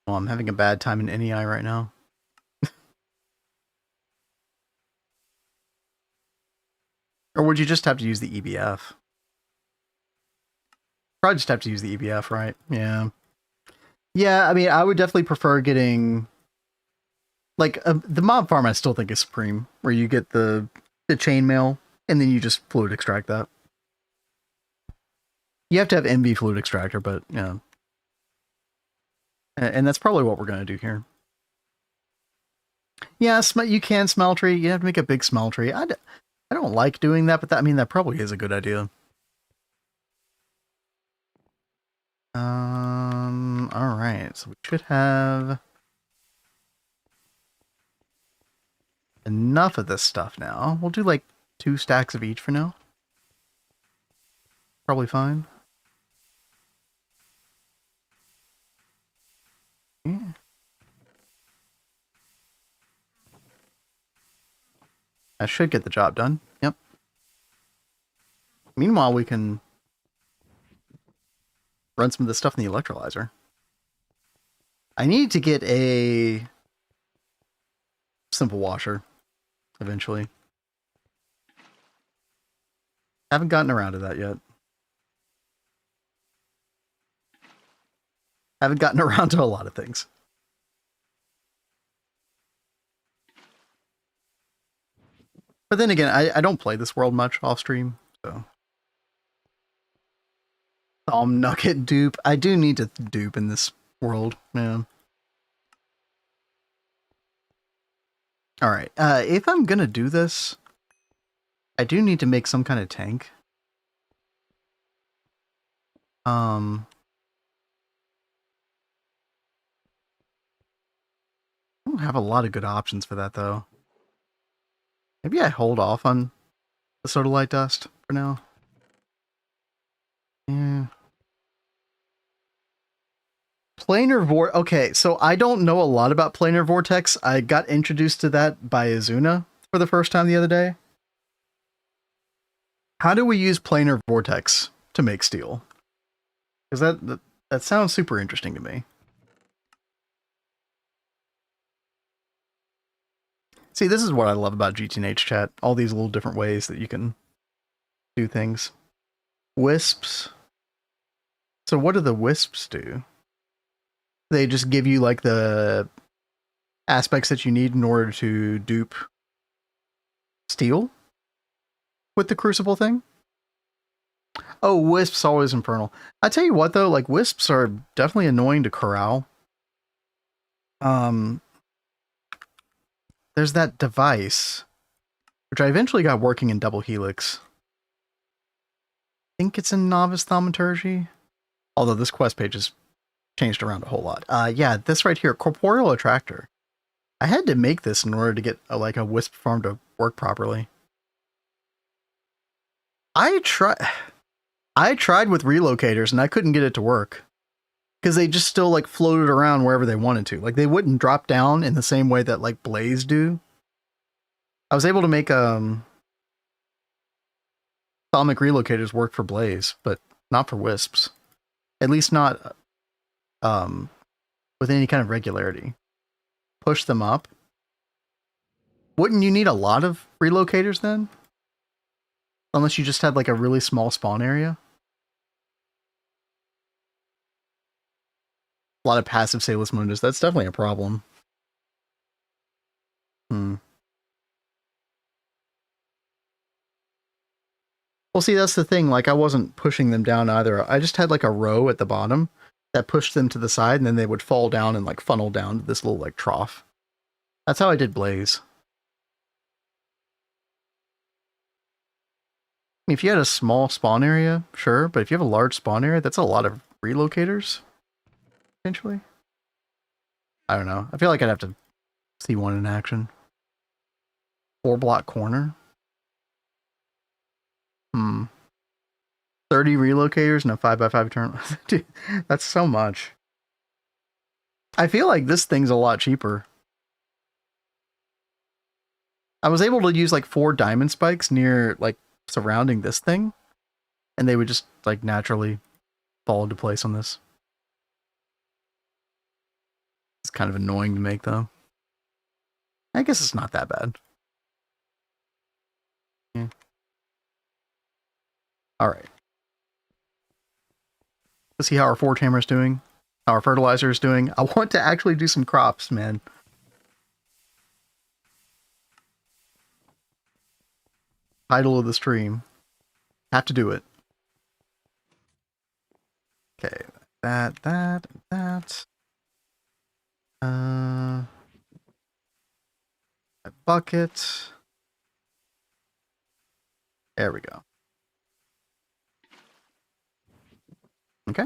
Oh, I'm having a bad time in NEI right now. Or would you just have to use the EBF? Probably just have to use the EBF, right? Yeah. Yeah, I mean, I would definitely prefer getting... Like, the mob farm I still think is supreme, where you get the chainmail, and then you just fluid extract that. You have to have MV fluid extractor, but, yeah. And that's probably what we're going to do here. Yeah, you can smeltery. You have to make a big smeltery. I don't like doing that, but that probably is a good idea. All right. So we should have enough of this stuff now. We'll do like 2 stacks of each for now. Probably fine. Yeah. That should get the job done. Yep. Meanwhile, we can run some of this stuff in the electrolyzer. I need to get a simple washer eventually. Haven't gotten around to that yet. Haven't gotten around to a lot of things. But then again, I don't play this world much off stream, so. Nugget dupe. I do need to dupe in this world, man. Alright, if I'm gonna do this, I do need to make some kind of tank. I don't have a lot of good options for that, though. Maybe I hold off on the sodalite dust for now. Yeah. Planar okay, so I don't know a lot about planar vortex. I got introduced to that by Azuna for the first time the other day. How do we use planar vortex to make steel? Because that sounds super interesting to me. See, this is what I love about GTNH chat. All these little different ways that you can do things. Wisps. So what do the wisps do? They just give you like the aspects that you need in order to dupe steel with the crucible thing? Oh, wisps always infernal. I tell you what though, like wisps are definitely annoying to corral. There's that device, which I eventually got working in double helix. I think it's in novice thaumaturgy. Although this quest page has changed around a whole lot. Yeah, this right here, corporeal attractor. I had to make this in order to get like a wisp farm to work properly. I tried with relocators and I couldn't get it to work because they just still like floated around wherever they wanted to. Like they wouldn't drop down in the same way that like Blaze do. I was able to make thalamic relocators work for Blaze, but not for wisps. At least not with any kind of regularity. Push them up. Wouldn't you need a lot of relocators then? Unless you just had like a really small spawn area. A lot of passive Salus Mundus. That's definitely a problem. Well, see, that's the thing. Like, I wasn't pushing them down either. I just had like a row at the bottom that pushed them to the side, and then they would fall down and like funnel down to this little like trough. That's how I did Blaze. I mean, if you had a small spawn area, sure, but if you have a large spawn area, that's a lot of relocators, potentially. I don't know. I feel like I'd have to see one in action. 4-block corner. 30 relocators and a 5x5 turn. Dude, that's so much. I feel like this thing's a lot cheaper. I was able to use like 4 diamond spikes near like surrounding this thing, and they would just like naturally fall into place on this. It's kind of annoying to make though. I guess it's not that bad. Yeah. Alright. Let's see how our forge hammer is doing. How our fertilizer is doing. I want to actually do some crops, man. Title of the stream. Have to do it. Okay. That. A bucket. There we go. Okay.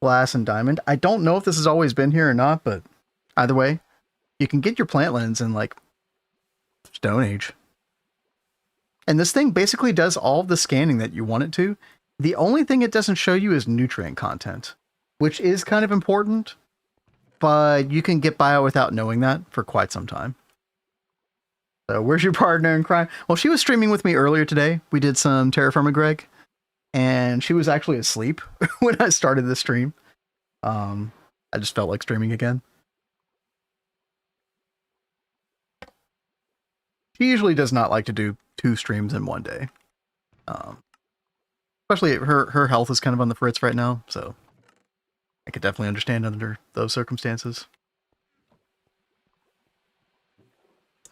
glass and diamond. I don't know if this has always been here or not, but either way, you can get your plant lens in like Stone Age. And this thing basically does all of the scanning that you want it to. The only thing it doesn't show you is nutrient content, which is kind of important, but you can get by without knowing that for quite some time. So where's your partner in crime? Well, she was streaming with me earlier today. We did some Terrafirmagreg, and she was actually asleep when I started the stream. I just felt like streaming again. She usually does not like to do 2 streams in one day. Especially her health is kind of on the fritz right now, so I could definitely understand under those circumstances.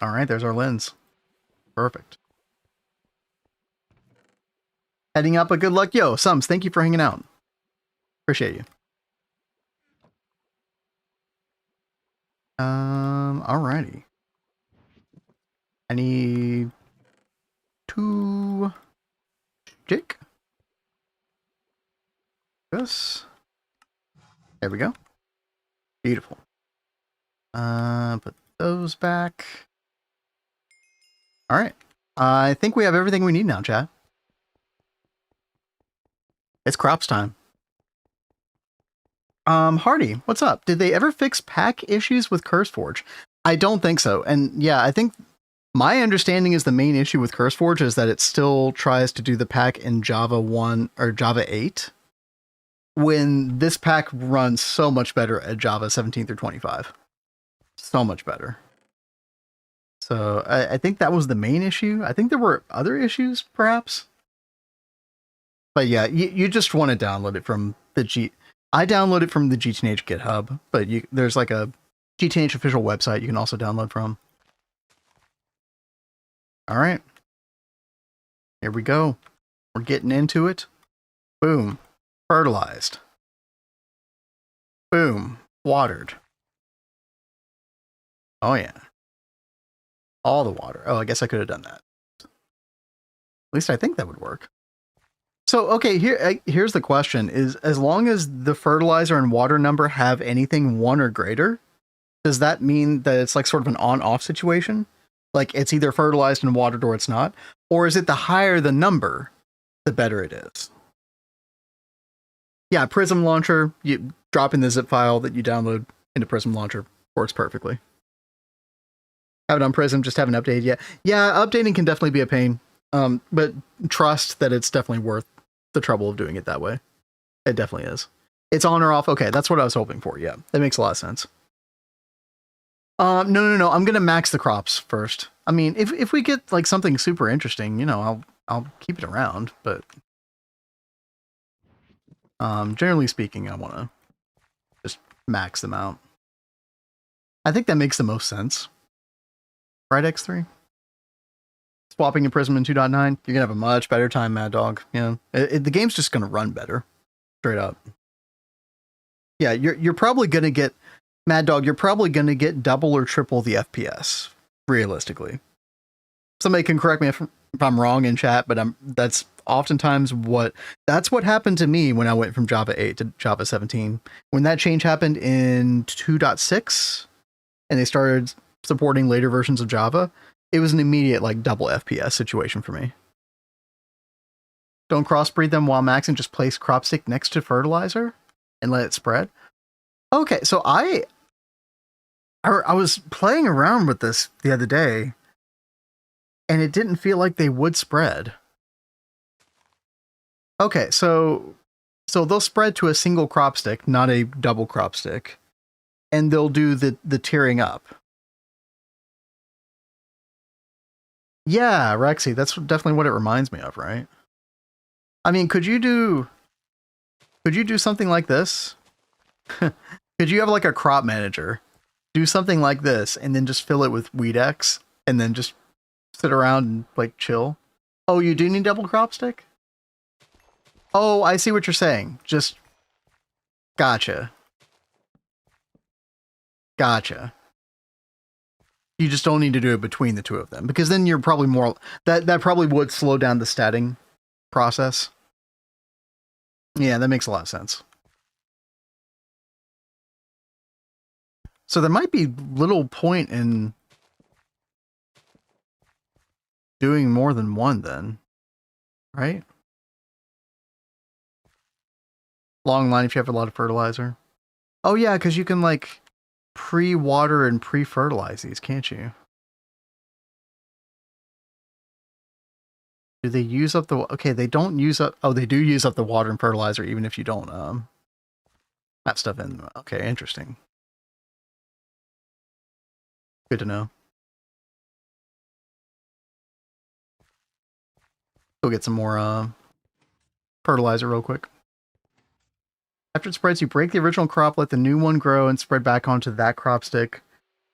All right, there's our lens. Perfect. Heading up a good luck. Yo, Sums, thank you for hanging out. Appreciate you. Alrighty. I need 2 stick. This. There we go. Beautiful. Put those back. All right. I think we have everything we need now, chat. It's crops time. Hardy, what's up? Did they ever fix pack issues with CurseForge? I don't think so. And yeah, I think my understanding is the main issue with CurseForge is that it still tries to do the pack in Java 1 or Java 8 when this pack runs so much better at Java 17 through 25. So much better. So I think that was the main issue. I think there were other issues, perhaps. But yeah, you just want to download it from the I download it from the GTNH GitHub, but there's like a GTNH official website you can also download from. All right. Here we go. We're getting into it. Boom. Fertilized. Boom. Watered. Oh, yeah. All the water. Oh, I guess I could have done that. At least I think that would work. So, okay, here's the question. Is as long as the fertilizer and water number have anything 1 or greater, does that mean that it's like sort of an on-off situation? Like it's either fertilized and watered or it's not? Or is it the higher the number, the better it is? Yeah, Prism Launcher, you drop in the zip file that you download into Prism Launcher, works perfectly. Haven't on Prism, just haven't updated yet. Yeah, updating can definitely be a pain, but trust that it's definitely worth the trouble of doing it that way. It definitely is. It's on or off. Okay, that's what I was hoping for. Yeah, that makes a lot of sense. No. I'm gonna max the crops first. I mean, if we get like something super interesting, you know, I'll keep it around. But generally speaking, I want to just max them out. I think that makes the most sense. Right, X3? Swapping your Prism in 2.9, you're gonna have a much better time, Mad Dog. Yeah, the game's just gonna run better, straight up. Yeah, you're probably gonna get Mad Dog. You're probably gonna get double or triple the FPS, realistically. Somebody can correct me if I'm wrong in chat, but that's oftentimes what happened to me when I went from Java 8 to Java 17. When that change happened in 2.6, and they started supporting later versions of Java, it was an immediate like double FPS situation for me. Don't crossbreed them while maxing, just place crop stick next to fertilizer and let it spread. Okay, so I was playing around with this the other day and it didn't feel like they would spread. Okay, so they'll spread to a single crop stick, not a double crop stick, and they'll do the tiering up. Yeah, Rexy, that's definitely what it reminds me of, right? I mean, could you do something like this? Could you have like a crop manager, do something like this, and then just fill it with Weedex, and then just sit around and like chill? Oh, you do need double crop stick? Oh, I see what you're saying. Just gotcha. You just don't need to do it between the two of them, because then you're probably more that probably would slow down the statting process. Yeah, that makes a lot of sense. So there might be little point in doing more than one then, right? Long line if you have a lot of fertilizer. Oh yeah, because you can like pre-water and pre-fertilize these, can't you? Do they use up the... Okay, they don't use up... Oh, they do use up the water and fertilizer even if you don't have stuff in them. Okay, interesting. Good to know. Go get some more fertilizer real quick. After it spreads, you break the original crop, let the new one grow, and spread back onto that crop stick.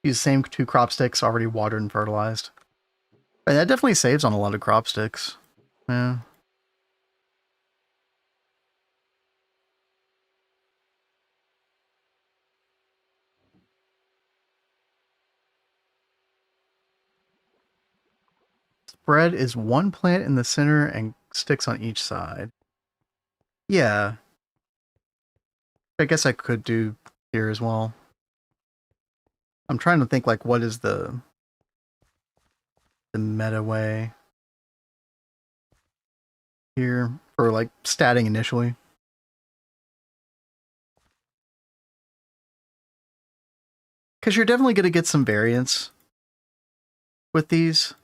Use the same 2 crop sticks already watered and fertilized. And that definitely saves on a lot of crop sticks. Yeah. Spread is 1 plant in the center and sticks on each side. Yeah. I guess I could do here as well. I'm trying to think like what is the meta way here for like statting initially. Because you're definitely going to get some variance with these.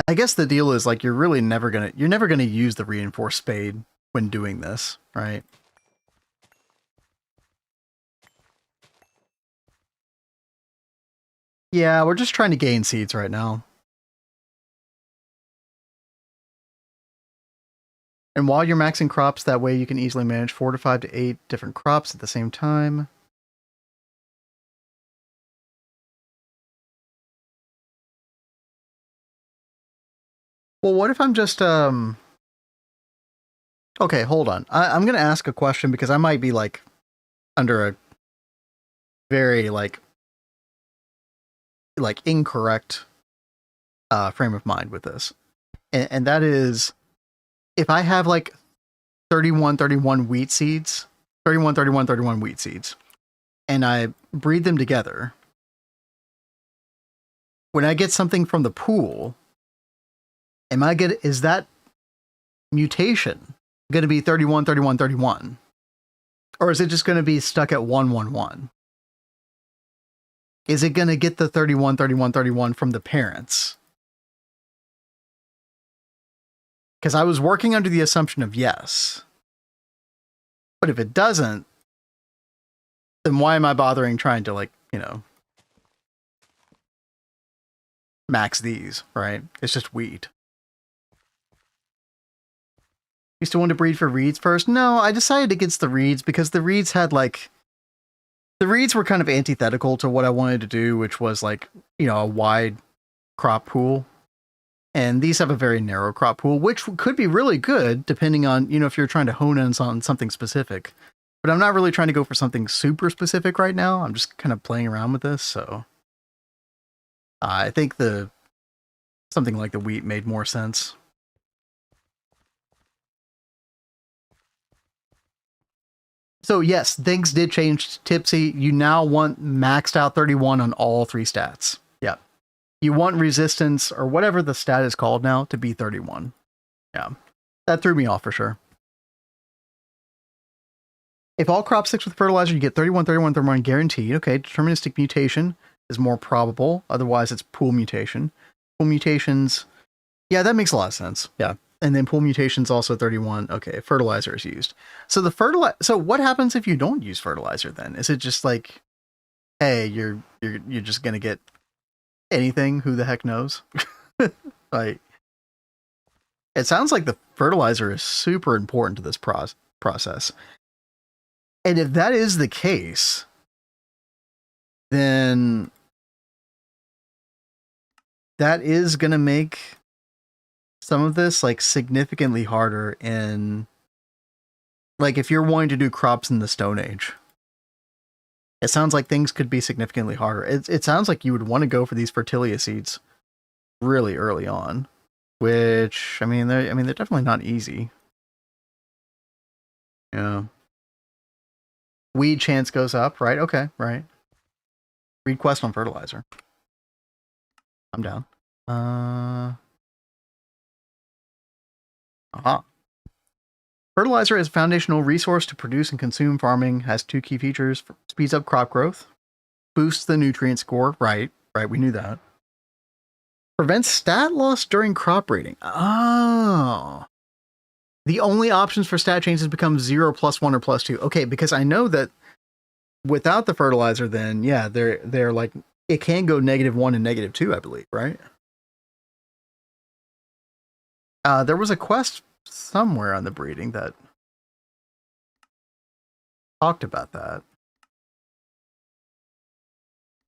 I guess the deal is like you're never gonna use the reinforced spade when doing this, right? Yeah, we're just trying to gain seeds right now. And while you're maxing crops, that way you can easily manage 4 to 5 to 8 different crops at the same time. Well, what if I'm just okay, hold on. I'm gonna ask a question because I might be like under a very like incorrect frame of mind with this. And that is if I have like 31 wheat seeds, 31 wheat seeds, and I breed them together, when I get something from the pool, is that mutation going to be 31? Or is it just going to be stuck at 111? Is it going to get the 31 from the parents? Because I was working under the assumption of yes. But if it doesn't, then why am I bothering trying to, like, you know, max these, right? It's just wheat. You still want to breed for reeds first? No, I decided against the reeds because the reeds had, like... The reeds were kind of antithetical to what I wanted to do, which was, like, you know, a wide crop pool. And these have a very narrow crop pool, which could be really good depending on, you know, if you're trying to hone in on something specific. But I'm not really trying to go for something super specific right now. I'm just kind of playing around with this, so... I think something like the wheat made more sense. So yes, things did change, Tipsy. You now want maxed out 31 on all 3 stats. Yeah. You want resistance, or whatever the stat is called now, to be 31. Yeah. That threw me off for sure. If all crop sticks with fertilizer, you get 31 guaranteed. Okay, deterministic mutation is more probable. Otherwise, it's pool mutation. Pool mutations... Yeah, that makes a lot of sense. Yeah. And then pool mutations also 31. Okay, fertilizer is used. So so what happens if you don't use fertilizer then? Is it just like, hey, you're just gonna get anything? Who the heck knows? Like, it sounds like the fertilizer is super important to this process. And if that is the case, then that is gonna make some of this like significantly harder in, like, if you're wanting to do crops in the Stone Age. It sounds like things could be significantly harder. It sounds like you would want to go for these fertilia seeds really early on, which they're definitely not easy. Yeah. Weed chance goes up, right? Okay, right. Read quest on fertilizer. I'm down. Fertilizer is a foundational resource to produce and consume farming, has two key features. Speeds up crop growth, boosts the nutrient score. Right, we knew that. Prevents stat loss during crop breeding. Oh. The only options for stat changes become 0, +1, or +2. Okay, because I know that without the fertilizer, then yeah, they're like, it can go -1 and -2, I believe, right? There was a quest somewhere on the breeding that talked about that.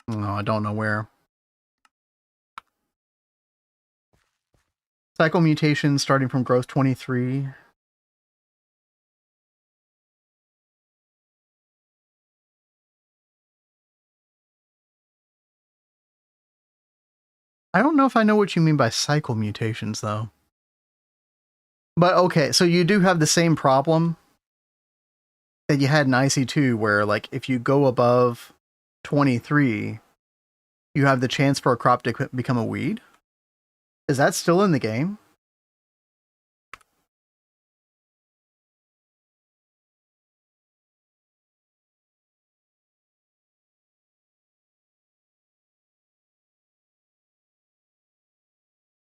No, I don't know where. Cycle mutations starting from growth 23. I don't know if I know what you mean by cycle mutations, though. But okay, so you do have the same problem that you had in IC2, where, like, if you go above 23, you have the chance for a crop to become a weed? Is that still in the game?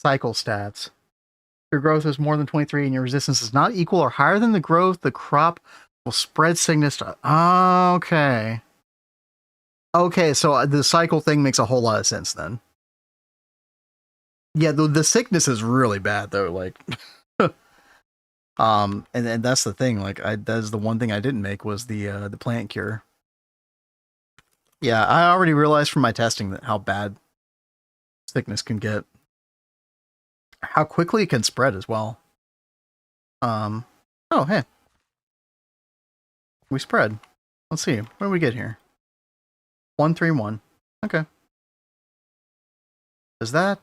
Cycle stats. Your growth is more than 23 and your resistance is not equal or higher than the growth, the crop will spread sickness to... Okay. Okay, so the cycle thing makes a whole lot of sense then. Yeah, the sickness is really bad though, like... and that's the thing, like, that's the one thing I didn't make was the plant cure. Yeah, I already realized from my testing that how bad sickness can get. How quickly it can spread as well. Oh, hey. We spread. Let's see. What do we get here? 131. Okay. Is that...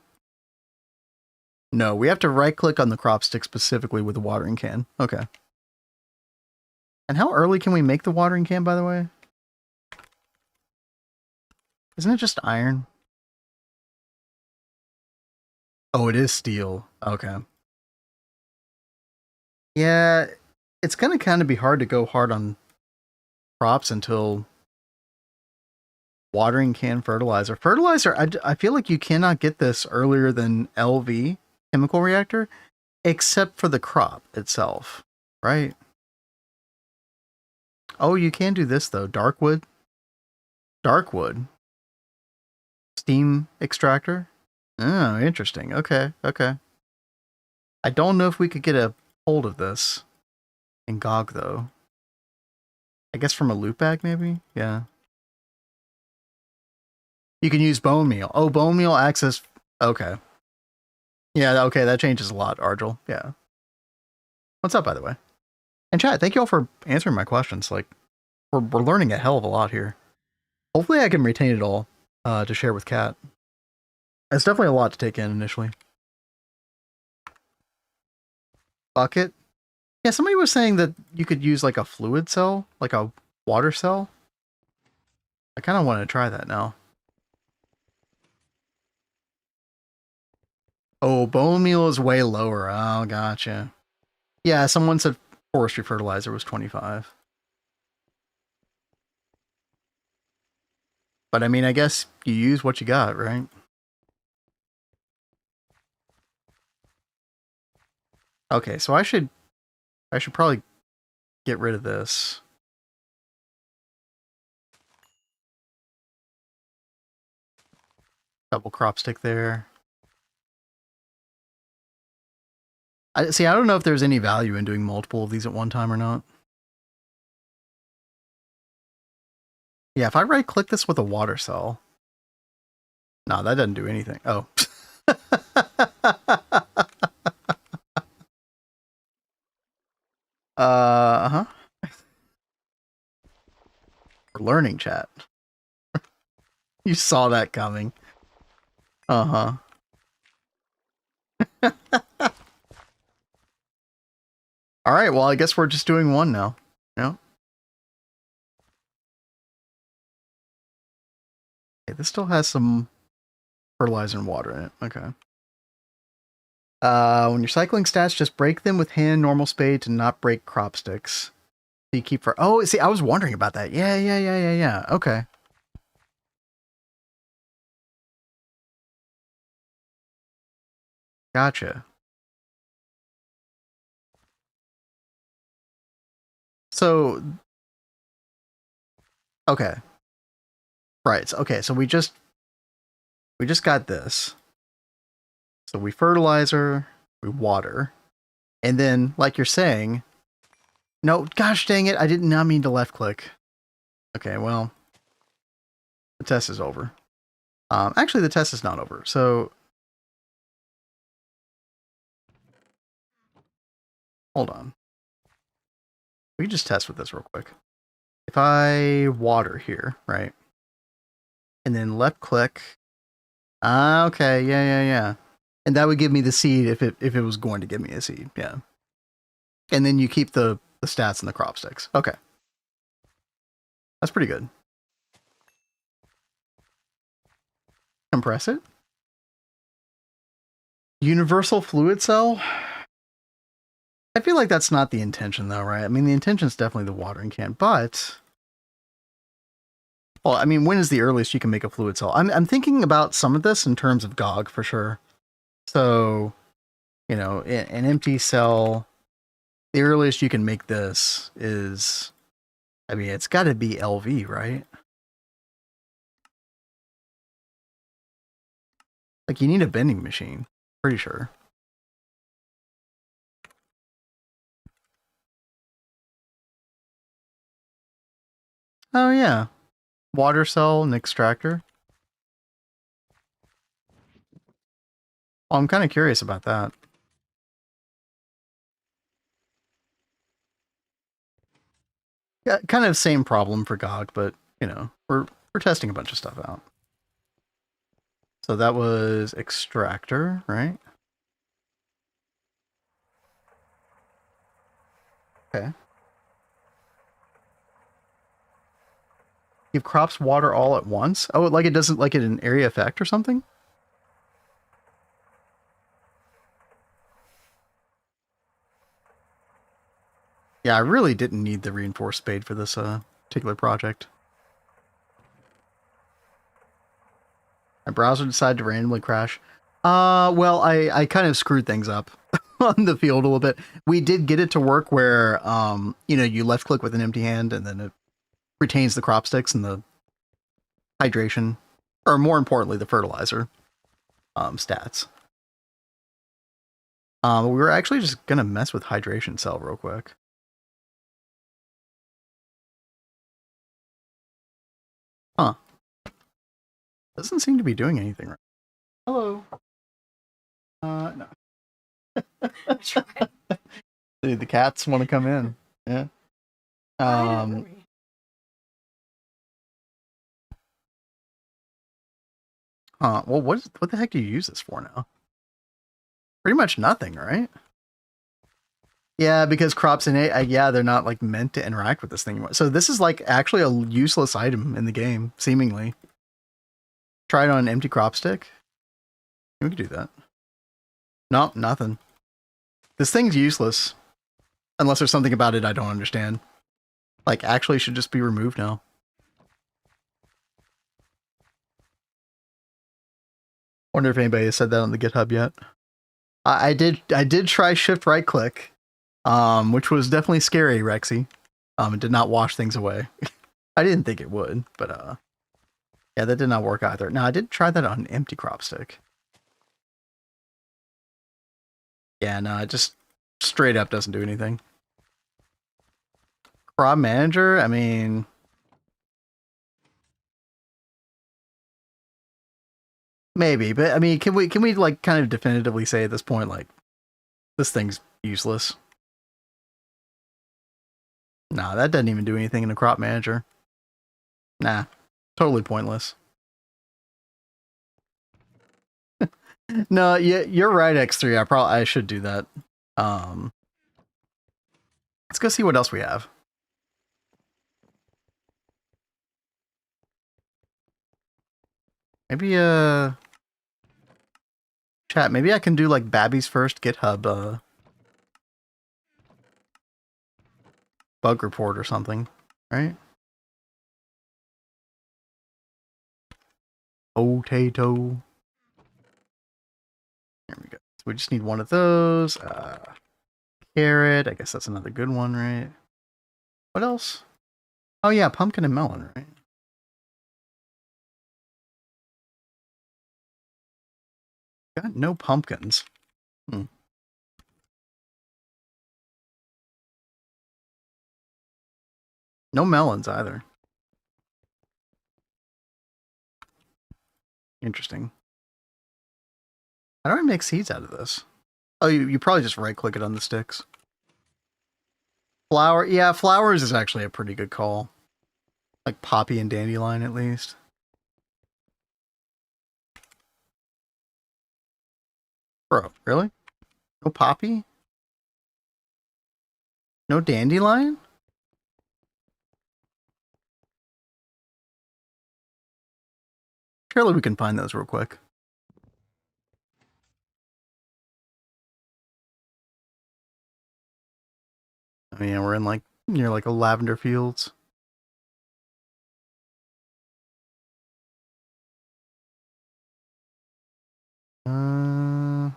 No, we have to right-click on the crop stick specifically with the watering can. Okay. And how early can we make the watering can, by the way? Isn't it just iron? Oh, it is steel. Okay. Yeah, it's going to kind of be hard to go hard on crops until watering can fertilizer. Fertilizer, I feel like you cannot get this earlier than LV, chemical reactor, except for the crop itself, right? Oh, you can do this, though. Darkwood. Darkwood. Steam extractor. Oh, interesting. Okay, okay. I don't know if we could get a hold of this in GOG, though. I guess from a loot bag, maybe? Yeah. You can use bone meal. Oh, bone meal access. Okay. Yeah, okay, that changes a lot, Argel. Yeah. What's up, by the way? And chat, thank you all for answering my questions. Like, we're learning a hell of a lot here. Hopefully I can retain it all to share with Kat. It's definitely a lot to take in initially. Bucket. Yeah, somebody was saying that you could use like a fluid cell, like a water cell. I kind of want to try that now. Oh, bone meal is way lower. Oh, gotcha. Yeah, someone said forestry fertilizer was 25. But I mean, I guess you use what you got, right? Okay, so I should probably get rid of this. Double crop stick there. I don't know if there's any value in doing multiple of these at one time or not. Yeah, if I right click this with a water cell. No, that doesn't do anything. Oh. Uh-huh. We're learning, chat. You saw that coming. Uh-huh. Alright, well, I guess we're just doing one now. You know? Okay, this still has some fertilizer and water in it. Okay. When you're cycling stats, just break them with hand normal spade to not break crop sticks. So you keep for. Oh, see, I was wondering about that. Yeah. Okay. Gotcha. So, okay. Right. Okay, so we just got this. So we fertilizer, we water, and then like you're saying, no, gosh dang it, I did not mean to left click. Okay, well, the test is over. Actually, the test is not over. So hold on. We can just test with this real quick. If I water here, right, and then left click. Okay, yeah. And that would give me the seed if it was going to give me a seed, yeah. And then you keep the stats and the crop sticks. Okay. That's pretty good. Compress it. Universal fluid cell? I feel like that's not the intention though, right? I mean, the intention is definitely the watering can, but... Well, I mean, when is the earliest you can make a fluid cell? I'm thinking about some of this in terms of GOG for sure. So, you know, an empty cell, the earliest you can make this is... I mean, it's got to be LV, right? Like, you need a vending machine. Pretty sure. Oh, yeah. Water cell and extractor. Oh, I'm kind of curious about that. Yeah, kind of same problem for GOG, but, you know, we're testing a bunch of stuff out. So that was extractor, right? Okay. Give crops water all at once? Oh, like it doesn't like it an area effect or something? Yeah, I really didn't need the reinforced spade for this particular project. My browser decided to randomly crash. Well, I kind of screwed things up on the field a little bit. We did get it to work where, you know, you left click with an empty hand and then it retains the crop sticks and the hydration, or more importantly, the fertilizer stats. We were actually just gonna mess with hydration cell real quick. Huh. Doesn't seem to be doing anything right. Hello. No. Dude, the cats want to come in. Yeah. Well, what the heck do you use this for now? Pretty much nothing, right? Yeah, because CropsNH, yeah, they're not like meant to interact with this thing anymore. So this is like actually a useless item in the game, seemingly. Try it on an empty crop stick. We could do that. Nope, nothing. This thing's useless. Unless there's something about it I don't understand. Like, actually should just be removed now. Wonder if anybody has said that on the GitHub yet. I did try shift right click, which was definitely scary, Rexy. It did not wash things away. I didn't think it would, but yeah, that did not work either. Now I did try that on an empty crop stick. Yeah, no, it just straight up doesn't do anything. Crop manager, I mean, maybe, but I mean, can we like kind of definitively say at this point, like, this thing's useless? Nah, that doesn't even do anything in a crop manager. Nah, totally pointless. No, you're right, X3. I should do that. Let's go see what else we have. Maybe, chat, maybe I can do, like, Babby's first GitHub, bug report or something, right? Potato. There we go. So we just need one of those. Carrot. I guess that's another good one, right? What else? Oh yeah, pumpkin and melon, right? Got no pumpkins. Hmm. No melons either. Interesting. How do I make seeds out of this? Oh, you probably just right-click it on the sticks. Flower. Yeah, flowers is actually a pretty good call. Like poppy and dandelion, at least. Bro, really? No poppy? No dandelion? Surely we can find those real quick. I mean, we're in like near like a lavender fields. Uh,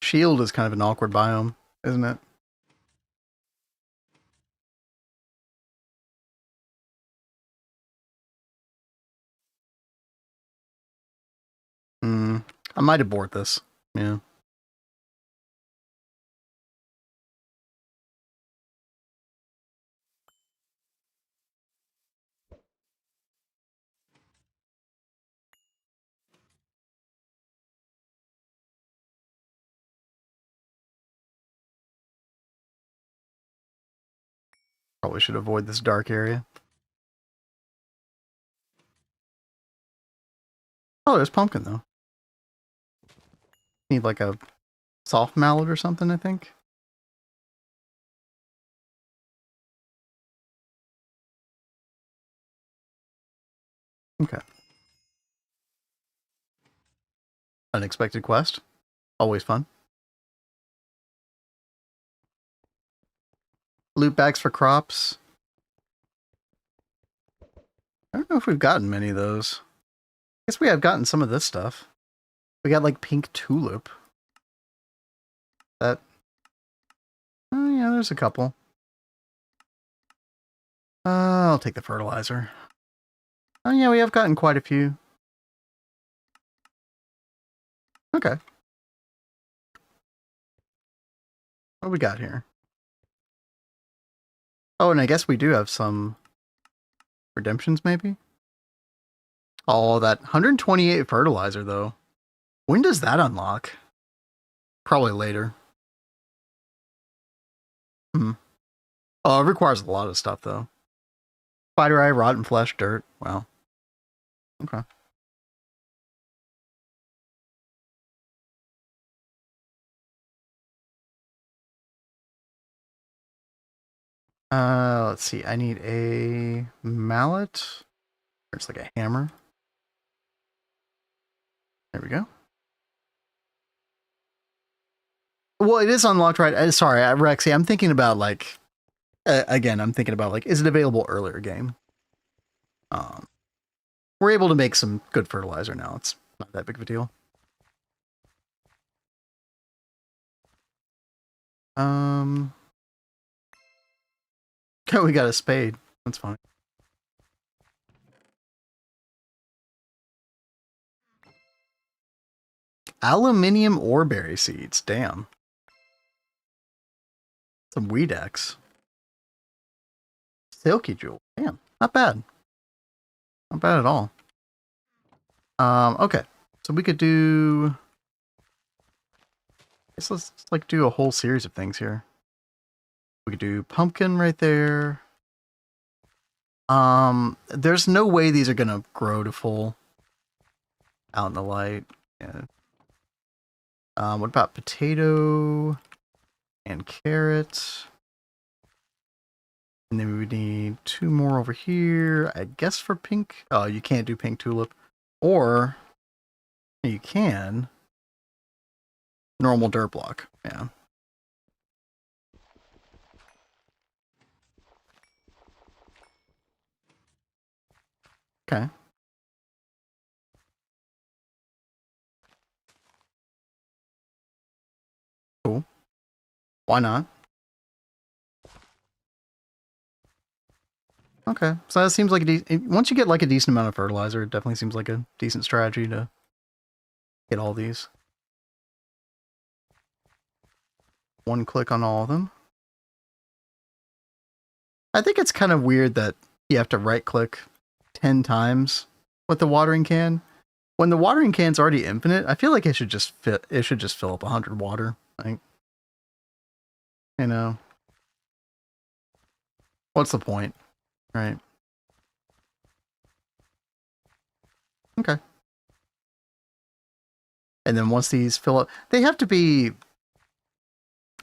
Shield is kind of an awkward biome, isn't it? Hmm. I might abort this. Yeah. Probably should avoid this dark area. Oh, there's pumpkin though. Need like a soft mallet or something, I think. Okay. Unexpected quest. Always fun. Loot bags for crops. I don't know if we've gotten many of those. I guess we have gotten some of this stuff. We got like pink tulip. That. Oh yeah, there's a couple. I'll take the fertilizer. Oh yeah, we have gotten quite a few. Okay. What do we got here? Oh, and I guess we do have some redemptions, maybe? Oh, that 128 fertilizer, though. When does that unlock? Probably later. Hmm. Oh, it requires a lot of stuff, though. Spider eye, rotten flesh, dirt. Wow. Okay. Let's see. I need a mallet. There's like a hammer. There we go. Well, it is unlocked, right? Sorry, Rexy. I'm thinking about like, again, I'm thinking about like, is it available earlier game? We're able to make some good fertilizer now. It's not that big of a deal. We got a spade. That's fine. Aluminium oreberry seeds. Damn. Some weed X. Silky jewel. Damn. Not bad. Not bad at all. Okay. So we could do Let's like do a whole series of things here. We could do pumpkin right there. There's no way these are gonna grow to full out in the light. Yeah. What about potato and carrot? And then we would need 2 more over here, I guess, for pink. Oh, you can't do pink tulip. Or you can. Normal dirt block. Yeah. Okay. Cool. Why not? Okay. So that seems like once you get like a decent amount of fertilizer, it definitely seems like a decent strategy to get all these. One click on all of them. I think it's kind of weird that you have to right click 10 times with the watering can. When the watering can's already infinite, I feel like it should just fill up 100 water. Like, you know, what's the point, right? Okay. And then once these fill up, they have to be.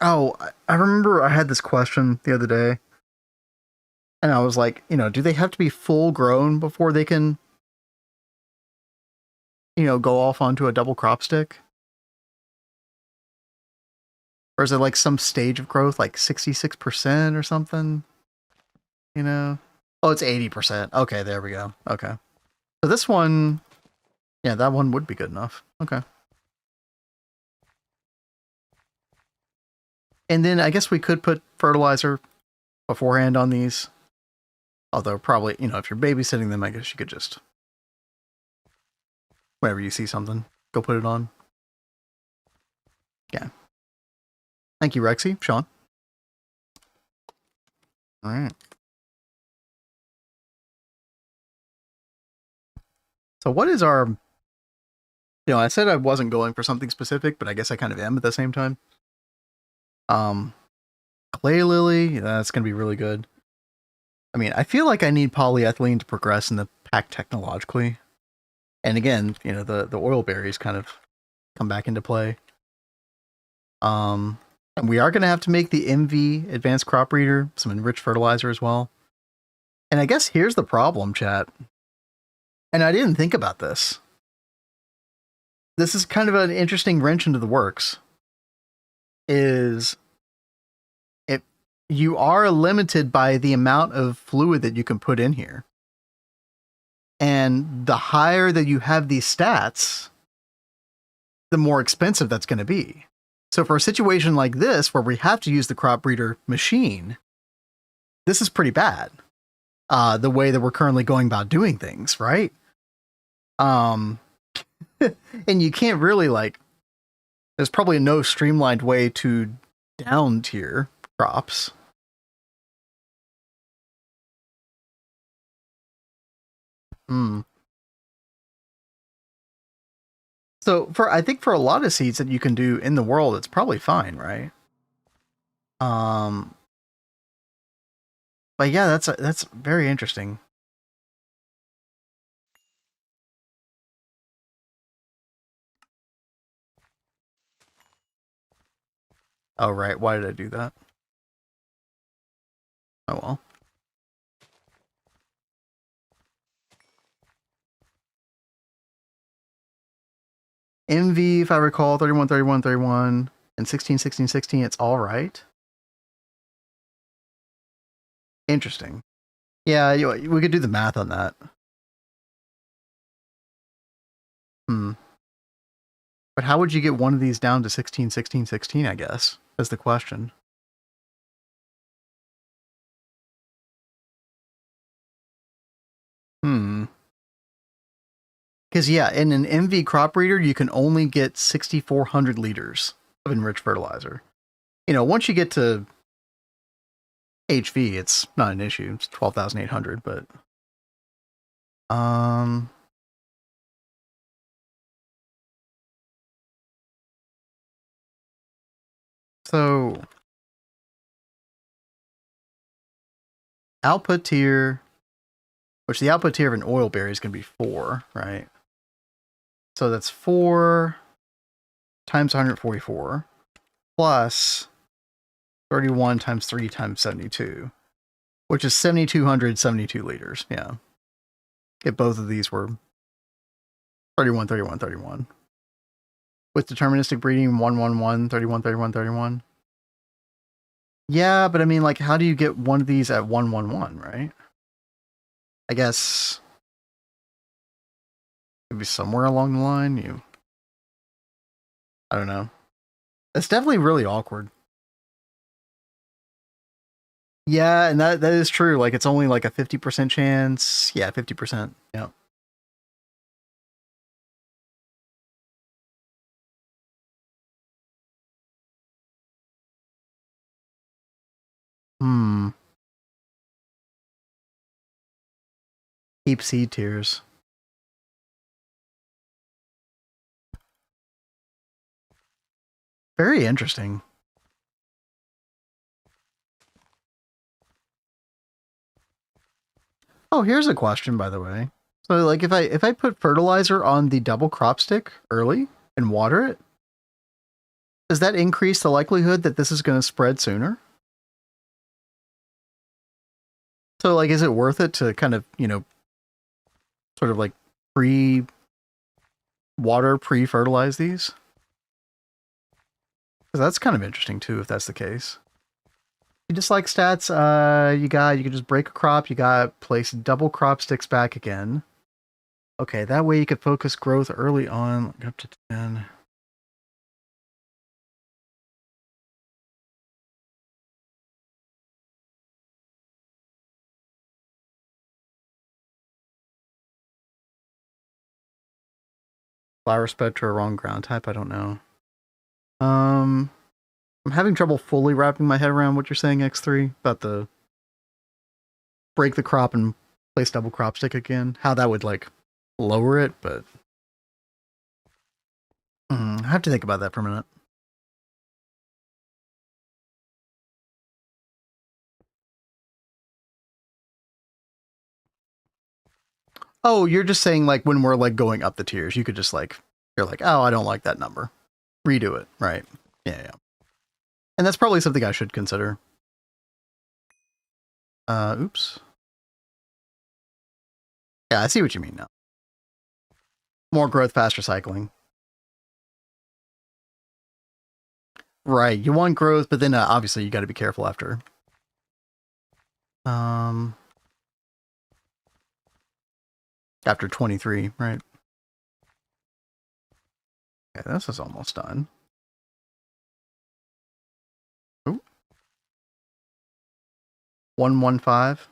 Oh, I remember I had this question the other day, and I was like, do they have to be full grown before they can, go off onto a double crop stick? Or is it like some stage of growth, like 66% or something? Oh, it's 80%. Okay, there we go. Okay. So this one, yeah, that one would be good enough. Okay. And then I guess we could put fertilizer beforehand on these. Although probably, if you're babysitting them, I guess you could just, whenever you see something, go put it on. Yeah. Thank you, Rexy. Sean? All right. So what is our, I said I wasn't going for something specific, but I guess I kind of am at the same time. Clay lily, that's going to be really good. I mean, I feel like I need polyethylene to progress in the pack technologically. And again, the oil berries kind of come back into play. And we are going to have to make the MV advanced crop breeder some enriched fertilizer as well. And I guess here's the problem, chat. And I didn't think about this. This is kind of an interesting wrench into the works. Is it you are limited by the amount of fluid that you can put in here. And the higher that you have these stats, the more expensive that's going to be. So for a situation like this, where we have to use the crop breeder machine, this is pretty bad. The way that we're currently going about doing things, right? And you can't really there's probably no streamlined way to down tier crops. Hmm. So I think for a lot of seeds that you can do in the world, it's probably fine, right? Um, but yeah, that's very interesting. Oh right, why did I do that? Oh well. MV, if I recall, 31, 31, 31, and 16, 16, 16, it's all right. Interesting. Yeah, we could do the math on that. Hmm. But how would you get one of these down to 16, 16, 16, I guess, is the question. Hmm. Because, yeah, in an MV crop breeder, you can only get 6,400 liters of enriched fertilizer. Once you get to HV, it's not an issue. It's 12,800, but... So output tier, which the output tier of an oil berry is going to be 4, right? So that's 4 times 144 plus 31 times 3 times 72, which is 7,272 liters. Yeah. If both of these were 31, 31, 31. With deterministic breeding, 1, 1, 1, 31, 31, 31. Yeah, but I mean, like, how do you get one of these at 1, 1, 1, right? I guess maybe somewhere along the line, I don't know. It's definitely really awkward. Yeah, and that is true. Like, it's only like a 50% chance. Yeah, 50%. Yeah. Hmm. Keep seed tiers. Very interesting. Oh, here's a question, by the way. So, like, if I put fertilizer on the double crop stick early and water it, does that increase the likelihood that this is going to spread sooner? So, like, is it worth it to kind of, sort of like pre-water, pre-fertilize these? Because that's kind of interesting too, if that's the case. You dislike stats, you can just break a crop, you got place double crop sticks back again. Okay, that way you could focus growth early on, like up to 10. Flower spread to a wrong ground type, I don't know. I'm having trouble fully wrapping my head around what you're saying, X3, about the break the crop and place double crop stick again. How that would, like, lower it, but I have to think about that for a minute. Oh, you're just saying, like, when we're, like, going up the tiers, you could just, like, you're like, oh, I don't like that number. Redo it, right? Yeah. And that's probably something I should consider. Oops. Yeah, I see what you mean now. More growth, faster cycling. Right, you want growth, but then obviously you got to be careful after. After 23, right? Okay, this is almost done. Ooh. 115.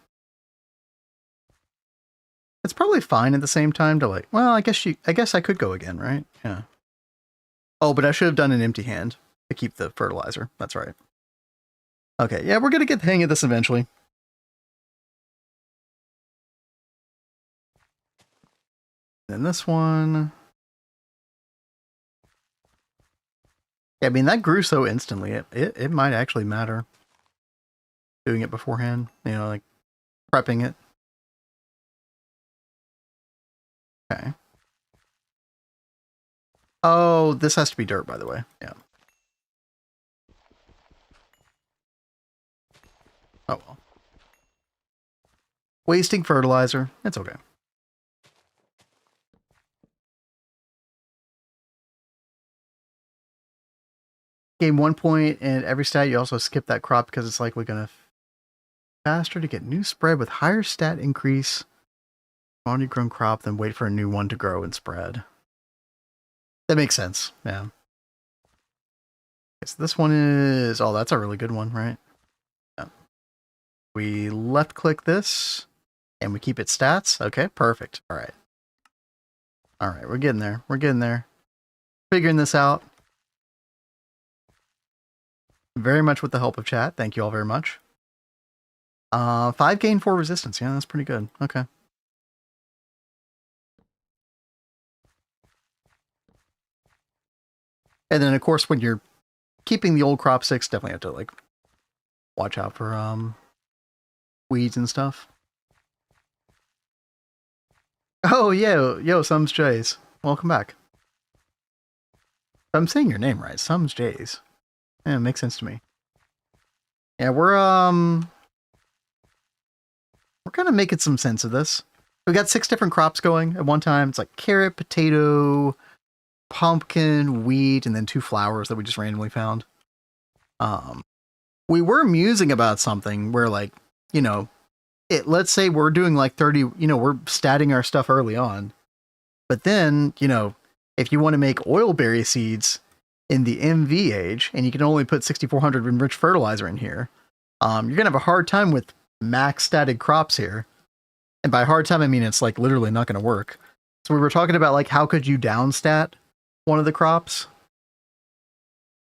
It's probably fine at the same time to, like, well, I guess I could go again, right? Yeah. Oh, but I should have done an empty hand to keep the fertilizer. That's right. Okay, yeah, we're gonna get the hang of this eventually. Then this one. Yeah, I mean, that grew so instantly. It might actually matter doing it beforehand. Like prepping it. Okay. Oh, this has to be dirt, by the way. Yeah. Oh well. Wasting fertilizer. It's okay. Gain 1 point and every stat. You also skip that crop because it's likely gonna faster to get new spread with higher stat increase. Already grown crop, then wait for a new one to grow and spread. That makes sense. Yeah. Okay, so this one is. Oh, that's a really good one, right? Yeah. We left click this and we keep it stats. Okay, perfect. All right. All right, we're getting there. We're getting there. Figuring this out. Very much with the help of chat. Thank you all very much. 5 gain 4 resistance. Yeah, that's pretty good. Okay. And then, of course, when you're keeping the old crop sticks, definitely have to like watch out for weeds and stuff. Oh, yo, Sums Jays. Welcome back. I'm saying your name right. Sums Jays. Yeah, it makes sense to me. Yeah, we're kind of making some sense of this. We got 6 different crops going at one time. It's like carrot, potato, pumpkin, wheat, and then 2 flowers that we just randomly found. We were musing about something where, like, you know, let's say we're doing like 30, you know, we're statting our stuff early on. But then, you know, if you want to make oilberry seeds in the MV age, and you can only put 6400 enriched fertilizer in here, you're going to have a hard time with max static crops here. And by hard time, I mean it's like literally not going to work. So we were talking about like how could you downstat one of the crops,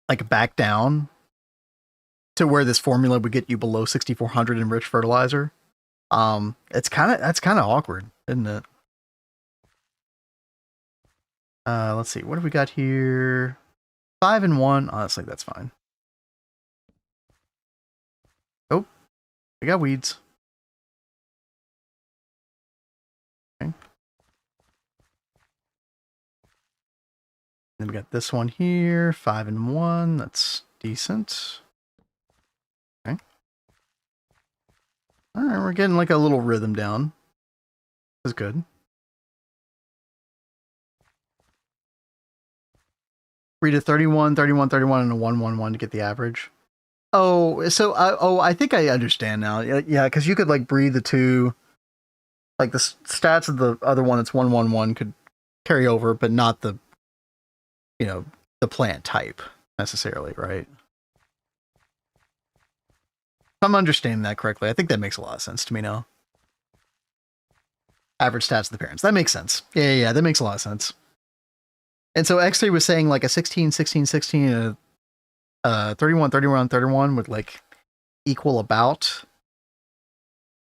like back down to where this formula would get you below 6400 enriched fertilizer. That's kind of awkward, isn't it? Let's see, what have we got here? 5 and 1. Honestly, that's fine. Oh, we got weeds. Okay. Then we got this one here, 5 and 1. That's decent. Okay. All right, we're getting like a little rhythm down. This is good. Read a 31, 31, 31, and a 1, 1, 1 to get the average. Oh, so I think I understand now. Yeah, because you could like breed the 2, like the stats of the other one. It's 1, 1, 1 could carry over, but not the, you know, the plant type necessarily, right? If I'm understanding that correctly, I think that makes a lot of sense to me now. Average stats of the parents. That makes sense. Yeah, that makes a lot of sense. And so X3 was saying like a 16, 16, 16, and a 31, 31, 31 would like equal about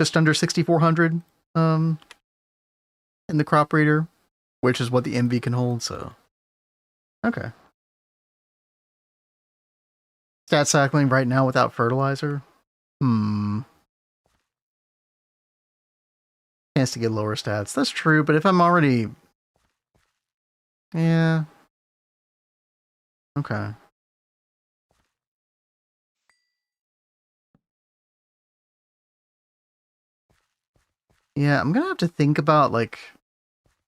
just under 6,400 in the crop breeder, which is what the MV can hold. So, okay. Stat cycling right now without fertilizer. Chance to get lower stats. That's true, but if I'm already... Yeah. Okay. Yeah, I'm gonna have to think about, like,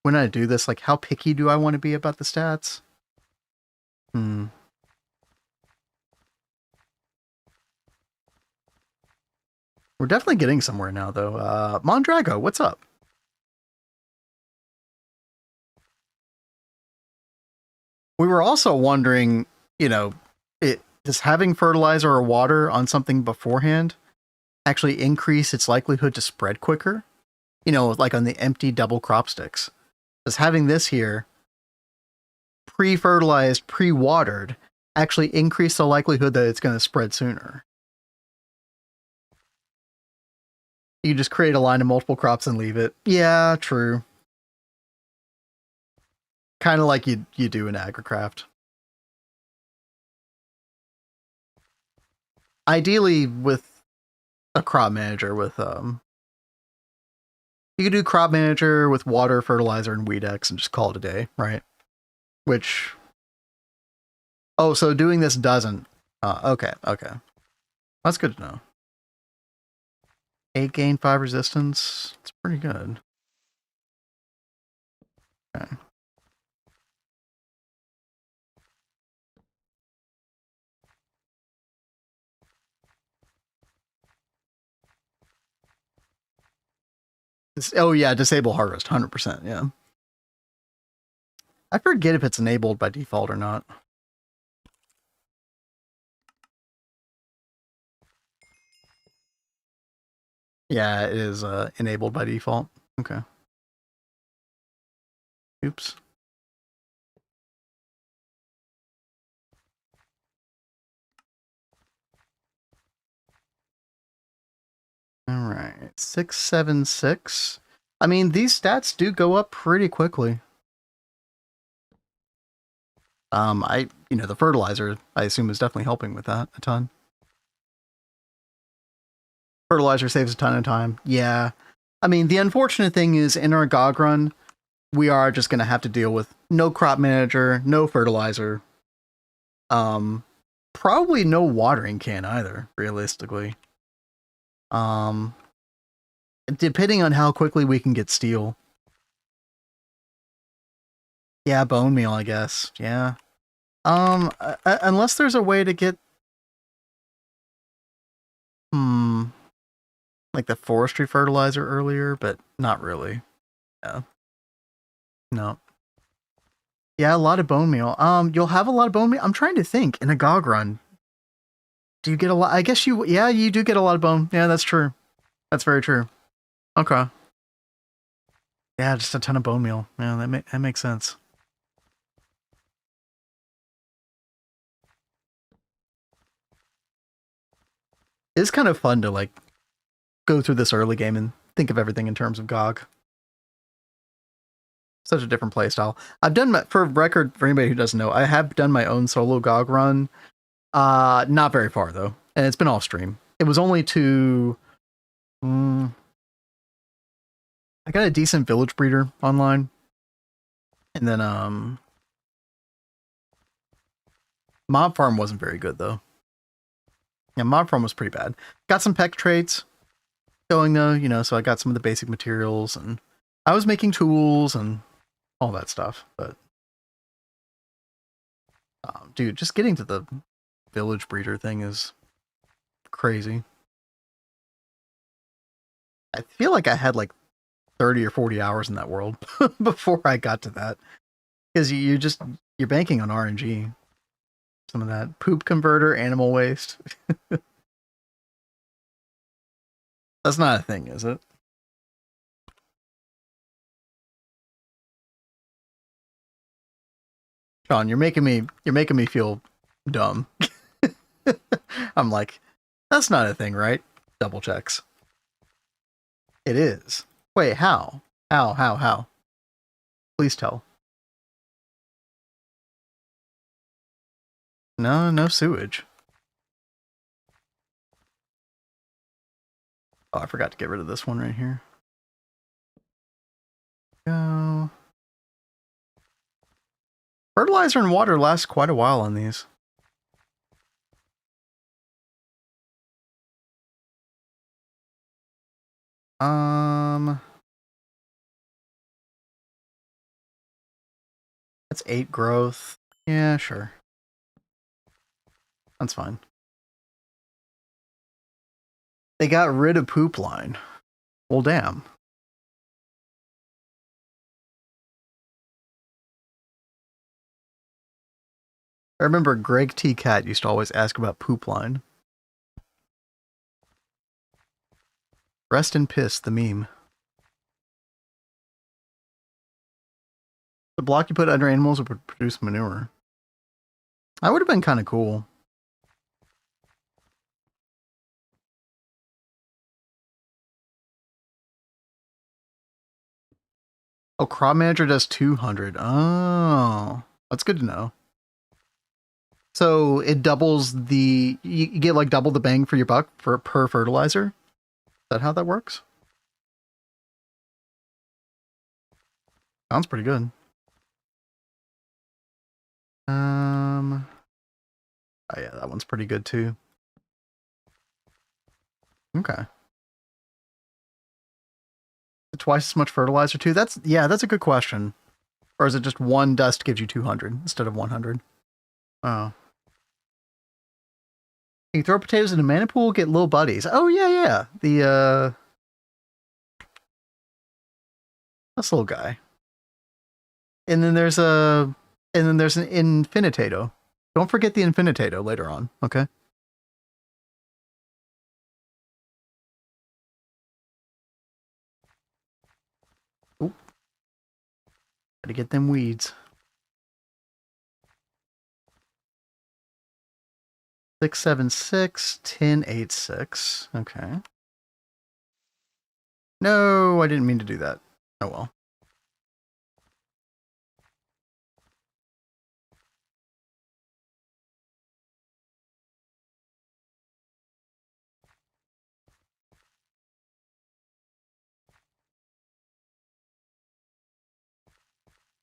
when I do this, like, how picky do I want to be about the stats? We're definitely getting somewhere now, though. Mondrago, what's up? We were also wondering, you know, does having fertilizer or water on something beforehand actually increase its likelihood to spread quicker? You know, like on the empty double crop sticks. Does having this here, pre-fertilized, pre-watered, actually increase the likelihood that it's going to spread sooner? You just create a line of multiple crops and leave it. Yeah, true. Kind of like you do in AgriCraft. Ideally, with a crop manager, with you could do crop manager with water, fertilizer, and weed X and just call it a day, right? Which, oh, so doing this doesn't. Okay. That's good to know. 8 gain, 5 resistance. It's pretty good. Okay. Oh yeah, disable harvest, 100%. Yeah. I forget if it's enabled by default or not. Yeah, it is enabled by default. Okay. Oops. All right, 676. I mean, these stats do go up pretty quickly. The fertilizer, I assume, is definitely helping with that a ton. Fertilizer saves a ton of time. Yeah. I mean, the unfortunate thing is in our GOG run, we are just going to have to deal with no crop manager, no fertilizer, probably no watering can either, realistically. Depending on how quickly we can get steel. Yeah, bone meal, I guess. Yeah. Unless there's a way to get, like the forestry fertilizer earlier, but not really. Yeah. No. Yeah, a lot of bone meal. You'll have a lot of bone meal. I'm trying to think in a GOG run. Do you get a lot? I guess you do get a lot of bone. Yeah, that's true. That's very true. Okay. Yeah, just a ton of bone meal. Yeah, that makes sense. It's kind of fun to like go through this early game and think of everything in terms of GOG. Such a different playstyle. I've done for record, for anybody who doesn't know, I have done my own solo GOG run. Not very far though, and it's been off stream. It was only to, I got a decent village breeder online, and then mob farm wasn't very good though. Yeah, mob farm was pretty bad. Got some peck traits going though, so I got some of the basic materials, and I was making tools and all that stuff. But dude, just getting to the village breeder thing is crazy. I feel like I had like 30 or 40 hours in that world before I got to that, because you're banking on RNG. Some of that poop converter, animal waste. That's not a thing, is it? Sean, you're making me feel dumb. I'm like, that's not a thing, right? Double checks. It is. Wait, how? How? Please tell. No sewage. Oh, I forgot to get rid of this one right here. Go. Fertilizer and water lasts quite a while on these. That's 8 growth. Yeah, sure. That's fine. They got rid of poop line. Well, damn. I remember Greg T. Cat used to always ask about poop line. Rest in piss, the meme. The block you put under animals would produce manure. That would have been kind of cool. Oh, crop manager does 200. Oh, that's good to know. So it doubles you get like double the bang for your buck per fertilizer. Is that how that works? Sounds pretty good. Oh yeah, that one's pretty good too. Okay. Twice as much fertilizer too? That's a good question. Or is it just one dust gives you 200 instead of 100? Oh. You throw potatoes in a mana pool, get little buddies. Oh yeah. This little guy. And then there's an infinitato. Don't forget the infinitato later on, okay? Oop. Gotta get them weeds. 676, 1086. Okay. No, I didn't mean to do that. Oh well.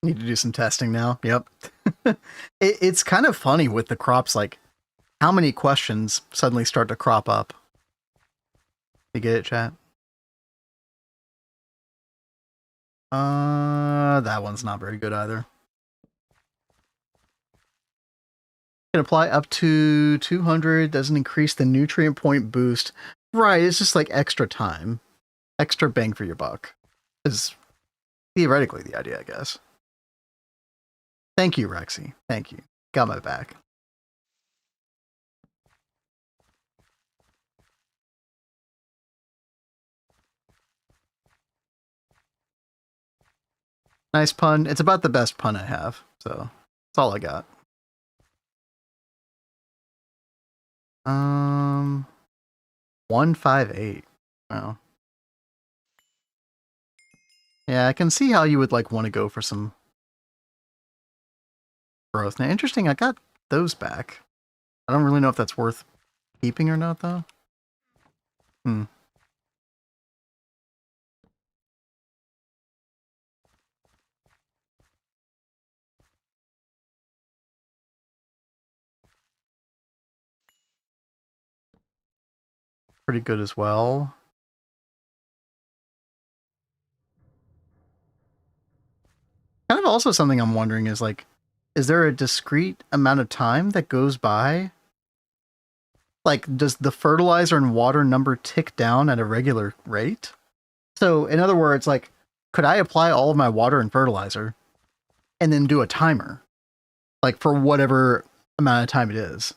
Need to do some testing now. Yep. It's kind of funny with the crops, like how many questions suddenly start to crop up. You get it, chat? That one's not very good either. Can apply up to 200, doesn't increase the nutrient point boost. Right, it's just like extra time. Extra bang for your buck. Is theoretically the idea, I guess. Thank you, Rexy. Thank you. Got my back. Nice pun. It's about the best pun I have, so that's all I got. 158. Wow. Yeah, I can see how you would like want to go for some growth. Now, interesting, I got those back. I don't really know if that's worth keeping or not, though. Pretty good as well. Kind of also something I'm wondering is like, is there a discrete amount of time that goes by? Like, does the fertilizer and water number tick down at a regular rate? So, in other words, like, could I apply all of my water and fertilizer and then do a timer? Like, for whatever amount of time it is.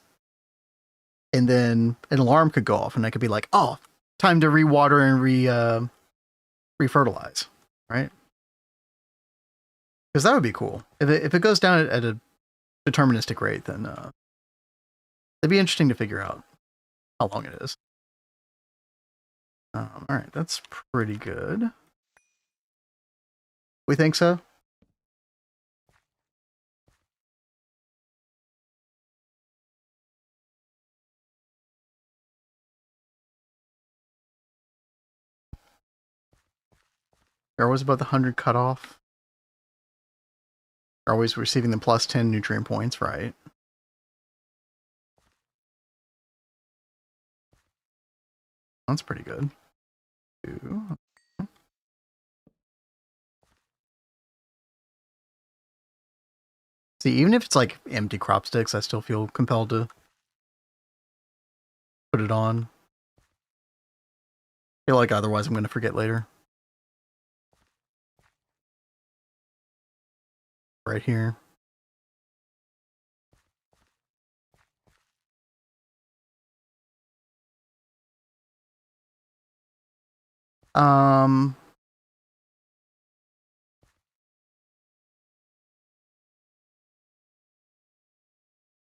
And then an alarm could go off and I could be like, oh, time to re-water and re-fertilize, right? Because that would be cool. If it goes down at a deterministic rate, then it'd be interesting to figure out how long it is. All right, that's pretty good. We think so? You're always about the 100 cutoff. You're always receiving the plus 10 nutrient points, right? That's pretty good. Two. See, even if it's like empty crop sticks, I still feel compelled to put it on. I feel like otherwise I'm going to forget later. Right here.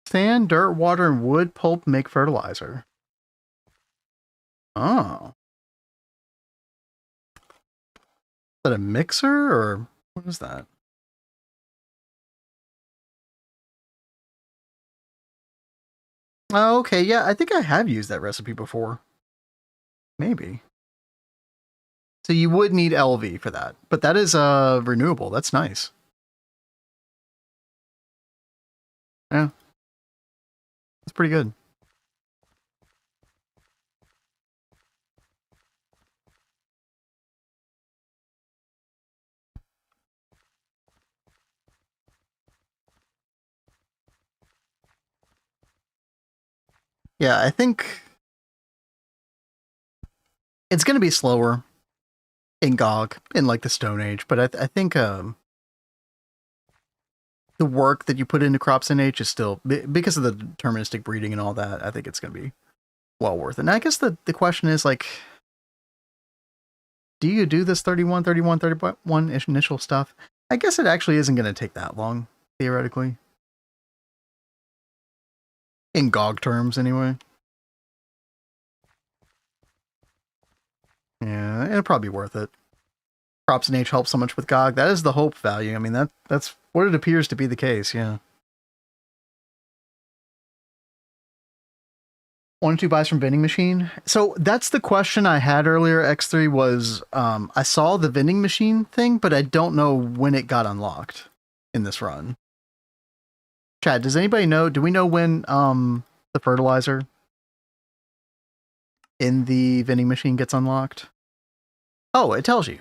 Sand, dirt, water, and wood pulp make fertilizer. Oh. Is that a mixer or what is that? Oh, okay, yeah, I think I have used that recipe before. Maybe. So you would need LV for that, but that is renewable. That's nice. Yeah. That's pretty good. Yeah, I think it's going to be slower in GOG, in like the Stone Age, but I think the work that you put into CropsNH is still, because of the deterministic breeding and all that, I think it's going to be well worth it. And I guess the question is like, do you do this 31 initial stuff? I guess it actually isn't going to take that long, theoretically. In GOG terms, anyway. Yeah, it'll probably be worth it. CropsNH helps so much with GOG. That is the hope value. I mean, that's what it appears to be the case, yeah. 1 or 2 buys from vending machine. So that's the question I had earlier, X3, was I saw the vending machine thing, but I don't know when it got unlocked. in this run. Chat, does anybody know, do we know when the fertilizer in the vending machine gets unlocked? Oh, it tells you.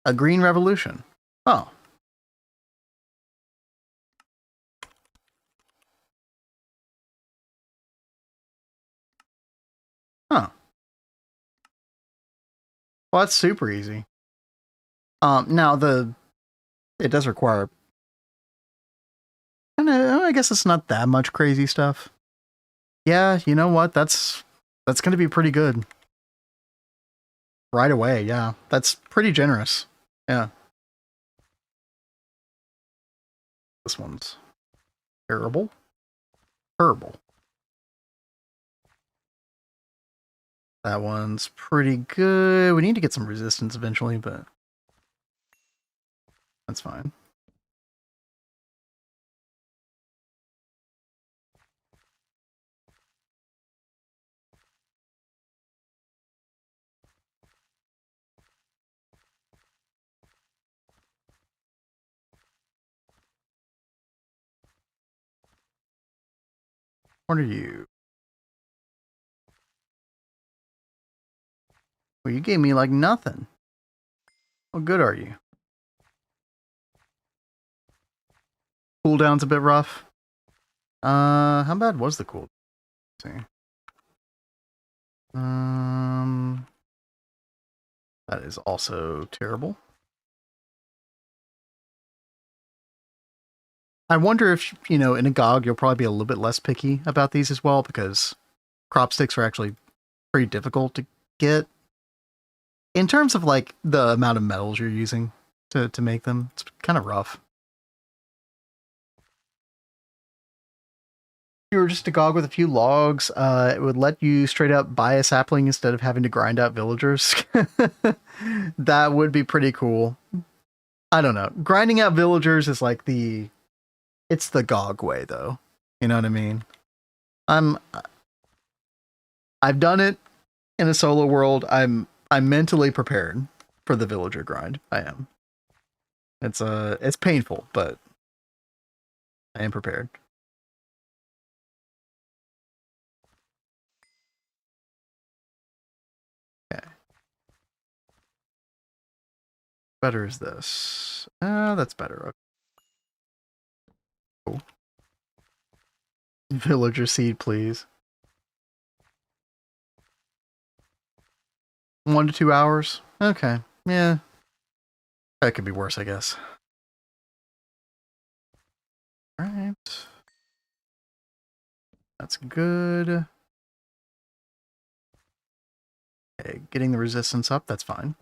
A green revolution. Oh. Huh. Well, that's super easy. Now it does require, I guess it's not that much crazy stuff. Yeah, you know what? That's going to be pretty good. Right away, yeah. That's pretty generous. Yeah. This one's terrible. Terrible. That one's pretty good. We need to get some resistance eventually, but that's fine. What are you? Well, you gave me like nothing. What good are you? Cooldown's a bit rough. How bad was the cooldown? Let's see. That is also terrible. I wonder if, in a GOG, you'll probably be a little bit less picky about these as well, because crop sticks are actually pretty difficult to get. In terms of, like, the amount of metals you're using to make them, it's kind of rough. If you were just a GOG with a few logs, it would let you straight up buy a sapling instead of having to grind out villagers. That would be pretty cool. I don't know. Grinding out villagers is like it's the GOG way, though. You know what I mean? I've done it in a solo world. I'm mentally prepared for the villager grind. I am. It's painful, but I am prepared. Okay. Better is this. That's better. Okay. Cool. Villager seed, please. 1 to 2 hours? Okay. Yeah. That could be worse, I guess. Alright. That's good. Okay, getting the resistance up, that's fine.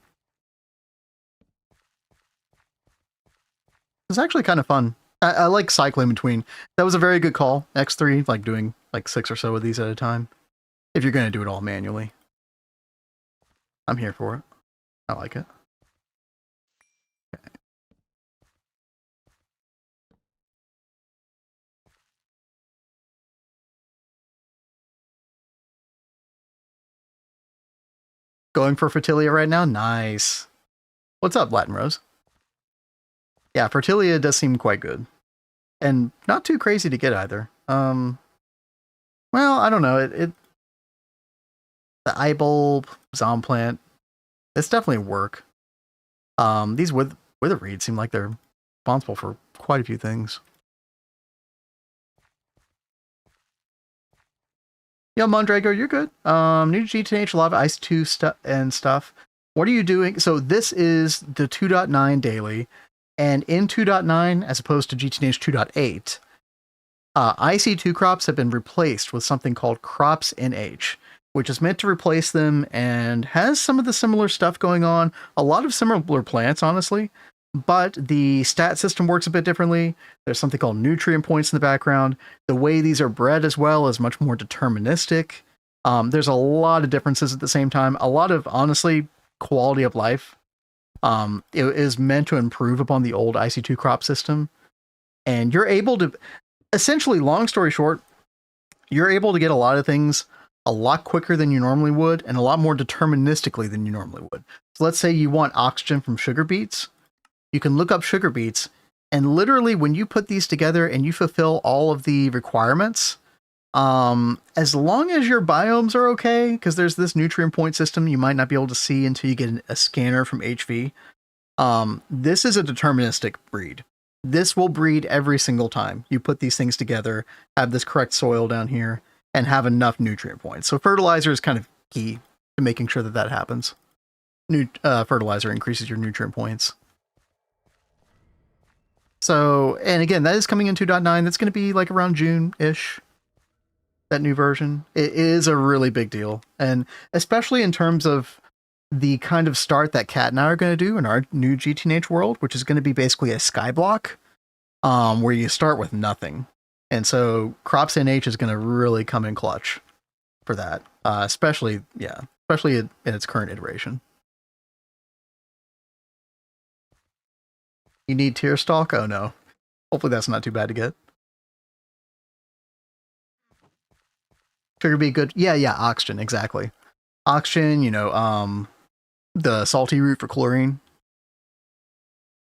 It's actually kind of fun. I like cycling between. That was a very good call. X3, like doing like 6 or so of these at a time. If you're going to do it all manually. I'm here for it. I like it. Okay. Going for Fertilia right now? Nice. What's up, Latin Rose? Yeah, Fertilia does seem quite good. And not too crazy to get either. Well, I don't know. The eye bulb, Zomplant, it's definitely work. These wither reeds seem like they're responsible for quite a few things. Yeah, Mondrago, you're good. New GTNH, a lot of Ice 2 stuff. What are you doing? So this is the 2.9 daily, and in 2.9, as opposed to GTNH 2.8, IC2 crops have been replaced with something called CropsNH, which is meant to replace them and has some of the similar stuff going on. A lot of similar plants, honestly, but the stat system works a bit differently. There's something called nutrient points in the background. The way these are bred as well is much more deterministic. There's a lot of differences at the same time. A lot of, honestly, quality of life. It is meant to improve upon the old IC2 crop system. And you're able to, essentially, long story short, you're able to get a lot of things a lot quicker than you normally would and a lot more deterministically than you normally would. So let's say you want oxygen from sugar beets. You can look up sugar beets And literally, when you put these together and you fulfill all of the requirements, as long as your biomes are okay, because there's this nutrient point system you might not be able to see until you get a scanner from HV. This is a deterministic breed. This will breed every single time you put these things together, have this correct soil down here, and have enough nutrient points. So fertilizer is kind of key to making sure that that happens. Fertilizer increases your nutrient points. So, and again, that is coming in 2.9. That's going to be like around June-ish, that new version. It is a really big deal. And especially in terms of the kind of start that Kat and I are going to do in our new GTNH world, which is going to be basically a skyblock, where you start with nothing. And so CropsNH is going to really come in clutch for that, especially in its current iteration. You need tier stalk? Oh no. Hopefully that's not too bad to get. Trigger be good. Yeah, oxygen, exactly. Oxygen, the salty root for chlorine.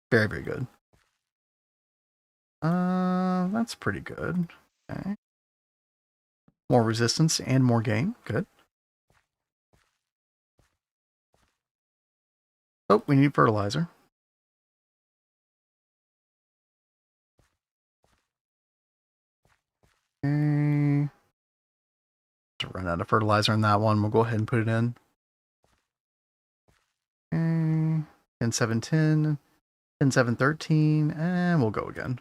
Very, very good. That's pretty good. Okay. More resistance and more gain. Good. Oh, we need fertilizer. Okay. To run out of fertilizer on that one, we'll go ahead and put it in. Okay. 10-7-10, 10-7-13, and we'll go again.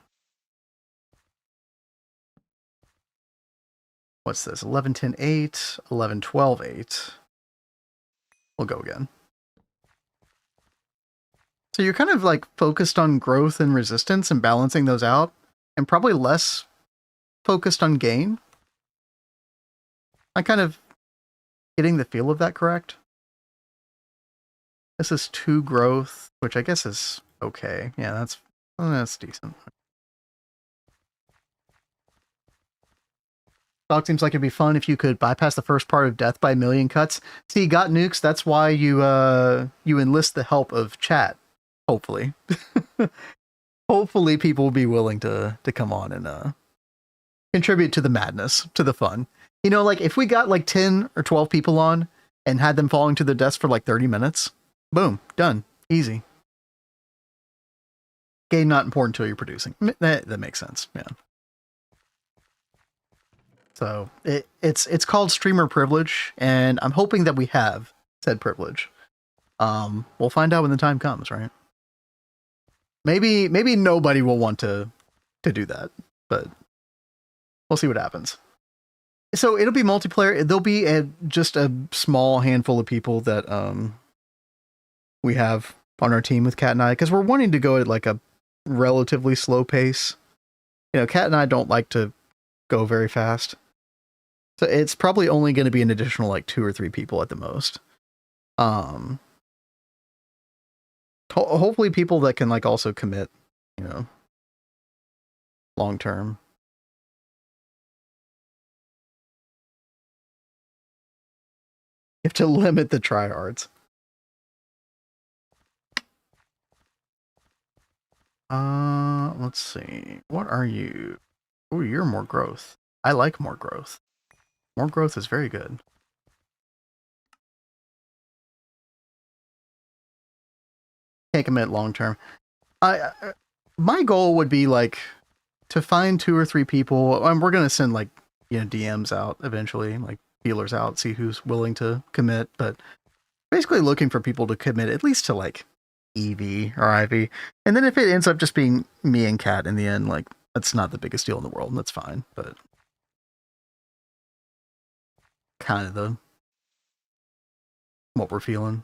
What's this? 11-10-8, 11-12-8. We'll go again. So you're kind of like focused on growth and resistance and balancing those out, and probably less focused on gain. I'm kind of getting the feel of that correct. This is 2 growth, which I guess is okay. Yeah, that's decent. Dog seems like it'd be fun if you could bypass the first part of death by a million cuts. See, got nukes. That's why you enlist the help of chat. Hopefully, hopefully people will be willing to come on and contribute to the madness, to the fun. Like if we got like 10 or 12 people on and had them falling to their deaths for like 30 minutes, boom, done, easy. Game not important until you're producing. That makes sense, yeah. So it's called streamer privilege, and I'm hoping that we have said privilege. We'll find out when the time comes, right? Maybe nobody will want to do that, but we'll see what happens. So it'll be multiplayer. There'll be just a small handful of people that we have on our team with Kat and I, because we're wanting to go at like a relatively slow pace. Kat and I don't like to go very fast. So it's probably only going to be an additional like 2 or 3 people at the most. Hopefully people that can like also commit, long term. You have to limit the tryhards. Let's see. What are you? Oh, you're more growth. I like more growth. More growth is very good. Can't commit long term. My goal would be like to find 2 or 3 people, and we're gonna send like DMs out eventually, like feelers out, see who's willing to commit. But basically looking for people to commit at least to like EV or IV, and then if it ends up just being me and Kat in the end, like that's not the biggest deal in the world, and that's fine. But kind of what we're feeling.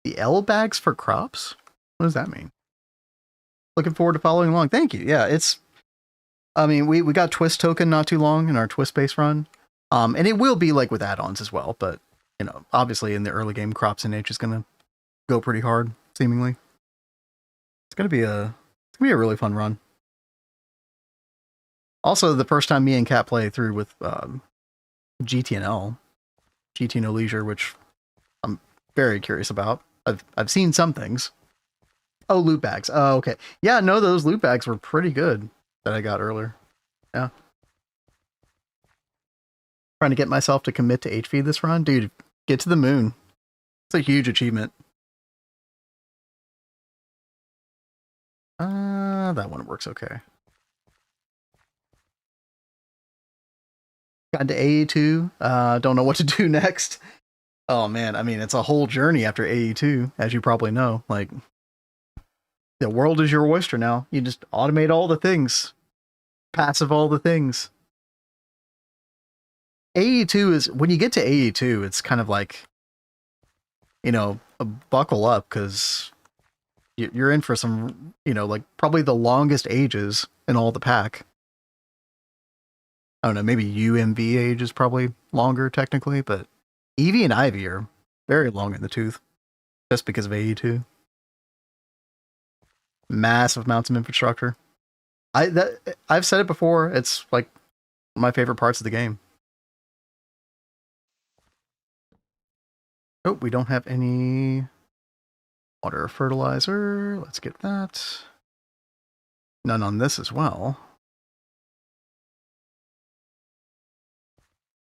The L bags for crops? What does that mean? Looking forward to following along. Thank you. Yeah, we got Twist token not too long in our Twist base run. And it will be like with add-ons as well, but obviously in the early game, CropsNH is gonna go pretty hard, seemingly. It's gonna be a really fun run. Also, the first time me and Kat play through with GTNL Leisure, which I'm very curious about. I've seen some things, Oh, loot bags. Oh, okay. Yeah, no, those loot bags were pretty good that I got earlier. Yeah. Trying to get myself to commit to HV this run. Dude, get to the moon. It's a huge achievement. That one works okay. Got to AE2. Don't know what to do next. Oh man, I mean, it's a whole journey after AE2, as you probably know. Like, the world is your oyster now. You just automate all the things, passive all the things. AE2 is, when you get to AE2, it's kind of like, buckle up, because you're in for some, like probably the longest ages in all the pack. I don't know, maybe UMV age is probably longer technically, but EV and IV are very long in the tooth just because of AE2. Massive amounts of infrastructure. I've said it before, it's like my favorite parts of the game. Oh, we don't have any water fertilizer. Let's get that. None on this as well.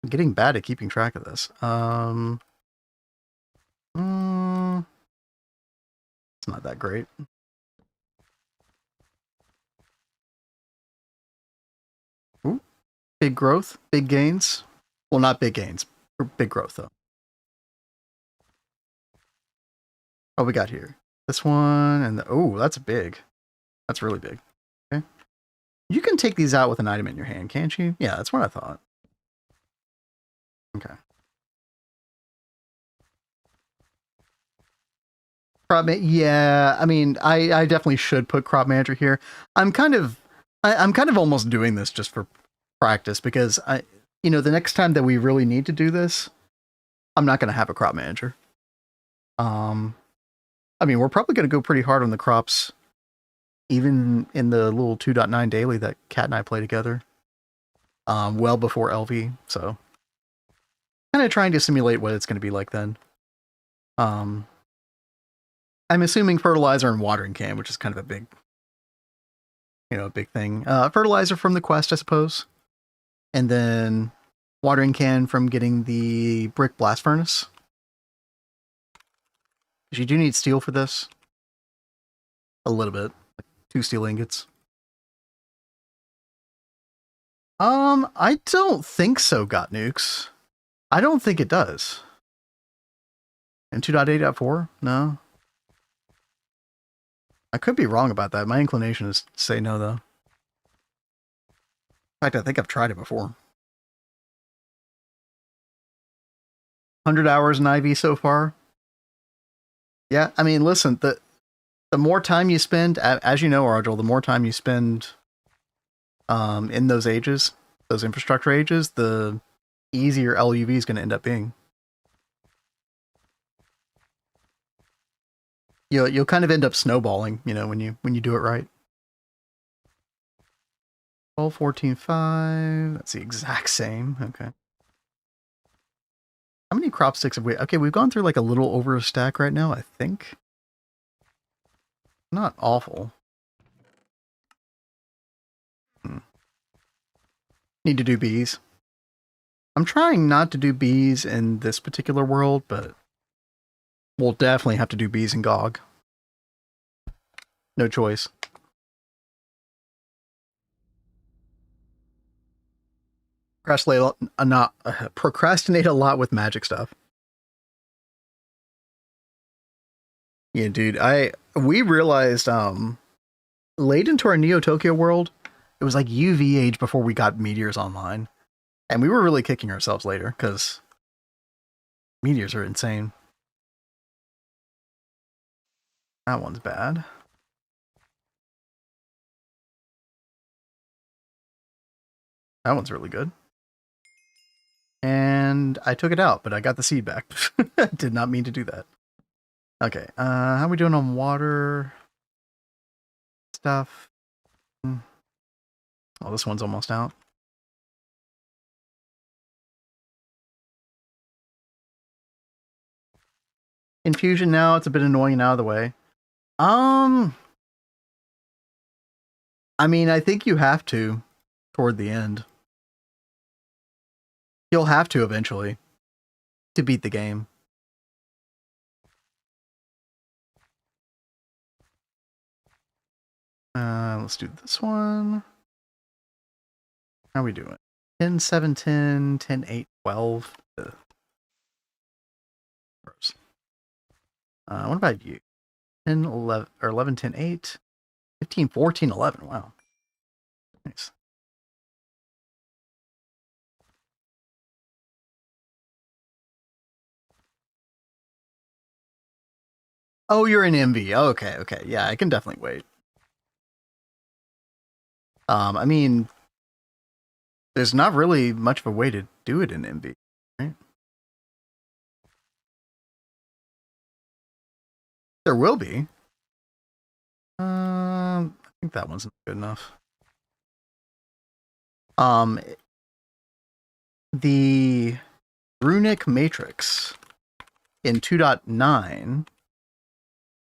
I'm getting bad at keeping track of this. It's not that great. Ooh, big growth, big gains. Well, not big gains, big growth though. Oh, we got here this one, and oh, that's big. That's really big. Okay, you can take these out with an item in your hand, can't you? Yeah, that's what I thought. Okay. Yeah, I mean, I definitely should put crop manager here. I'm kind of almost doing this just for practice because the next time that we really need to do this, I'm not going to have a crop manager. I mean, we're probably going to go pretty hard on the crops, even in the little 2.9 daily that Kat and I play together. Well before LV, so kind of trying to simulate what it's going to be like then. I'm assuming fertilizer and watering can, which is kind of a big, a big thing. Fertilizer from the quest, I suppose, and then watering can from getting the brick blast furnace. Because you do need steel for this. A little bit, like 2 steel ingots. I don't think so, Got Nukes. I don't think it does. In 2.8.4? No. I could be wrong about that. My inclination is to say no, though. In fact, I think I've tried it before. 100 hours in IV so far. Yeah, I mean, listen, the more time you spend, as you know, Argel, the more time you spend in those ages, those infrastructure ages, the easier LUV is going to end up being. You'll kind of end up snowballing, when you do it right. 12, 14, 5. That's the exact same. Okay. How many crop sticks have we? Okay, we've gone through like a little over a stack right now, I think. Not awful. Need to do bees. I'm trying not to do bees in this particular world, but we'll definitely have to do bees in GOG. No choice. Procrastinate a lot with magic stuff. Yeah, dude. We realized late into our Neo Tokyo world, it was like UV age before we got meteors online, and we were really kicking ourselves later because meteors are insane. That one's bad. That one's really good. And I took it out, but I got the seed back. Did not mean to do that. Okay, how are we doing on water stuff? Oh, this one's almost out. Infusion now, it's a bit annoying and out of the way. Um, I mean, I think you have to toward the end. You'll have to eventually to beat the game. Let's do this one. How are we doing? 10, 7, 10, 10, 8, 12. Gross. What about you? 10, 11, or 11, 10, 8, 15, 14, 11. Wow. Nice. Oh, you're in MV. Okay, okay. Yeah, I can definitely wait. I mean, there's not really much of a way to do it in MV, right? There will be. I think that one's not good enough. Um, the runic matrix in 2.9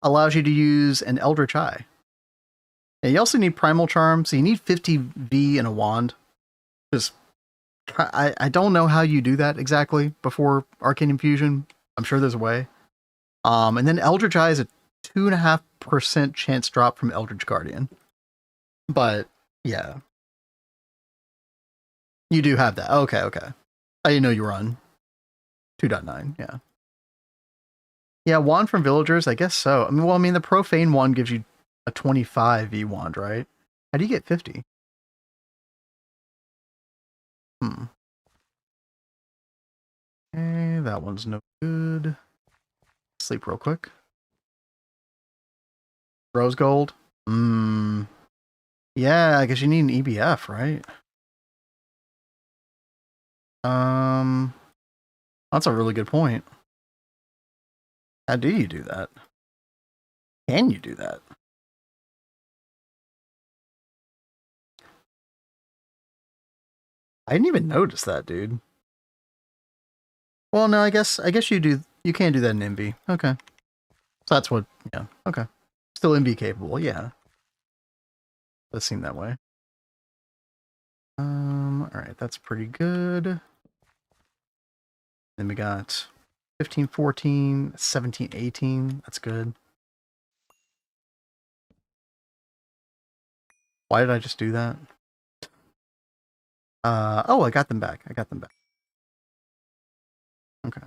allows you to use an Eldritch Eye. And you also need Primal Charm, so you need 50 V and a wand. Just, I don't know how you do that exactly before Arcane Infusion. I'm sure there's a way. And then Eldritch Eye is a 2.5% chance drop from Eldritch Guardian. But yeah, you do have that. Okay, okay. I didn't know you were on 2.9. Yeah. Yeah, wand from villagers, I guess so. I mean, well, I mean, the profane wand gives you a 25 V wand, right? How do you get 50? Hmm. Okay, that one's no good. Sleep real quick. Rose gold. Yeah, I guess you need an EBF, right? Um, that's a really good point. How do you do that? Can you do that? I didn't even notice that, dude. Well, no, I guess you do. You can do that in MV. Okay, so that's what. Yeah. Okay. Still MV capable. Yeah. Does seem that way. All right, that's pretty good. Then we got 15, 14, 17, 18. That's good. Why did I just do that? Oh, I got them back. I got them back. Okay.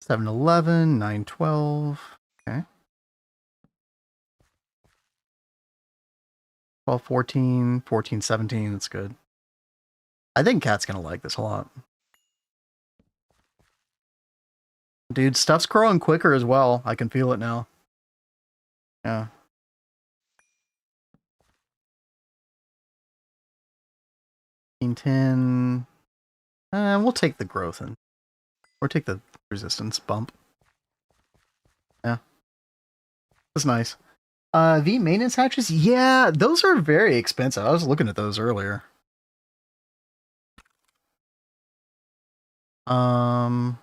7, 11, 9, 12. Okay. 12, 14, 14, 17. That's good. I think Cat's gonna like this a lot. Dude, stuff's growing quicker as well. I can feel it now. Yeah. 10. We'll take the growth and or take the resistance bump. Yeah. That's nice. V maintenance hatches? Yeah, those are very expensive. I was looking at those earlier. Um,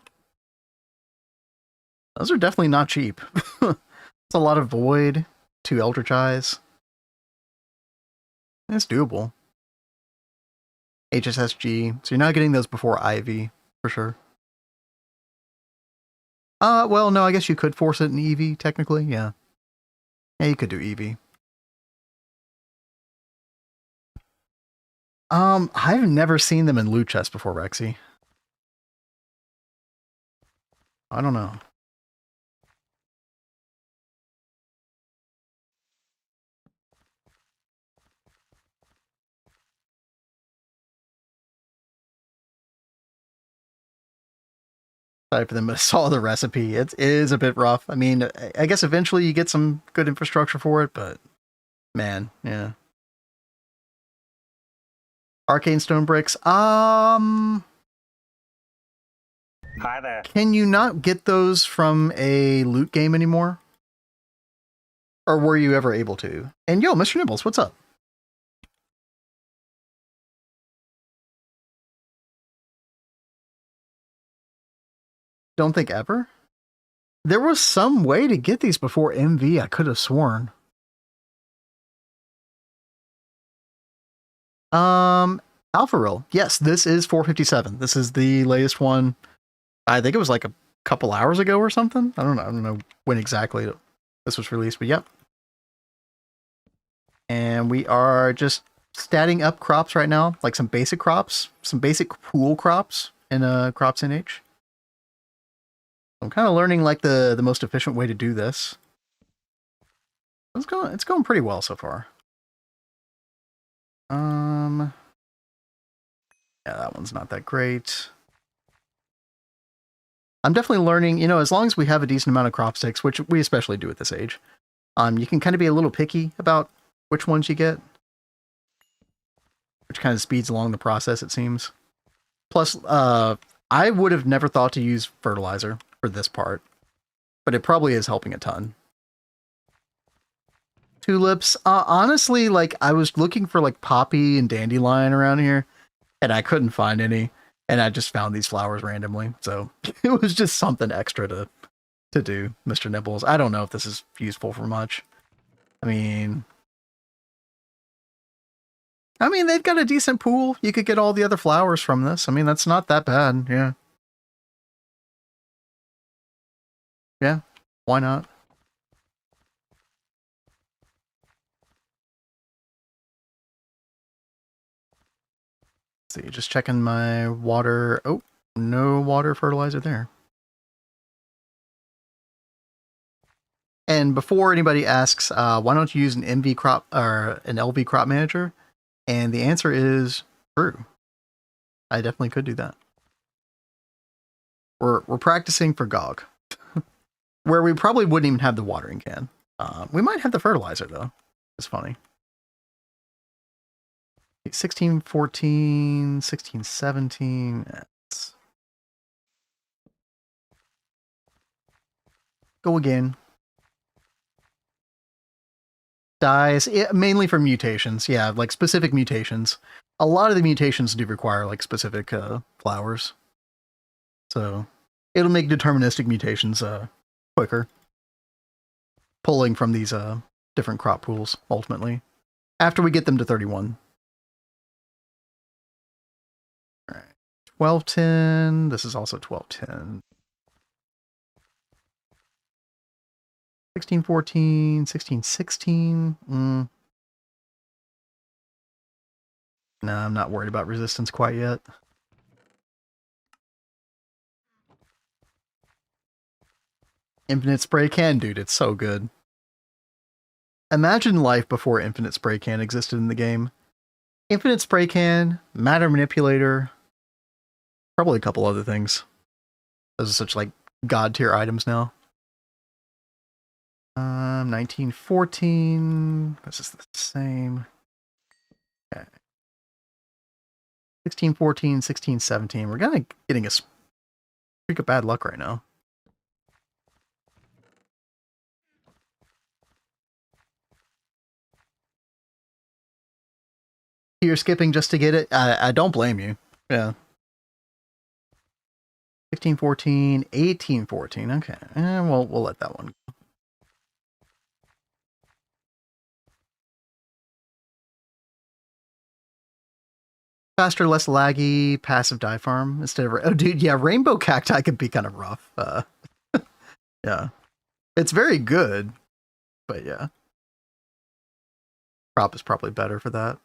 those are definitely not cheap. It's a lot of void, 2 Eldritch Eyes. It's doable. HSSG. So you're not getting those before Ivy, for sure. Well, no, I guess you could force it in EV, technically, yeah. Yeah, you could do EV. I've never seen them in loot chests before, Rexy. I don't know. Sorry for them, but I saw the recipe. It is a bit rough. I mean, I guess eventually you get some good infrastructure for it, but man, yeah. Arcane stone bricks. Hi there. Can you not get those from a loot game anymore? Or were you ever able to? And yo, Mr. Nibbles, what's up? don't think ever. There was some way to get these before MV, I could have sworn. Alpharil. Yes, this is 457. This is the latest one. I think it was like a couple hours ago or something. I don't know when exactly this was released, but yep. And we are just statting up crops right now, like some basic crops, some basic pool crops in CropsNH. I'm kind of learning like the most efficient way to do this. It's going pretty well so far. Yeah, that one's not that great. I'm definitely learning, you know, as long as we have a decent amount of crop sticks, which we especially do at this age, you can kind of be a little picky about which ones you get, which kind of speeds along the process, it seems. Plus, I would have never thought to use fertilizer for this part, but it probably is helping a ton. Tulips, honestly, like, I was looking for, like, poppy and dandelion around here, and I couldn't find any, and I just found these flowers randomly, so it was just something extra to do, Mr. Nibbles. I don't know if this is useful for much. I mean, they've got a decent pool. You could get all the other flowers from this. I mean, that's not that bad, yeah. Yeah, why not? Let's see, just checking my water. Oh, no water fertilizer there. And before anybody asks, why don't you use an MV crop or an LV crop manager? And the answer is true. I definitely could do that. We're practicing for GOG, where we probably wouldn't even have the watering can. We might have the fertilizer though. It's funny. 16, 14, 16, 17. Let's go again. Dies, mainly for mutations. Yeah, like specific mutations. A lot of the mutations do require like specific flowers. So it'll make deterministic mutations quicker. Pulling from these different crop pools, ultimately. After we get them to 31. Alright. 1210. This is also 1210. 1614, 1616. No, I'm not worried about resistance quite yet. Infinite spray can, dude, it's so good. Imagine life before Infinite Spray Can existed in the game. Infinite Spray Can, Matter Manipulator, probably a couple other things. Those are such like god tier items now. 1914. This is the same. Okay. 1614, 1617. We're kind of getting a streak of bad luck right now. You're skipping just to get it? I don't blame you. Yeah. 1614, 1814. Okay. We'll let that one go. Faster, less laggy, passive dye farm instead of... Oh, dude, yeah, rainbow cacti could be kind of rough. Yeah. It's very good, but yeah. Crop is probably better for that.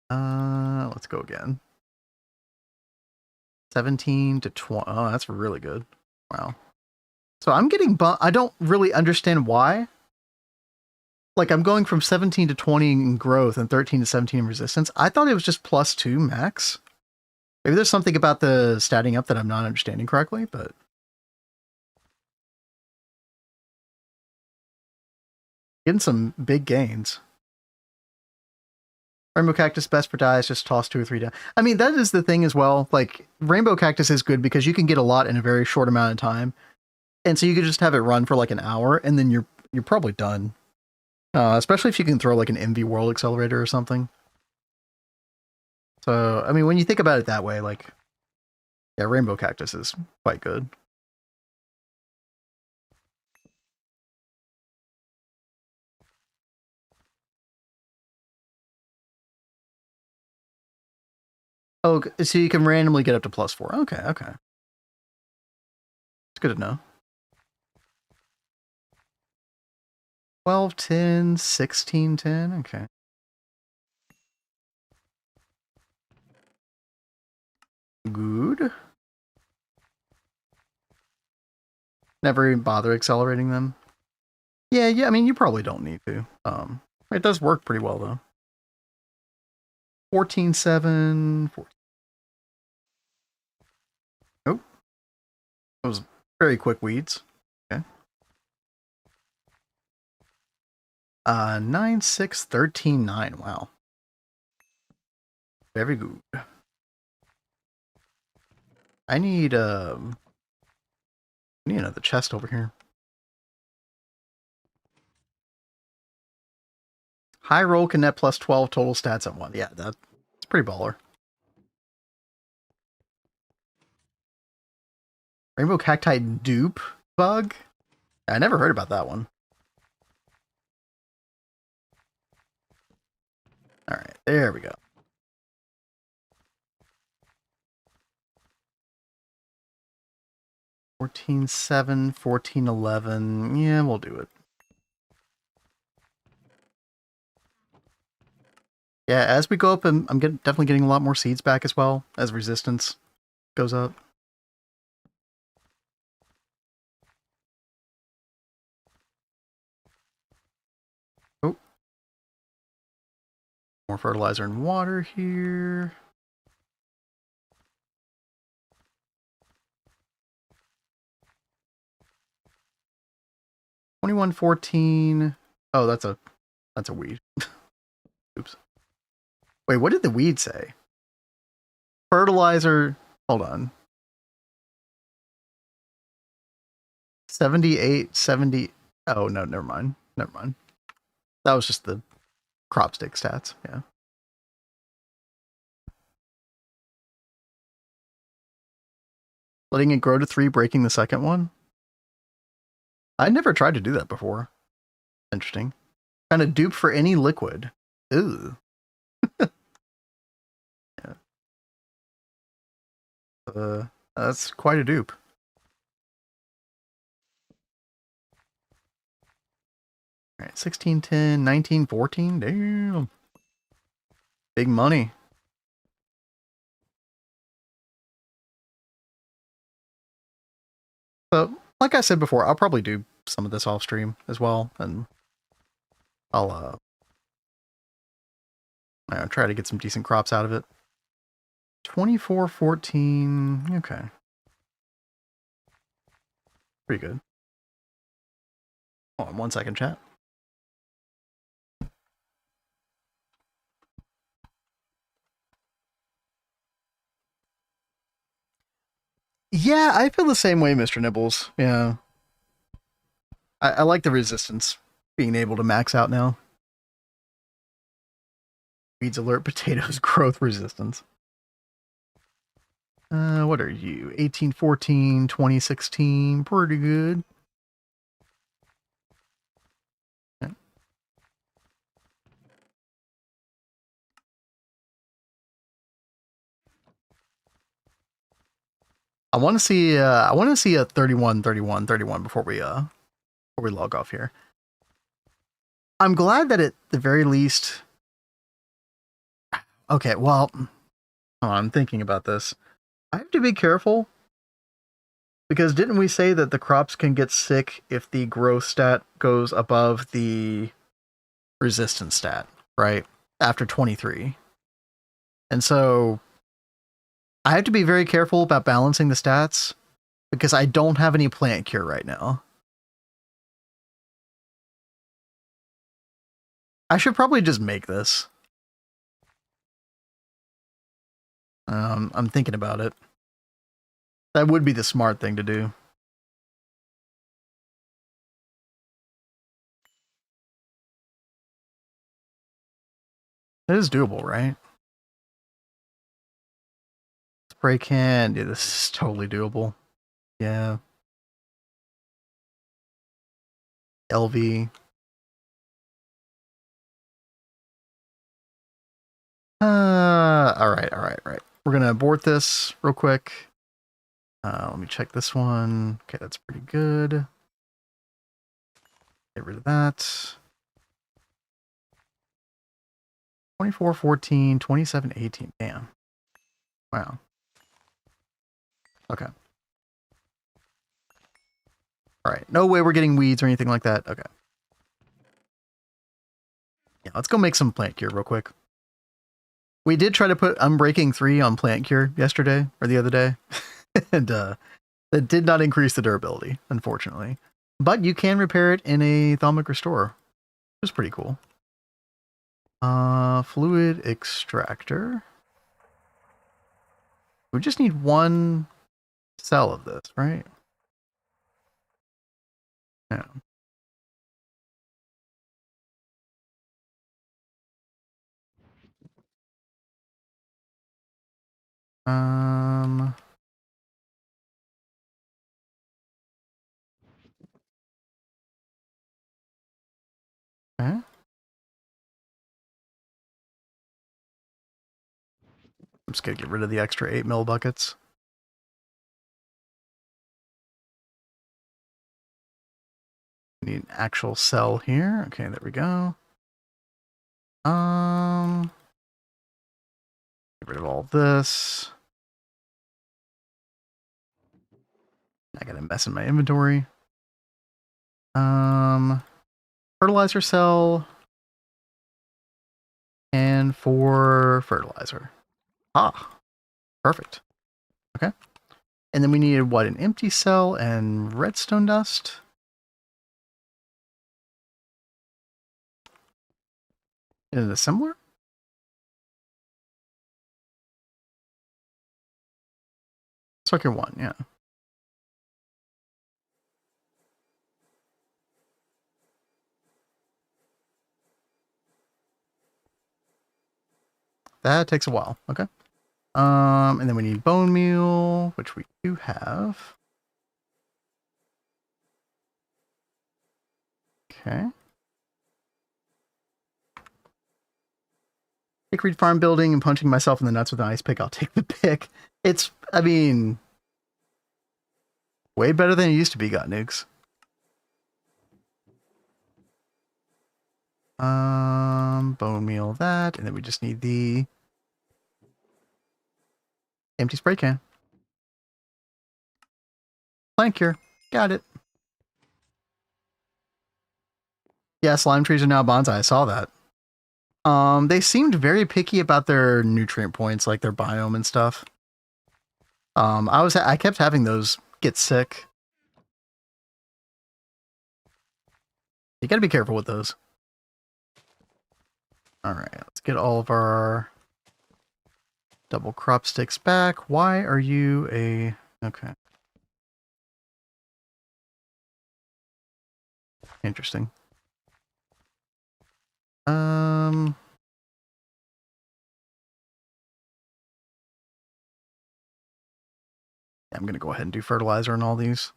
Let's go again. 17 to 20. Oh, that's really good. Wow. So I'm getting... I don't really understand why. Like, I'm going from 17 to 20 in growth and 13 to 17 in resistance. I thought it was just +2 max. Maybe there's something about the statting up that I'm not understanding correctly, but... Getting some big gains. Rainbow Cactus best for dyes, just toss 2 or 3 down. I mean, that is the thing as well. Like, Rainbow Cactus is good because you can get a lot in a very short amount of time. And so you could just have it run for like an hour, and then you're probably done. Especially if you can throw like an MV World Accelerator or something. So, I mean, when you think about it that way, like, yeah, Rainbow Cactus is quite good. Oh, so you can randomly get up to +4. Okay, okay. It's good to know. 12, 10, 16, 10. Okay. Good. Never even bother accelerating them. Yeah, I mean, you probably don't need to. It does work pretty well, though. 14, 7, 14. Oh, those very quick weeds. Okay. 9, 6, 13, 9. Wow. Very good. I need another chest over here. High roll can net +12 total stats at 1. Yeah, that's pretty baller. Rainbow cacti dupe bug? I never heard about that one. Alright, there we go. 14, 7, 14, 11. Yeah, we'll do it. Yeah, as we go up, I'm definitely getting a lot more seeds back as well, as resistance goes up. Oh. More fertilizer and water here. $21.14. Oh, that's a weed. Oops. Wait, what did the weed say? Fertilizer. Hold on. 78, 70. Oh, no, never mind. Never mind. That was just the crop stick stats. Yeah. Letting it grow to 3, breaking the second one. I never tried to do that before. Interesting. Kind of dupe for any liquid. Ooh. Yeah. That's quite a dupe. All right, 16, 10, 19, 14. Damn. Big money. So, like I said before, I'll probably do some of this off stream as well, and I'll try to get some decent crops out of it. 24.14. Okay. Pretty good. Hold on 1 second, chat. Yeah, I feel the same way, Mr. Nibbles. Yeah. I like the resistance being able to max out now. Weeds alert potatoes growth resistance. What are you? 1814, 2016. Pretty good. Yeah. I want to see a 31, 31, 31 before we log off here. I'm glad that at the very least. Okay, well, I'm thinking about this. I have to be careful because didn't we say that the crops can get sick if the growth stat goes above the resistance stat, right? After 23. And so I have to be very careful about balancing the stats because I don't have any plant cure right now. I should probably just make this. I'm thinking about it. That would be the smart thing to do. It is doable, right? Spray can. Yeah, this is totally doable. Yeah. LV. All right. we're going to abort this real quick. Let me check this one. Okay, that's pretty good. Get rid of that. 24, 14, 27, 18. Damn. Wow. Okay. All right. No way we're getting weeds or anything like that. Okay. Yeah, let's go make some plant cure real quick. We did try to put Unbreaking 3 on plant cure yesterday or the other day. And that did not increase the durability, unfortunately. But you can repair it in a thalmic restore, which is pretty cool. Fluid extractor. We just need one cell of this, right? Yeah. Okay. I'm just gonna get rid of the extra 8 mil buckets. Need an actual cell here. Okay, there we go. Get rid of all this. I got a mess in my inventory. Fertilizer cell. And for fertilizer. Ah, perfect. Okay. And then we needed what? An empty cell and redstone dust. Is it a similar? Circuit 1, yeah. That takes a while. Okay. And then we need bone meal, which we do have. Okay. Hickory farm building and punching myself in the nuts with an ice pick. I'll take the pick. It's, I mean, way better than it used to be, got nukes. Bone meal that, and then we just need the empty spray can. Plant cure. Got it. Yeah, slime trees are now bonsai. I saw that. They seemed very picky about their nutrient points, like their biome and stuff. I kept having those get sick. You gotta be careful with those. Alright, let's get all of our double crop sticks back. Why are you a... Okay. Interesting. I'm gonna go ahead and do fertilizer on all these.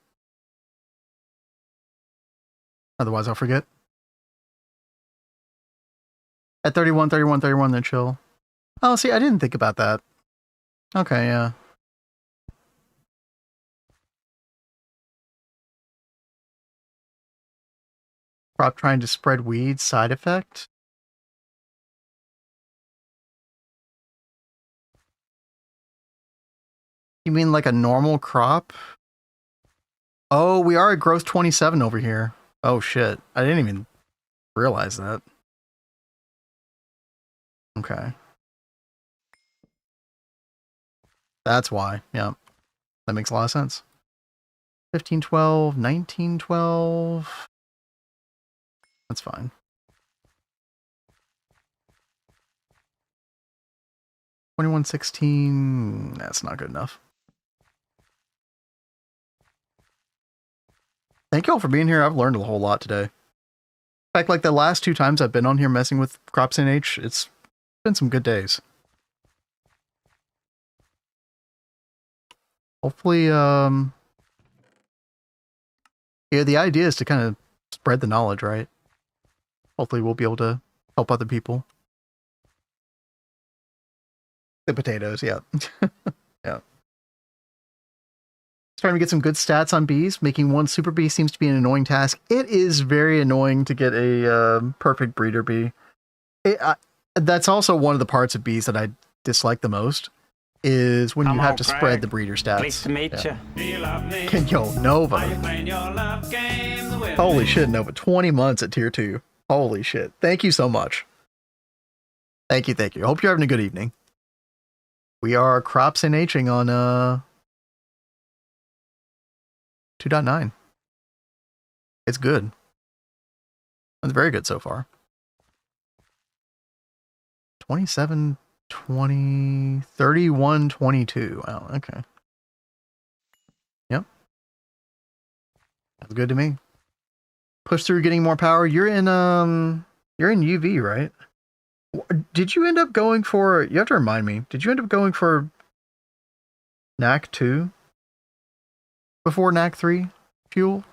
Otherwise I'll forget. At 31, 31, 31, then chill. Oh, see, I didn't think about that. Okay, yeah. Crop trying to spread weeds, side effect? You mean like a normal crop? Oh, we are at growth 27 over here. Oh shit, I didn't even realize that. Okay. That's why, yeah. That makes a lot of sense. 1512, 1912. That's fine. 2116, that's not good enough. Thank you all for being here. I've learned a whole lot today. In fact, like the last 2 times I've been on here messing with CropsNH, it's been some good days. Hopefully, yeah, the idea is to kind of spread the knowledge, right? Hopefully we'll be able to help other people. The potatoes, yeah. Yeah. Starting to get some good stats on bees. Making one super bee seems to be an annoying task. It is very annoying to get a perfect breeder bee. That's also one of the parts of bees that I dislike the most, is when you have to spread the breeder stats. Pleased to meet you. Yo, Nova. Holy shit, Nova. 20 months at tier 2. Holy shit. Thank you so much. Thank you, thank you. Hope you're having a good evening. We are CropsNHing on 2.9. It's good. It's very good so far. 27, 20, 31, 22. Wow, okay. Yep. That's good to me. Push through getting more power. You're in UV, right? Did you end up going for, you have to remind me, did you end up going for NAC 2 before NAC 3 fuel?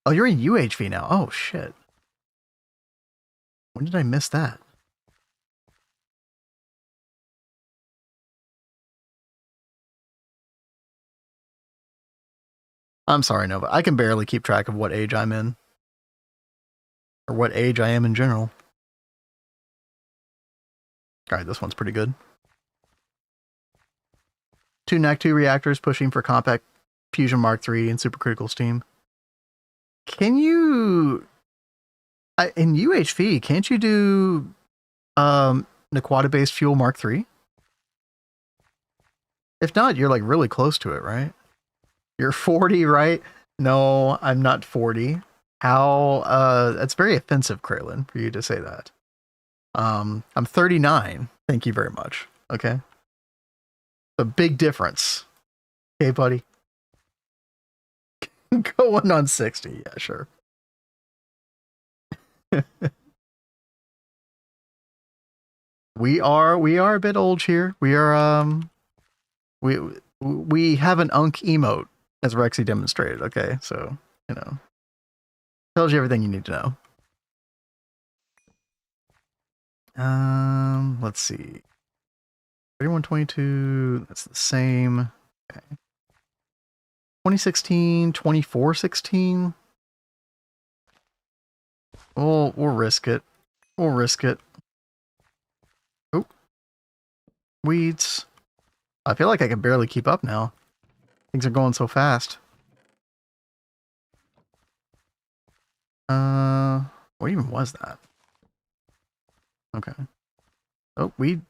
Oh, you're in UHV now. Oh, shit. When did I miss that? I'm sorry, Nova. I can barely keep track of what age I'm in. Or what age I am in general. Alright, this one's pretty good. 2 NAC 2 reactors pushing for compact fusion Mark III and supercritical steam. Can you... in UHV, can't you do Naquata-based fuel Mark III? If not, you're like really close to it, right? You're 40, right? No, I'm not 40. How, that's very offensive, Kraylin, for you to say that. I'm 39. Thank you very much. Okay. A big difference. Okay, buddy. Going on 60. Yeah, sure. We are a bit old here. We are, we have an unk emote, as Rexy demonstrated, okay? So, you know, tells you everything you need to know. Let's see. 3122, that's the same. Okay. 2016, 2416. We'll risk it. We'll risk it. Oh. Weeds. I feel like I can barely keep up now. Things are going so fast. What even was that? Okay. Oh, weed.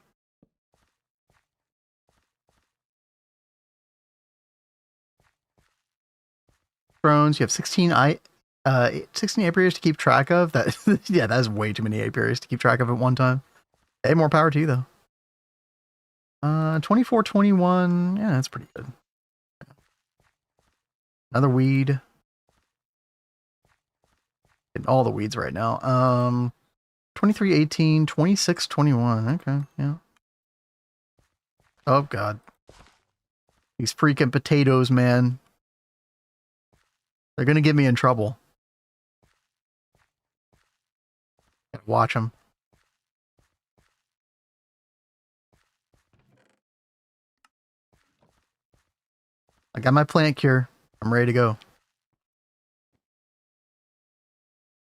Drones. You have 16 apiaries to keep track of. That yeah, that's way too many apiaries to keep track of at one time. Hey, more power to you though. 24, 21. Yeah, that's pretty good. Another weed. Getting all the weeds right now. 23, 18, 26, 21. Okay, yeah. Oh god. These freaking potatoes, man. They're gonna get me in trouble. Watch them. I got my plant cure. I'm ready to go.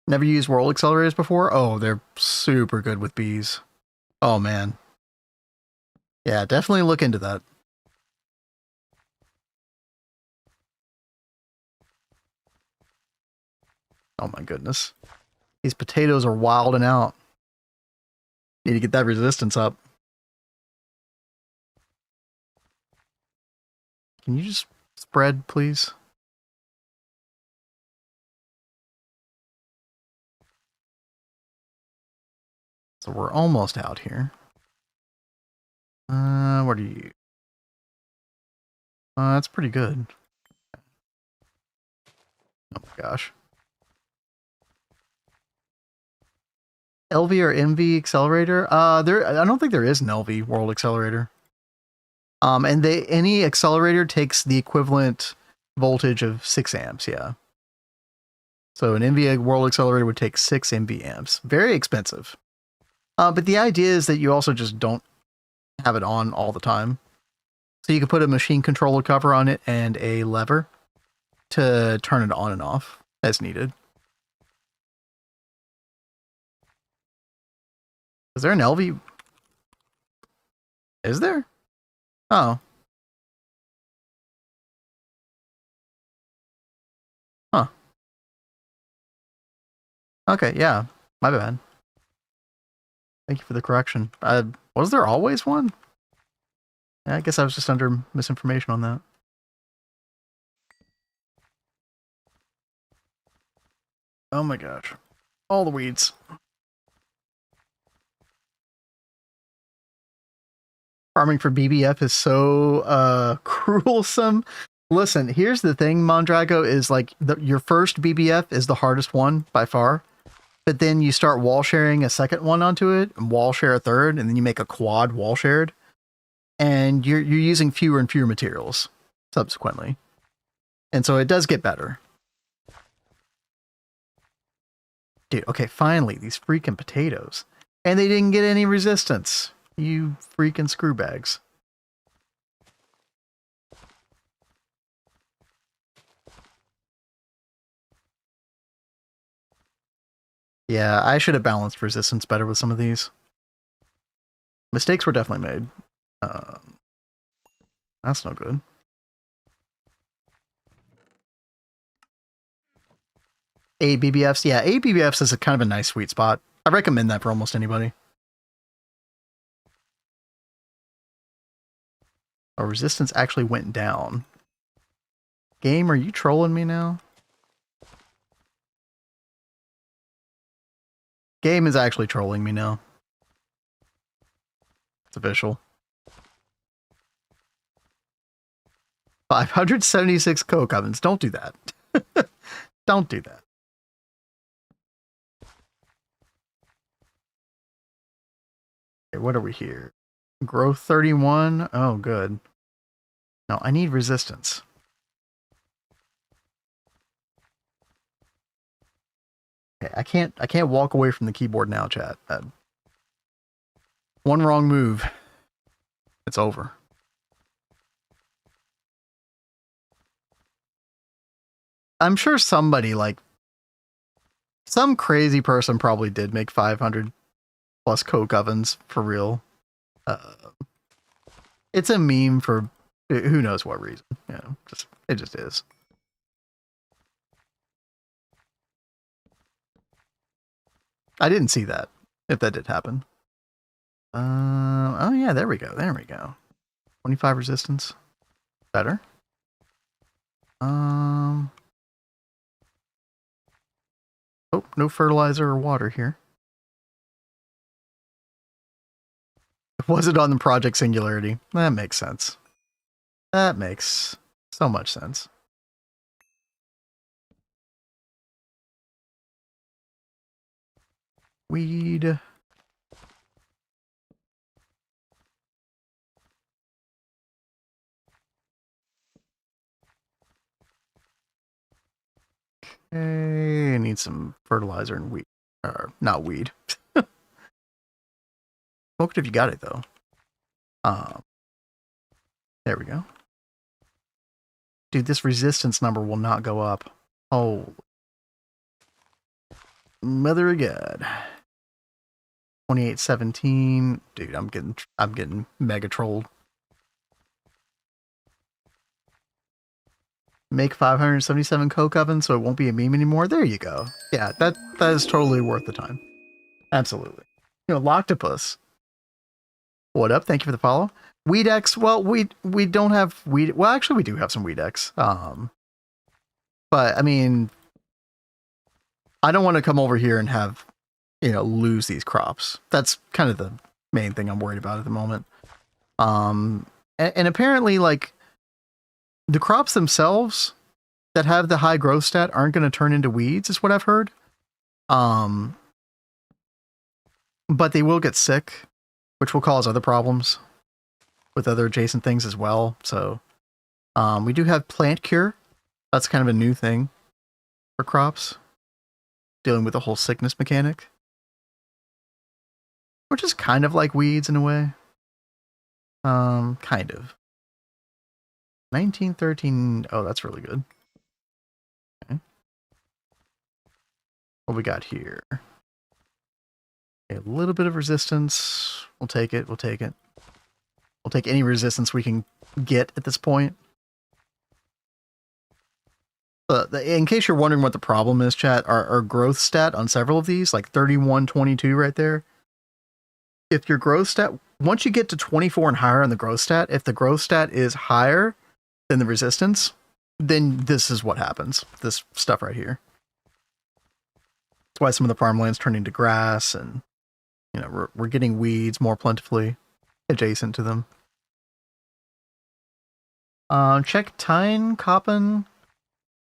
Never used whirl accelerators before? Oh, they're super good with bees. Oh, man. Yeah, definitely look into that. Oh my goodness. These potatoes are wilding out. Need to get that resistance up. Can you just spread, please? So we're almost out here. What are you? That's pretty good. Oh my gosh. LV or MV accelerator? I don't think there is an LV world accelerator. And any accelerator takes the equivalent voltage of 6 amps, yeah. So an MV world accelerator would take 6 MV amps. Very expensive. But the idea is that you also just don't have it on all the time. So you could put a machine controller cover on it and a lever to turn it on and off as needed. Is there an LV? Is there? Oh. Huh. Okay, yeah. My bad. Thank you for the correction. Was there always one? Yeah, I guess I was just under misinformation on that. Oh my gosh. All the weeds. Farming for BBF is so cruelsome. Listen, here's the thing, Mondrago, is like your first BBF is the hardest one by far. But then you start wall sharing a second one onto it, and wall share a third, and then you make a quad wall shared. And you're using fewer and fewer materials subsequently. And so it does get better. Dude, okay, finally, these freaking potatoes. And they didn't get any resistance. You freaking screw bags. Yeah, I should have balanced resistance better with some of these. Mistakes were definitely made. That's no good. ABBFs, yeah, ABBFs is a kind of a nice sweet spot. I recommend that for almost anybody. Our resistance actually went down. Game, are you trolling me now? Game is actually trolling me now. It's official. 576 coke ovens. Don't do that. Don't do that. Okay, what are we here? Growth 31. Oh, good. No, I need resistance. Okay, I can't walk away from the keyboard now, chat. One wrong move. It's over. I'm sure somebody, like, some crazy person probably did make 500 plus coke ovens for real. It's a meme for who knows what reason. You know, it just is. I didn't see that, if that did happen. Oh yeah, there we go. There we go. 25 resistance. Better. Oh, no fertilizer or water here. Was it on the Project Singularity? That makes sense. That makes so much sense. Weed. Okay, I need some fertilizer and weed. Not weed. Smoke it if you got it, though. There we go. Dude, this resistance number will not go up. Oh. Mother of God. 2817. Dude, I'm getting mega trolled. Make 577 coke ovens so it won't be a meme anymore. There you go. Yeah, that is totally worth the time. Absolutely. You know, Loctopus. What up? Thank you for the follow. Weedex. Well, we don't have weed. Well, actually, we do have some Weedex. But I mean, I don't want to come over here and have, you know, lose these crops. That's kind of the main thing I'm worried about at the moment. And apparently, like, the crops themselves that have the high growth stat aren't going to turn into weeds, is what I've heard. But they will get sick, which will cause other problems with other adjacent things as well. So we do have plant cure. That's kind of a new thing for crops, dealing with the whole sickness mechanic, which is kind of like weeds in a way. Kind of. 1913. Oh, that's really good. Okay. What we got here? Okay, a little bit of resistance. We'll take it. We'll take it. We'll take any resistance we can get at this point. In case you're wondering what the problem is, chat, our growth stat on several of these, like 3122 right there. If your growth stat, once you get to 24 and higher on the growth stat, if the growth stat is higher than the resistance, then this is what happens. This stuff right here. That's why some of the farmlands turn into grass, and you know we're getting weeds more plentifully adjacent to them. Check Tyne, Koppen,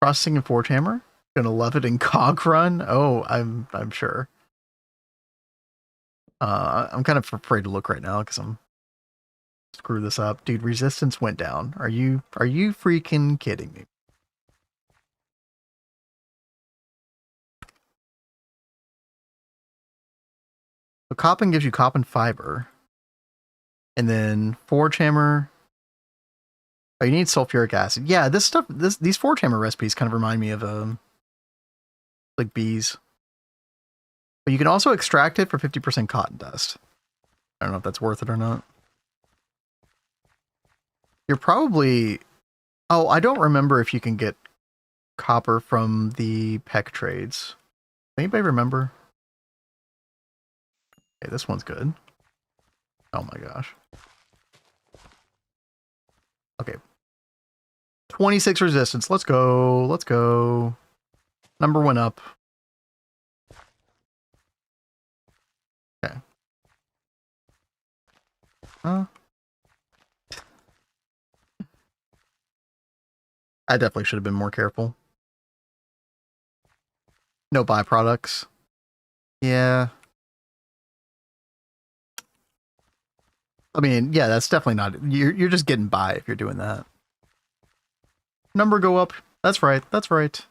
processing and forge hammer. Gonna love it in cog run. Oh, I'm sure. I'm kind of afraid to look right now because I'm screw this up, dude. Resistance went down. Are you freaking kidding me? So Koppen gives you Koppen fiber, and then forge hammer. Oh, you need sulfuric acid. Yeah, this stuff. These forge hammer recipes kind of remind me of like bees. But you can also extract it for 50% cotton dust. I don't know if that's worth it or not. You're probably... Oh, I don't remember if you can get copper from the peck trades. Anybody remember? Okay, this one's good. Oh my gosh. Okay. 26 resistance. Let's go. Let's go. Number went up. Okay. I definitely should have been more careful. No byproducts. Yeah. I mean, yeah, that's definitely not... You're just getting by if you're doing that. Number go up. That's right. That's right.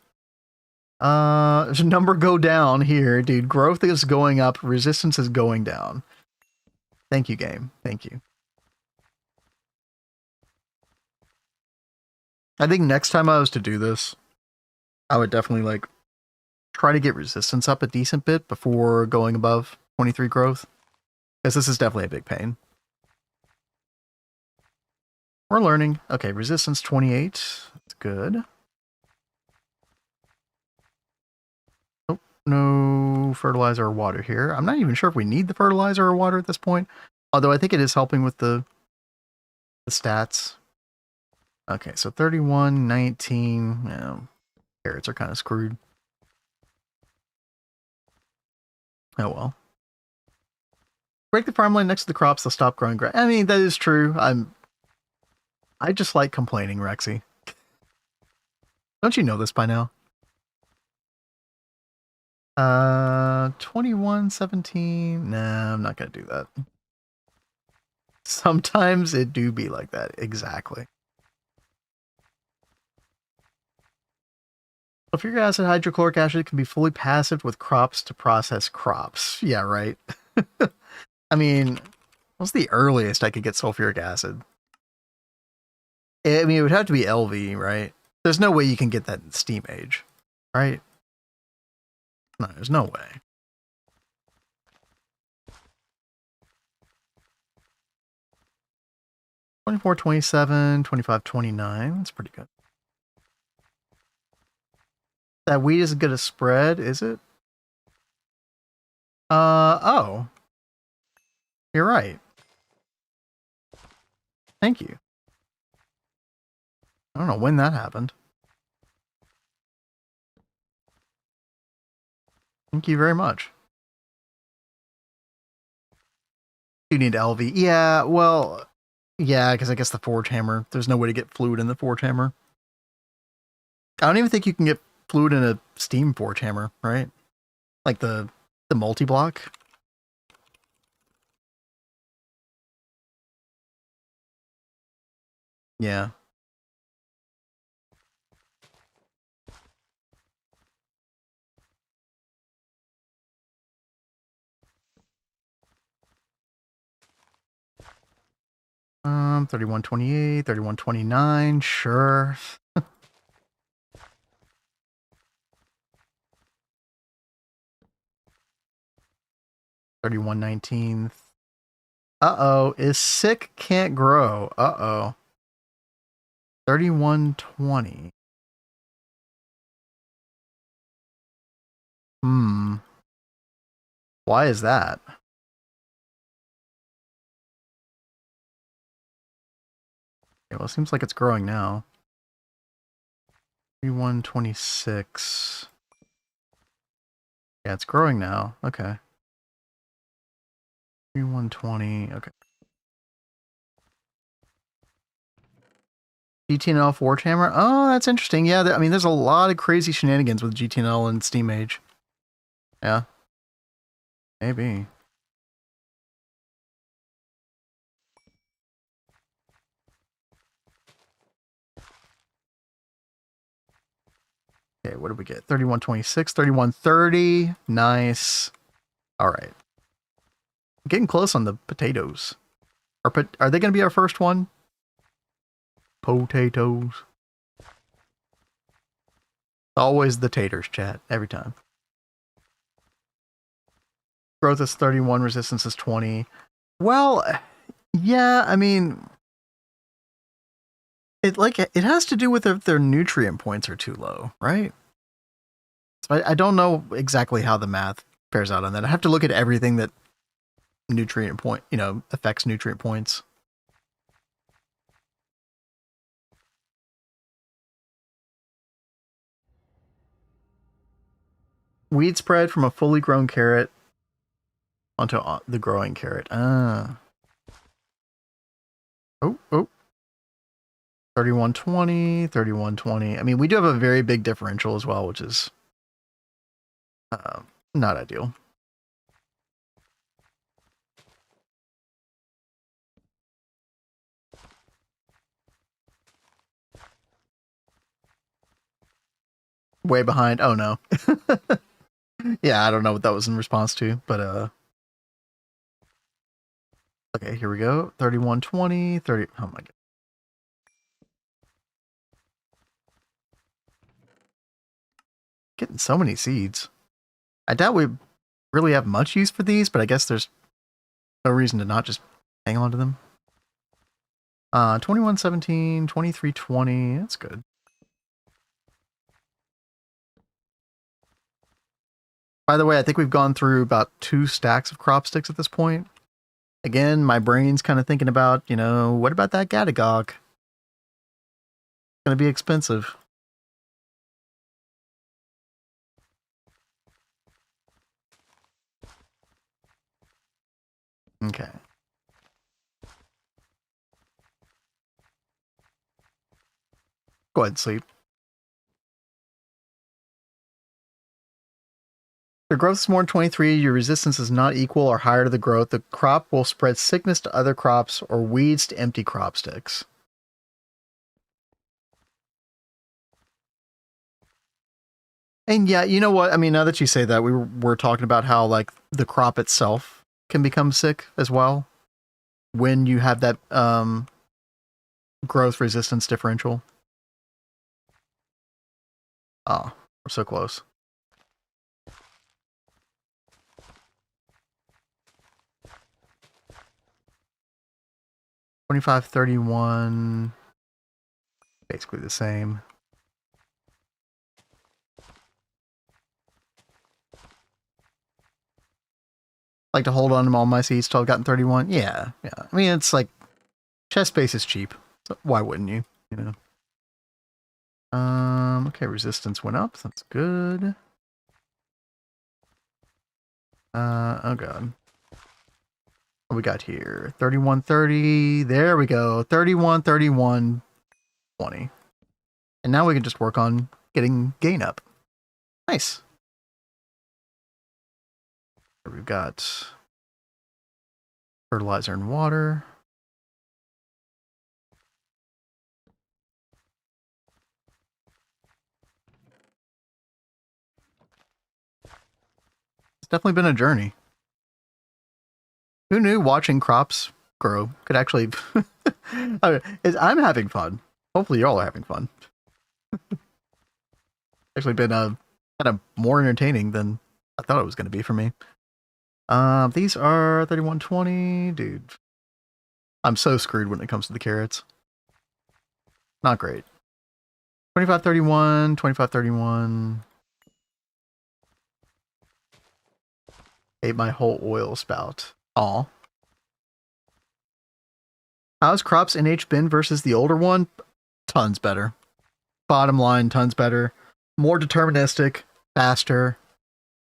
Number go down here, dude. Growth is going up. Resistance is going down. Thank you, game. Thank you. I think next time I was to do this, I would definitely like try to get resistance up a decent bit before going above 23 growth. Because this is definitely a big pain. We're learning. Okay, resistance 28. That's good. Nope, no fertilizer or water here. I'm not even sure if we need the fertilizer or water at this point. Although I think it is helping with the stats. Okay, so 31, 19. You know, carrots are kind of screwed. Oh well. Break the farmland next to the crops, they'll stop growing grass. I mean, that is true. I just like complaining, Rexy. Don't you know this by now? 21, 17. Nah, I'm not gonna do that. Sometimes it do be like that. Exactly. Sulfuric acid, hydrochloric acid can be fully passive with crops to process crops. Yeah, right. I mean, what's the earliest I could get sulfuric acid? I mean, it would have to be LV, right? There's no way you can get that in Steam Age, right? No, there's no way. $24, $27, $25, $29. That's pretty good. That wheat isn't gonna spread, is it? Oh. You're right. Thank you. I don't know when that happened. Thank you very much. You need LV. Yeah, well, yeah, because I guess the forge hammer. There's no way to get fluid in the forge hammer. I don't even think you can get fluid in a steam forge hammer, right? Like the multi-block. Yeah. 3128, 3129, sure. 3119. Uh-oh, is sick can't grow. Uh-oh. 3120. Why is that? Okay, well, it seems like it's growing now. 3126. Yeah, it's growing now. Okay. 3120. Okay. GTNL Forge Hammer. Oh, that's interesting. Yeah, I mean, there's a lot of crazy shenanigans with GTNL and Steam Age. Yeah. Maybe. Okay, what did we get? 3126, 3130. Nice. All right. Getting close on the potatoes. Are they going to be our first one? Potatoes. Always the taters, chat. Every time. Growth is 31, resistance is 20. Well, yeah, I mean, it has to do with if their nutrient points are too low, right? So I don't know exactly how the math bears out on that. I have to look at everything that nutrient point, affects nutrient points. Weed spread from a fully grown carrot onto the growing carrot. Ah. Oh. 3120, 3120. I mean, we do have a very big differential as well, which is not ideal. Way behind. Oh no. Yeah, I don't know what that was in response to, but okay, here we go. 3120, 30. Oh my god. Getting so many seeds. I doubt we really have much use for these, but I guess there's no reason to not just hang on to them. 2117, 2320. That's good. By the way, I think we've gone through about 2 stacks of crop sticks at this point. Again, my brain's kind of thinking about, what about that Gatagog? It's going to be expensive. Okay. Go ahead, sleep. Your growth is more than 23, your resistance is not equal or higher to the growth. The crop will spread sickness to other crops or weeds to empty crop sticks. And yeah, you know what? I mean, now that you say that, we're talking about how, like, the crop itself can become sick as well when you have that growth resistance differential. Oh, we're so close. 2531, basically the same. Like to hold on to all my seeds till I've gotten 31. Yeah. I mean, it's like chest space is cheap, so why wouldn't you? Okay, resistance went up. That's good. Oh god. What we got here? 3130. There we go. 31, 31, 20. And now we can just work on getting gain up. Nice. Here we've got fertilizer and water. It's definitely been a journey. Who knew watching crops grow. Could actually... I'm having fun. Hopefully y'all are having fun. Actually been kind of more entertaining than I thought it was going to be for me. These are 3120. Dude, I'm so screwed when it comes to the carrots. Not great. 2531, 2531. Ate my whole oil spout. Aw. How's CropsNH been versus the older one? Tons better. Bottom line, tons better. More deterministic, faster.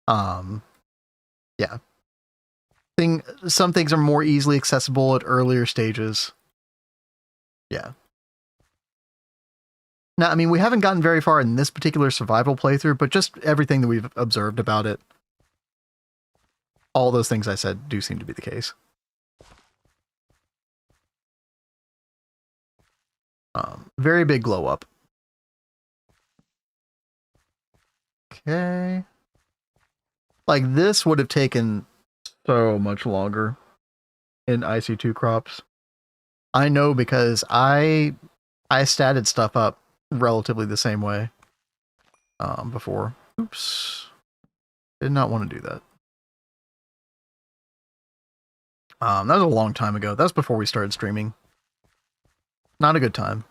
Yeah. Some things are more easily accessible at earlier stages. Yeah. Now, I mean, we haven't gotten very far in this particular survival playthrough, but just everything that we've observed about it, all those things I said do seem to be the case. Very big glow up. Okay. Like, this would have taken so much longer in IC2 crops. I know because I statted stuff up relatively the same way before. Oops. Did not want to do that. That was a long time ago. That was before we started streaming. Not a good time.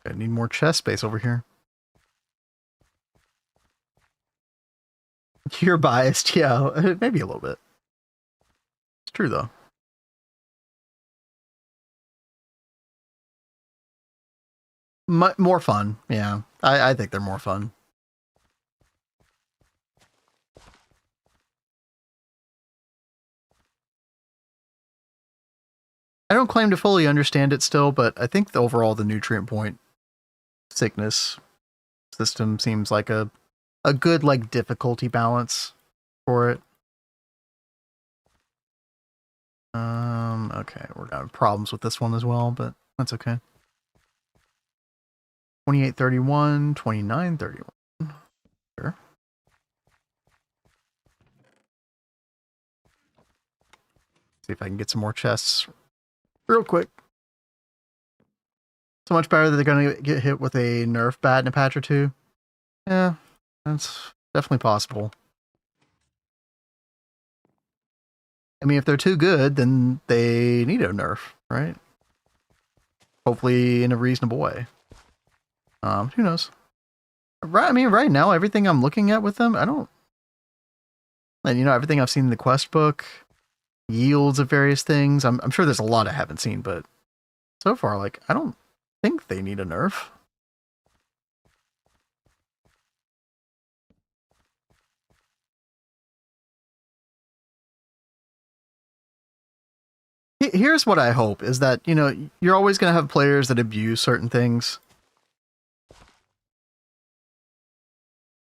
I need more chest space over here. You're biased, yeah. Maybe a little bit. It's true, though. More fun, yeah. I think they're more fun. I don't claim to fully understand it still, but I think overall the nutrient point sickness system seems like a good like difficulty balance for it. Okay, we're gonna have problems with this one as well, but that's okay. 2831, 2931. Sure. See if I can get some more chests real quick. So much better that they're going to get hit with a nerf bat in a patch or two. Yeah, that's definitely possible. I mean, if they're too good, then they need a nerf, right? Hopefully in a reasonable way. Who knows? Right, I mean, right now, everything I'm looking at with them, I don't... And, you know, everything I've seen in the quest book, yields of various things, I'm sure there's a lot I haven't seen, but so far, like, I don't think they need a nerf. Here's what I hope, is that, you know, you're always going to have players that abuse certain things.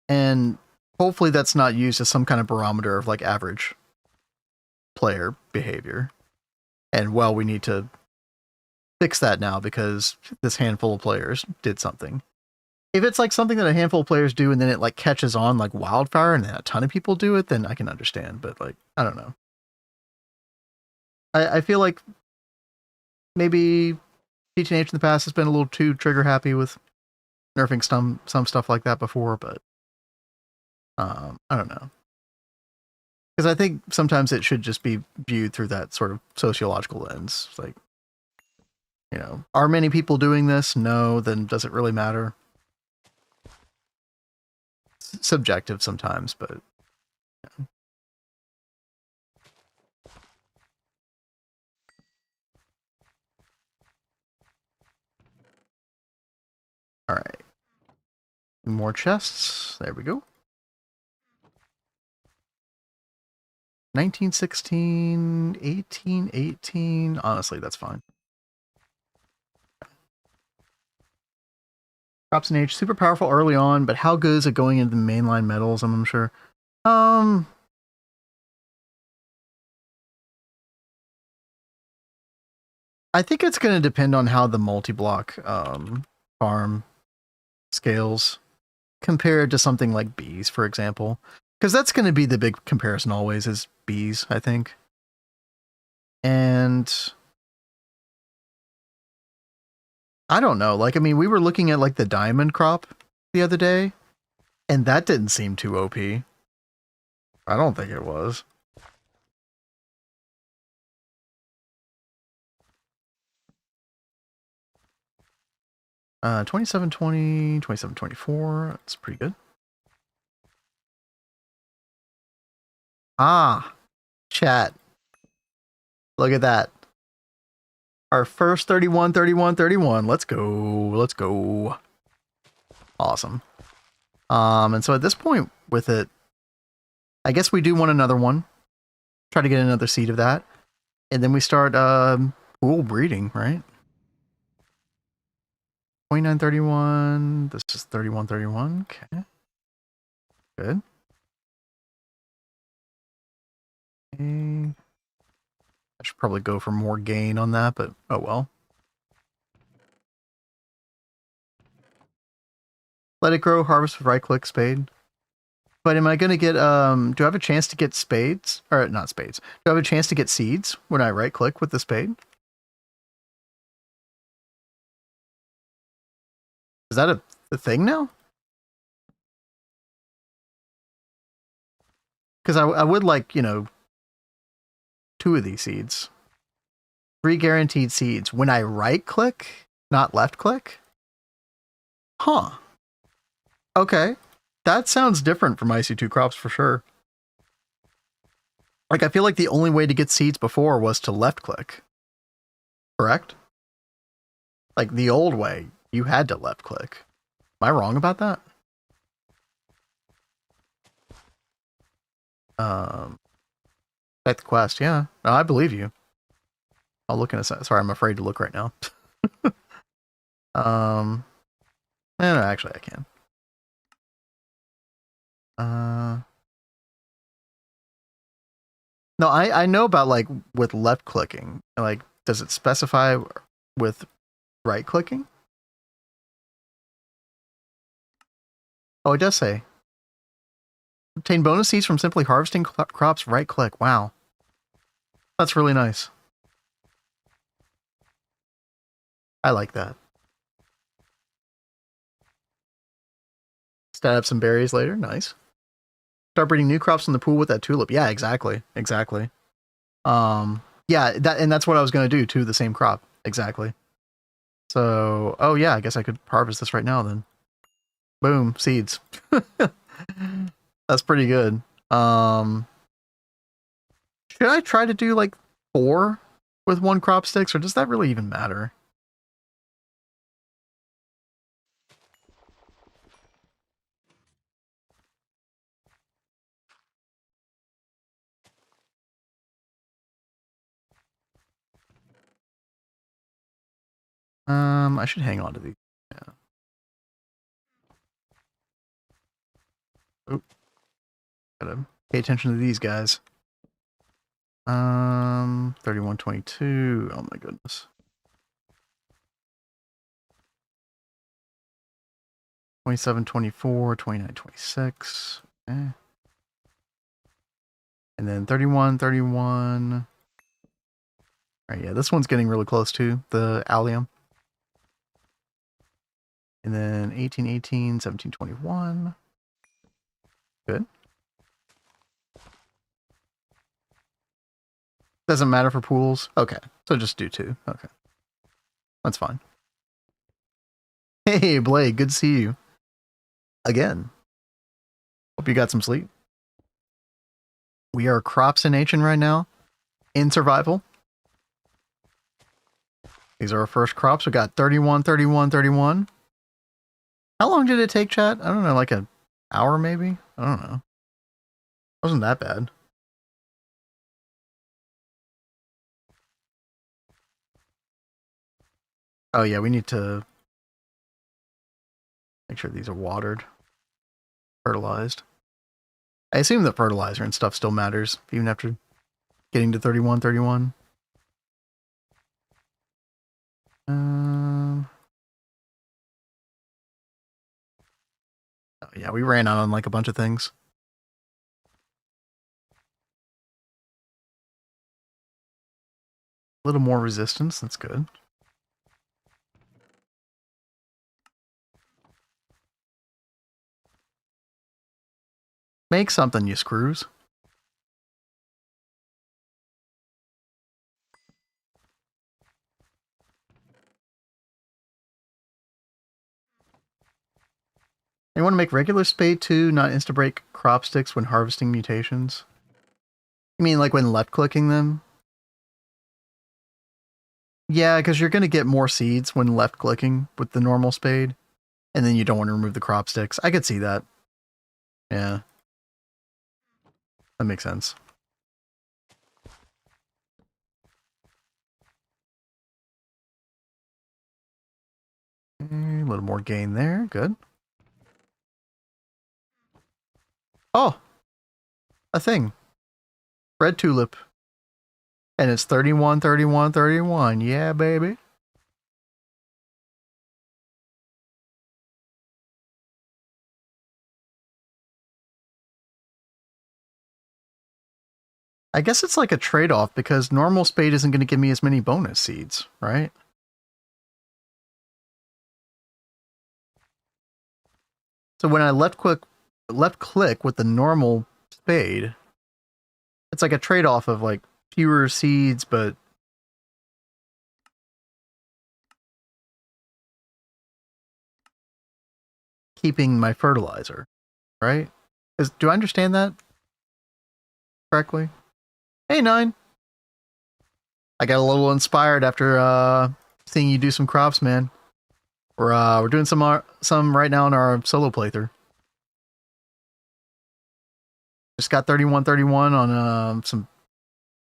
And hopefully that's not used as some kind of barometer of, like, average player behavior. And, well, we need to fix that now because this handful of players did something. If it's, like, something that a handful of players do and then it, like, catches on like wildfire and then a ton of people do it, then I can understand. But, like, I don't know. I feel like maybe GTNH in the past has been a little too trigger happy with nerfing some stuff like that before, but I don't know. Because I think sometimes it should just be viewed through that sort of sociological lens. It's like, you know, are many people doing this? No, then does it really matter? It's subjective sometimes, but yeah. All right. More chests. There we go. 1916, 1818. Honestly, that's fine. CropsNH, super powerful early on, but how good is it going into the mainline metals? I'm unsure. I think it's going to depend on how the multi-block farm scales compared to something like bees, for example. Because that's going to be the big comparison always is bees, I think. And I don't know. Like, I mean, we were looking at like the diamond crop the other day, and that didn't seem too OP. I don't think it was. Uh, 2720, 2724. That's pretty good. Ah, chat. Look at that. Our first 31, 31, 31. Let's go. Let's go. Awesome. And so at this point with it, I guess we do want another one. Try to get another seed of that. And then we start pool breeding, right? 2931. This is 3131. Okay. Good. Okay. I should probably go for more gain on that, but oh well. Let it grow, harvest with right click, spade. But am I going to get, do I have a chance to get spades? Or not spades. Do I have a chance to get seeds when I right click with the spade? Is that a thing now? Because I would like, you know, 2 of these seeds. 3 guaranteed seeds when I right click, not left click. Huh. Okay. That sounds different from IC2 crops for sure. Like, I feel like the only way to get seeds before was to left click. Correct? Like, the old way, you had to left click. Am I wrong about that? Back the quest, yeah. No, I believe you. I'll look in a second. Sorry, I'm afraid to look right now. No, actually I can. No, I know about like with left clicking. Like, does it specify with right clicking? Oh, it does say. Obtain bonus seeds from simply harvesting crops right click. Wow. That's really nice. I like that. Stab some berries later. Nice. Start breeding new crops in the pool with that tulip. Yeah, exactly. Exactly. Yeah, that's what I was going to do too, the same crop. Exactly. So, oh yeah, I guess I could harvest this right now then. Boom, seeds. That's pretty good. Should I try to do like 4 with 1 crop sticks, or does that really even matter? I should hang on to these. Yeah. Oh, gotta pay attention to these guys. 3122. Oh my goodness. 2724, 2926. Okay. And then 3131. All right, yeah, this one's getting really close to the allium. And then 1818, 1721. Good. Doesn't matter for pools. Okay, so just do 2. Okay. That's fine. Hey, Blake, good to see you. Again. Hope you got some sleep. We are CropsNH right now in survival. These are our first crops. We got 31, 31, 31. How long did it take, chat? I don't know, like an hour maybe? I don't know. Wasn't that bad. Oh yeah, we need to make sure these are watered, fertilized. I assume that fertilizer and stuff still matters, even after getting to 31, 31. Oh, yeah, we ran out on like a bunch of things. A little more resistance, that's good. Make something, you screws. You want to make regular spade too, not insta-break crop sticks when harvesting mutations? You mean like when left-clicking them? Yeah, because you're going to get more seeds when left-clicking with the normal spade. And then you don't want to remove the crop sticks. I could see that. Yeah. That makes sense. Okay, a little more gain there. Good. Oh! A thing. Red tulip. And it's 31, 31, 31. Yeah, baby. I guess it's like a trade-off because normal spade isn't going to give me as many bonus seeds, right? So when I left click with the normal spade, it's like a trade-off of like fewer seeds, but keeping my fertilizer, right? Do I understand that correctly? Hey, Nine. I got a little inspired after seeing you do some crops, man. We're doing some right now in our solo playthrough. Just got 31-31 on some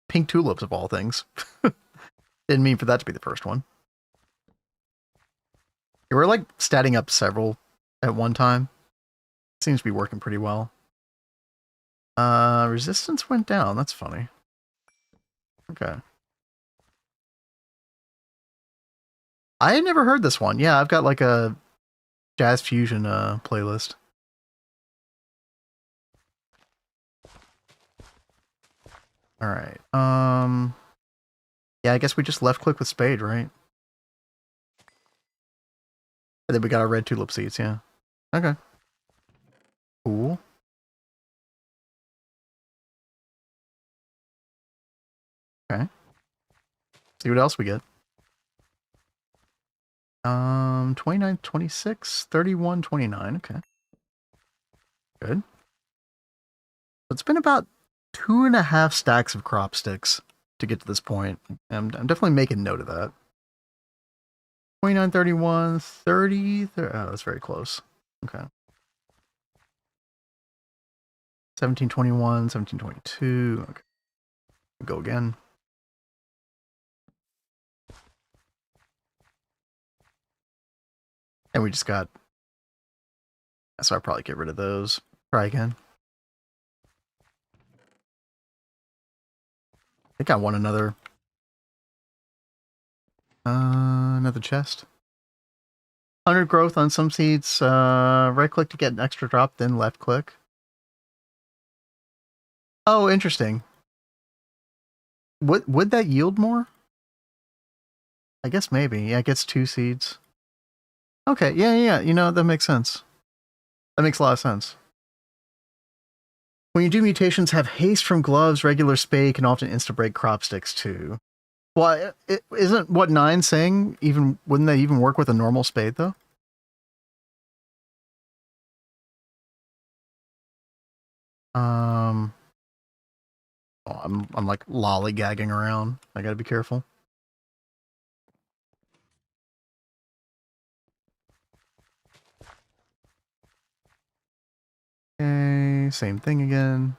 pink tulips of all things. Didn't mean for that to be the first one. Yeah, we're like statting up several at one time. Seems to be working pretty well. Resistance went down. That's funny. Okay. I had never heard this one. Yeah, I've got like a jazz fusion playlist. All right. Yeah, I guess we just left click with spade, right? And then we got our red tulip seeds, yeah. Okay. Cool. Okay. See what else we get. 29, 26, 31, 29. Okay. Good. It's been about 2.5 stacks of crop sticks to get to this point. I'm definitely making note of that. 29, 31, 30. Oh, that's very close. Okay. 1721, 1722. Okay. Go again. And we just got... So I'll probably get rid of those. Try again. I think I want another chest. 100 growth on some seeds. Right click to get an extra drop, then left click. Oh, interesting. Would that yield more? I guess maybe. Yeah, it gets 2 seeds. Okay, yeah. You know, that makes sense. That makes a lot of sense. When you do mutations, have haste from gloves, regular spade can often insta-break crop sticks too. Well, isn't what 9 saying even, wouldn't they even work with a normal spade though? Oh, I'm like lollygagging around. I gotta be careful. Okay, same thing again.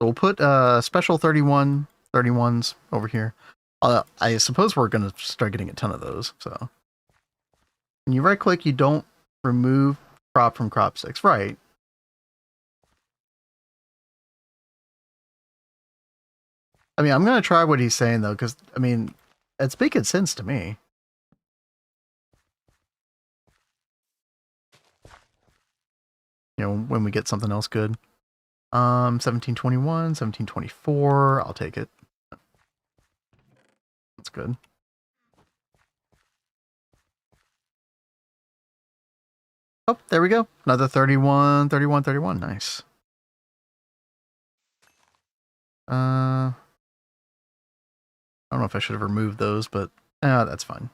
So we'll put special 31s over here. I suppose we're gonna start getting a ton of those. So when you right click, you don't remove crop from crop sticks, right? I mean, I'm gonna try what he's saying though, because I mean, it's making sense to me. You know, when we get something else good. 1721, 1724. I'll take it. That's good. Oh, there we go. Another 31, 31, 31. Nice. I don't know if I should have removed those, but that's fine.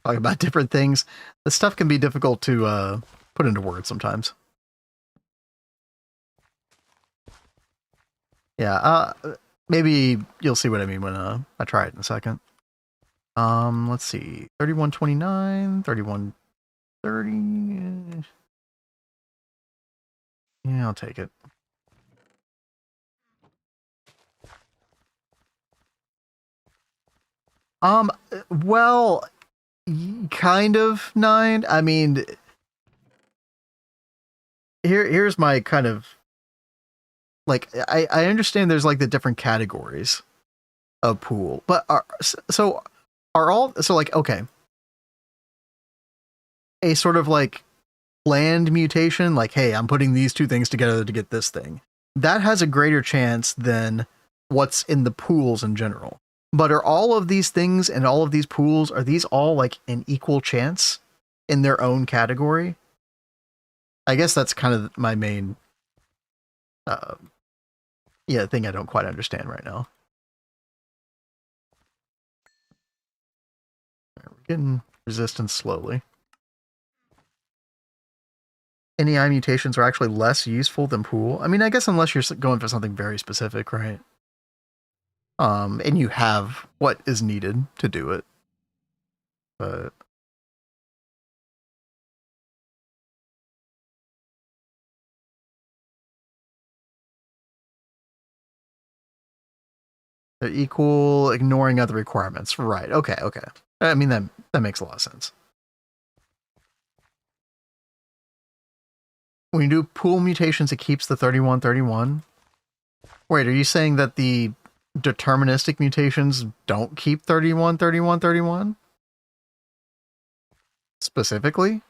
Talk about different things. This stuff can be difficult to put into words sometimes. Yeah, maybe you'll see what I mean when I try it in a second. Let's see. 3129, 3130. Yeah, I'll take it. Well, kind of 9. I mean, here's my kind of like I understand there's like the different categories of pool, but are all so like okay, a sort of like planned mutation, like hey, I'm putting these two things together to get this thing. That has a greater chance than what's in the pools in general. But are all of these things and all of these pools, are these all like an equal chance in their own category? I guess that's kind of my main thing I don't quite understand right now. We're getting resistance slowly. NEI mutations are actually less useful than pool. I mean, I guess unless you're going for something very specific, right? And you have what is needed to do it. But they're equal, ignoring other requirements. Right. Okay. Okay. I mean, that makes a lot of sense. When you do pool mutations, it keeps the 3131. Wait, are you saying that the deterministic mutations don't keep 31, 31, 31? Specifically?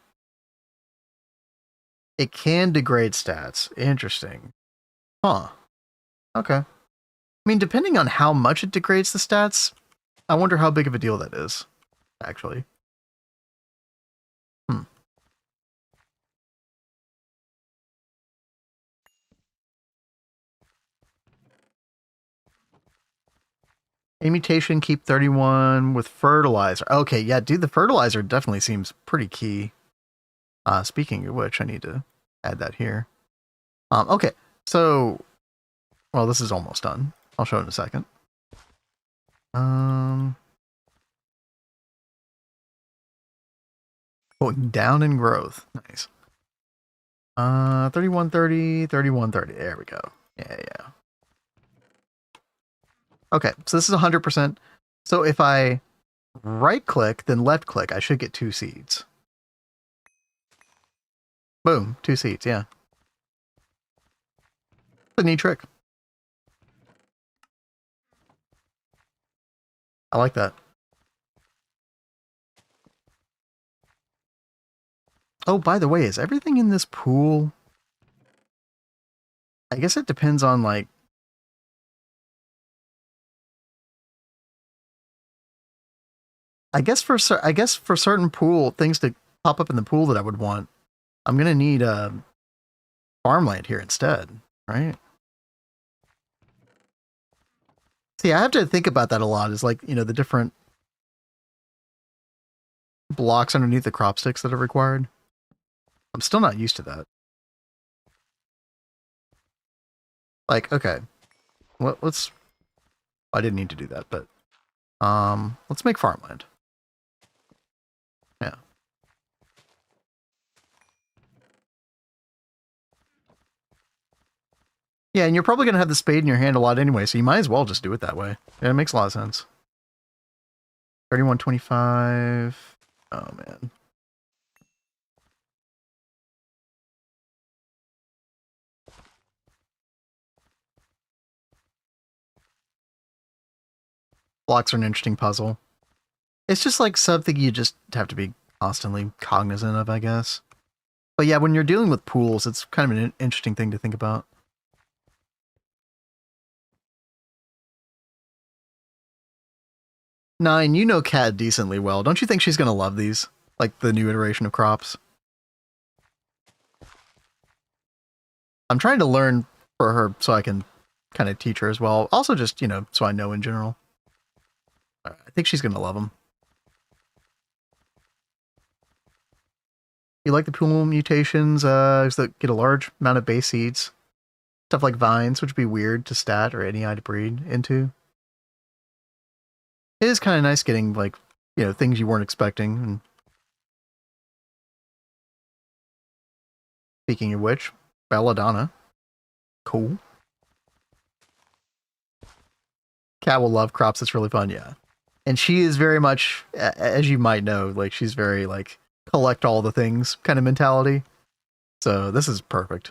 It can degrade stats. Interesting. Huh. Okay. I mean, depending on how much it degrades the stats, I wonder how big of a deal that is, actually. A mutation, keep 31 with fertilizer. Okay, yeah, dude, the fertilizer definitely seems pretty key. Speaking of which, I need to add that here. Okay, so, well, this is almost done. I'll show it in a second. Going down in growth. Nice. 3130, 3130. There we go. Yeah. Okay, so this is 100%. So if I right click, then left click, I should get 2 seeds. Boom, 2 seeds, yeah. It's a neat trick. I like that. Oh, by the way, is everything in this pool? I guess it depends on like. I guess for certain pool things to pop up in the pool that I would want, I'm gonna need farmland here instead, right? See, I have to think about that a lot. Is like the different blocks underneath the crop sticks that are required. I'm still not used to that. Like, okay, let's. I didn't need to do that, but let's make farmland. Yeah. Yeah, and you're probably gonna have the spade in your hand a lot anyway, so you might as well just do it that way. Yeah, it makes a lot of sense. 3125. Oh man. Blocks are an interesting puzzle. It's just like something you just have to be constantly cognizant of, I guess. But yeah, when you're dealing with pools, it's kind of an interesting thing to think about. 9, you know Kat decently well. Don't you think she's going to love these? Like the new iteration of crops? I'm trying to learn for her so I can kind of teach her as well. Also just, you know, so I know in general. I think she's going to love them. You like the pool mutations that get a large amount of base seeds. Stuff like vines, which would be weird to stat or any eye to breed into. It is kind of nice getting, like, you know, things you weren't expecting. And speaking of which, Belladonna. Cool. Cat will love crops. It's really fun, yeah. And she is very much, as you might know, like, she's very, like, collect all the things kind of mentality. So this is perfect.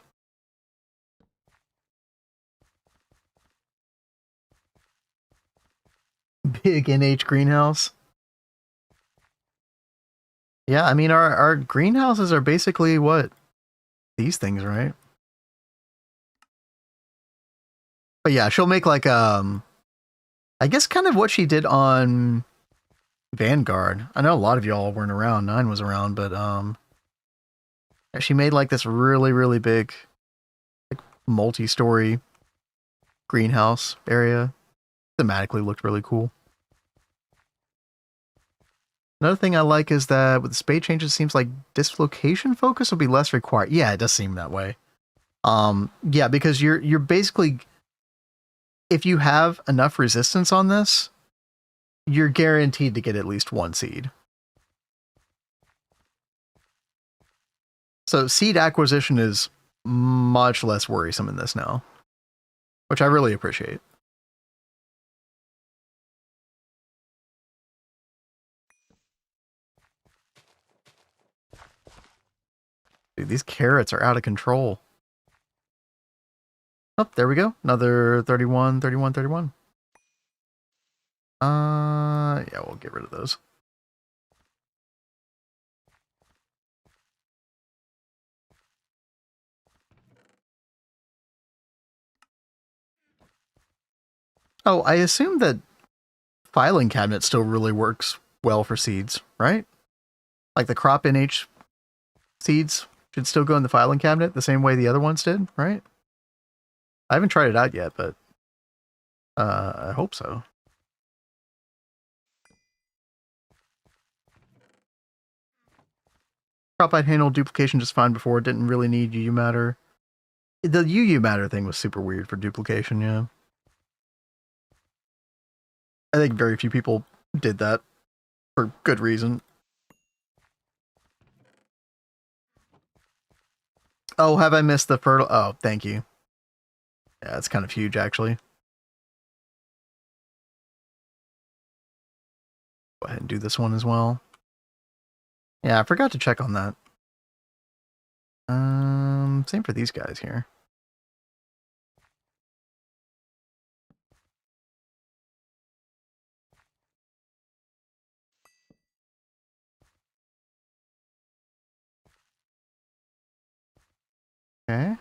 Big NH greenhouse. Yeah, I mean, our greenhouses are basically what? These things, right? But yeah, she'll make like, I guess kind of what she did on Vanguard. I know a lot of y'all weren't around. 9 was around, but she made like this really, really big, like, multi-story greenhouse area. Thematically looked really cool. Another thing I like is that with the spade changes, it seems like dislocation focus will be less required. Yeah, it does seem that way. Yeah, because you're basically, if you have enough resistance on this, you're guaranteed to get at least 1 seed. So seed acquisition is much less worrisome in this now, which I really appreciate. Dude, these carrots are out of control. Oh, there we go. Another 31, 31, 31. Yeah, we'll get rid of those. Oh, I assume that filing cabinet still really works well for seeds, right? Like the CropsNH seeds should still go in the filing cabinet the same way the other ones did, right? I haven't tried it out yet, but I hope so. Crop I'd handled duplication just fine before. It didn't really need UU matter. The UU matter thing was super weird for duplication, yeah. I think very few people did that for good reason. Oh, have I missed the fertile? Oh, thank you. Yeah, it's kind of huge, actually. Go ahead and do this one as well. Yeah, I forgot to check on that. Same for these guys here. Okay.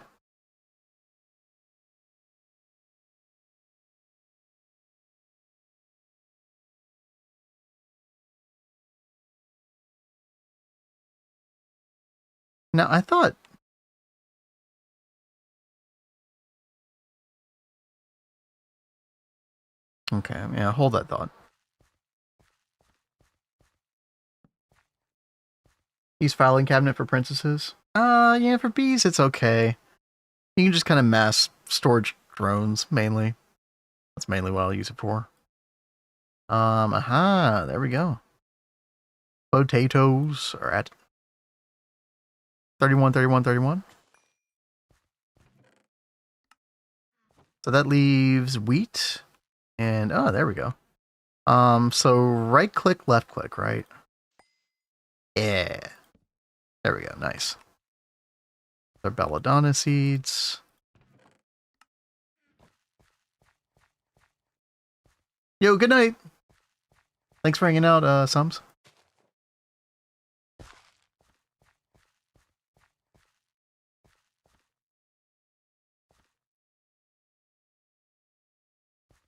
Now, I thought... Okay, yeah, hold that thought. Use filing cabinet for princesses? Yeah, for bees, it's okay. You can just kind of mass storage drones, mainly. That's mainly what I'll use it for. Aha, there we go. Potatoes are at 31, 31, 31. So that leaves wheat. And, oh, there we go. So right click, left click, right? Yeah. There we go, nice. They're belladonna seeds. Yo, good night. Thanks for hanging out, Sums.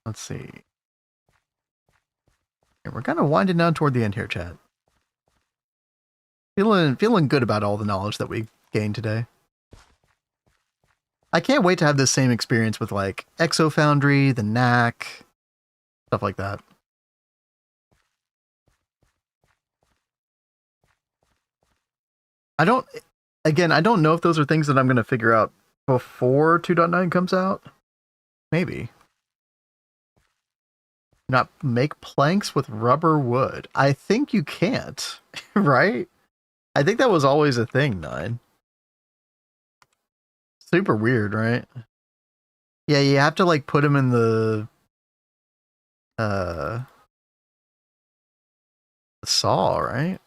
Let's see. Yeah, we're kind of winding down toward the end here, chat. Feeling good about all the knowledge that we gained today. I can't wait to have this same experience with like Exo Foundry, the knack, stuff like that. I don't know if those are things that I'm going to figure out before 2.9 comes out. Maybe. Not make planks with rubber wood. I think you can't, right? I think that was always a thing, 9. Super weird, right? Yeah, you have to like put them in the saw, right?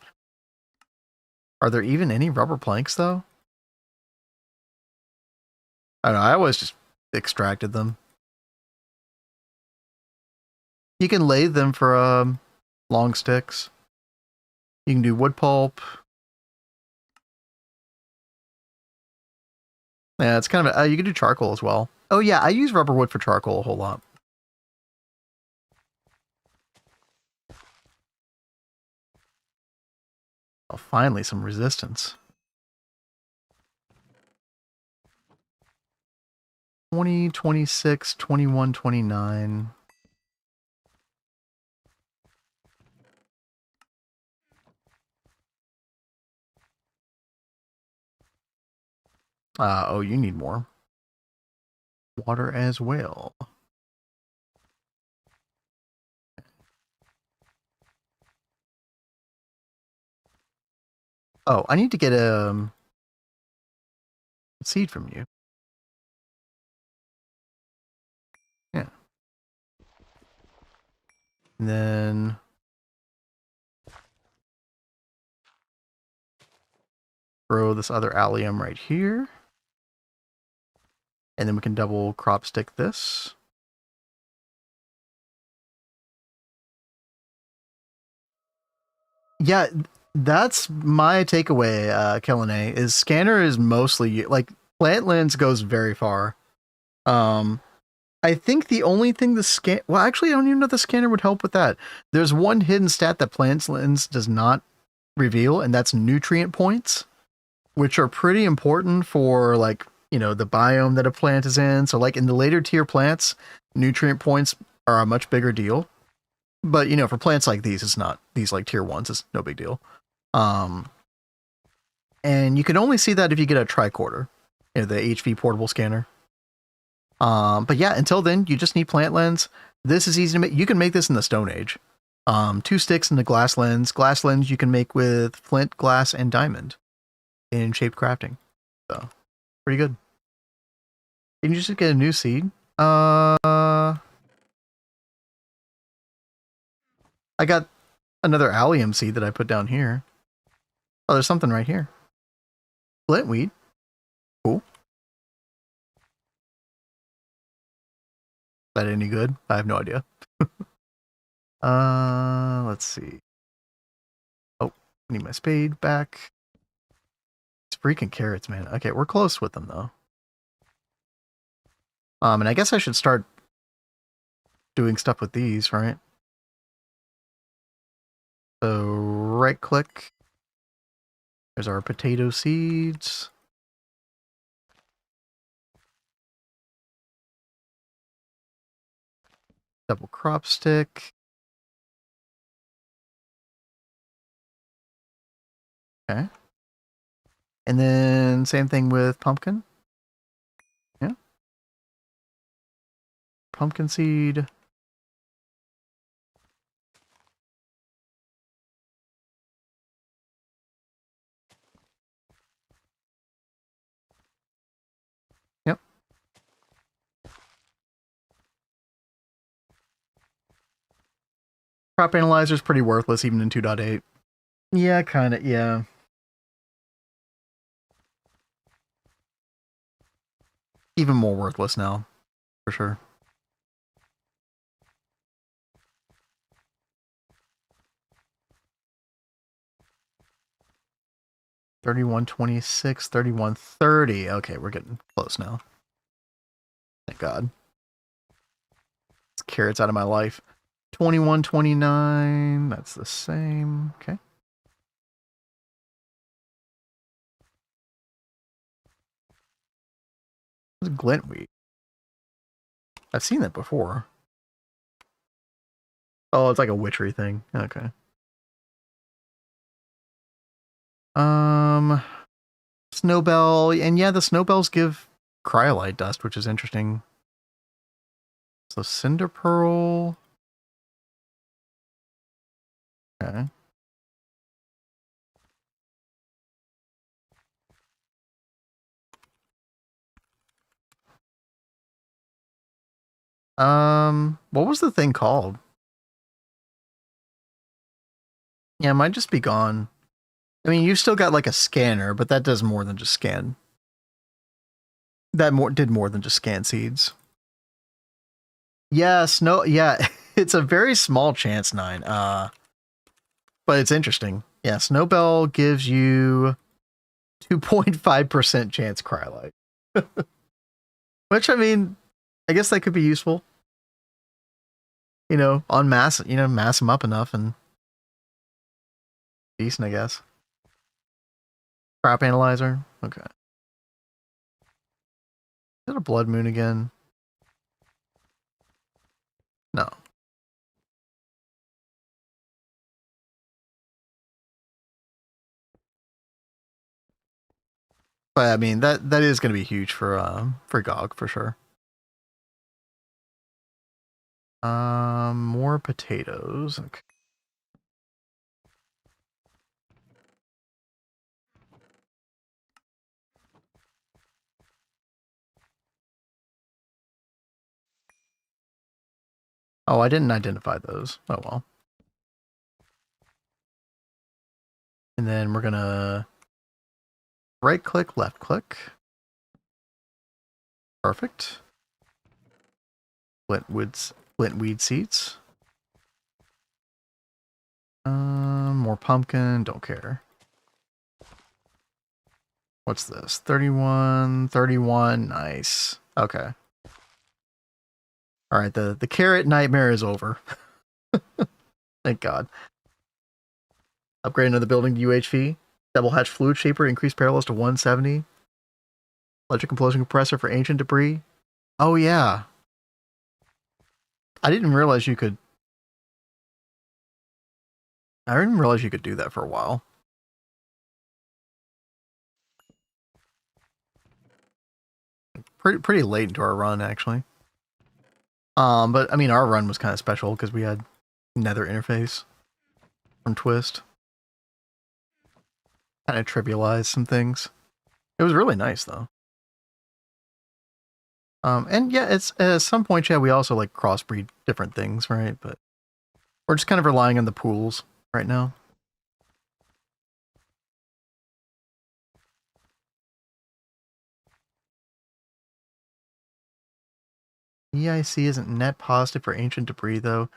Are there even any rubber planks though? I don't know, I always just extracted them. You can lathe them for long sticks. You can do wood pulp. Yeah, it's kind of you can do charcoal as well. Oh yeah, I use rubber wood for charcoal a whole lot. Oh, finally some resistance. 20, 26, 21, 29. Oh, you need more. Water as well. Oh, I need to get a seed from you. Yeah. And then throw this other allium right here. And then we can double crop stick this. Yeah, that's my takeaway, Kellene, is scanner is mostly like plant lens goes very far. I think the only thing well, actually, I don't even know if the scanner would help with that. There's one hidden stat that plant lens does not reveal, and that's nutrient points, which are pretty important for like, you know, the biome that a plant is in. So like in the later tier plants, nutrient points are a much bigger deal. But you know, for plants like these, it's not. These like tier 1s, it's no big deal. And you can only see that if you get a tricorder, you know, the HV portable scanner. But yeah, until then, you just need plant lens. This is easy to make. You can make this in the Stone Age. 2 sticks in the glass lens. Glass lens you can make with flint, glass, and diamond in shaped crafting. So, pretty good. Can you just get a new seed? I got another allium seed that I put down here. Oh, there's something right here. Flintweed. Cool. That any good? I have no idea. Let's see. Oh, I need my spade back. It's freaking carrots, man. Okay, we're close with them though. And I guess I should start doing stuff with these, right? So right click. There's our potato seeds. Double crop stick. Okay. And then same thing with pumpkin. Yeah. Pumpkin seed. Yep. Crop analyzer is pretty worthless even in 2.8. Yeah, kind of, yeah. Even more worthless now, for sure. 3126, 3130. Okay, we're getting close now. Thank God. It's carrots out of my life. 2129. That's the same. Okay. What's glintweed? I've seen that before. Oh, it's like a witchery thing. Okay. Snowbell, and yeah, the snowbells give cryolite dust, which is interesting. So cinder pearl. Okay. What was the thing called? Yeah, it might just be gone. I mean, you've still got like a scanner, but that does more than just scan. That did more than just scan seeds. Yeah, yeah, it's a very small chance 9. But it's interesting. Yeah, Snowbell gives you 2.5% chance cryolite. Which, I mean, I guess that could be useful. You know, on mass, mass them up enough and decent, I guess. Crop analyzer. Okay. Is it a blood moon again? No. But I mean that is going to be huge for GOG for sure. More potatoes. Okay. Oh, I didn't identify those. Oh well. And then we're gonna right click, left click. Perfect. Flintweed seeds. More pumpkin. Don't care. What's this? 31, 31. Nice. Okay. All right. The carrot nightmare is over. Thank God. Upgrade another building to UHV. Double hatch fluid shaper. Increase parallels to 170. Electric implosion compressor for ancient debris. Oh yeah. I didn't realize you could. I didn't realize you could do that for a while. Pretty late into our run, actually. But I mean, our run was kind of special because we had Nether interface from Twist. Kind of trivialized some things. It was really nice though. And yeah, it's at some point, yeah, we also like crossbreed different things, right? But we're just kind of relying on the pools right now. EIC isn't net positive for ancient debris though.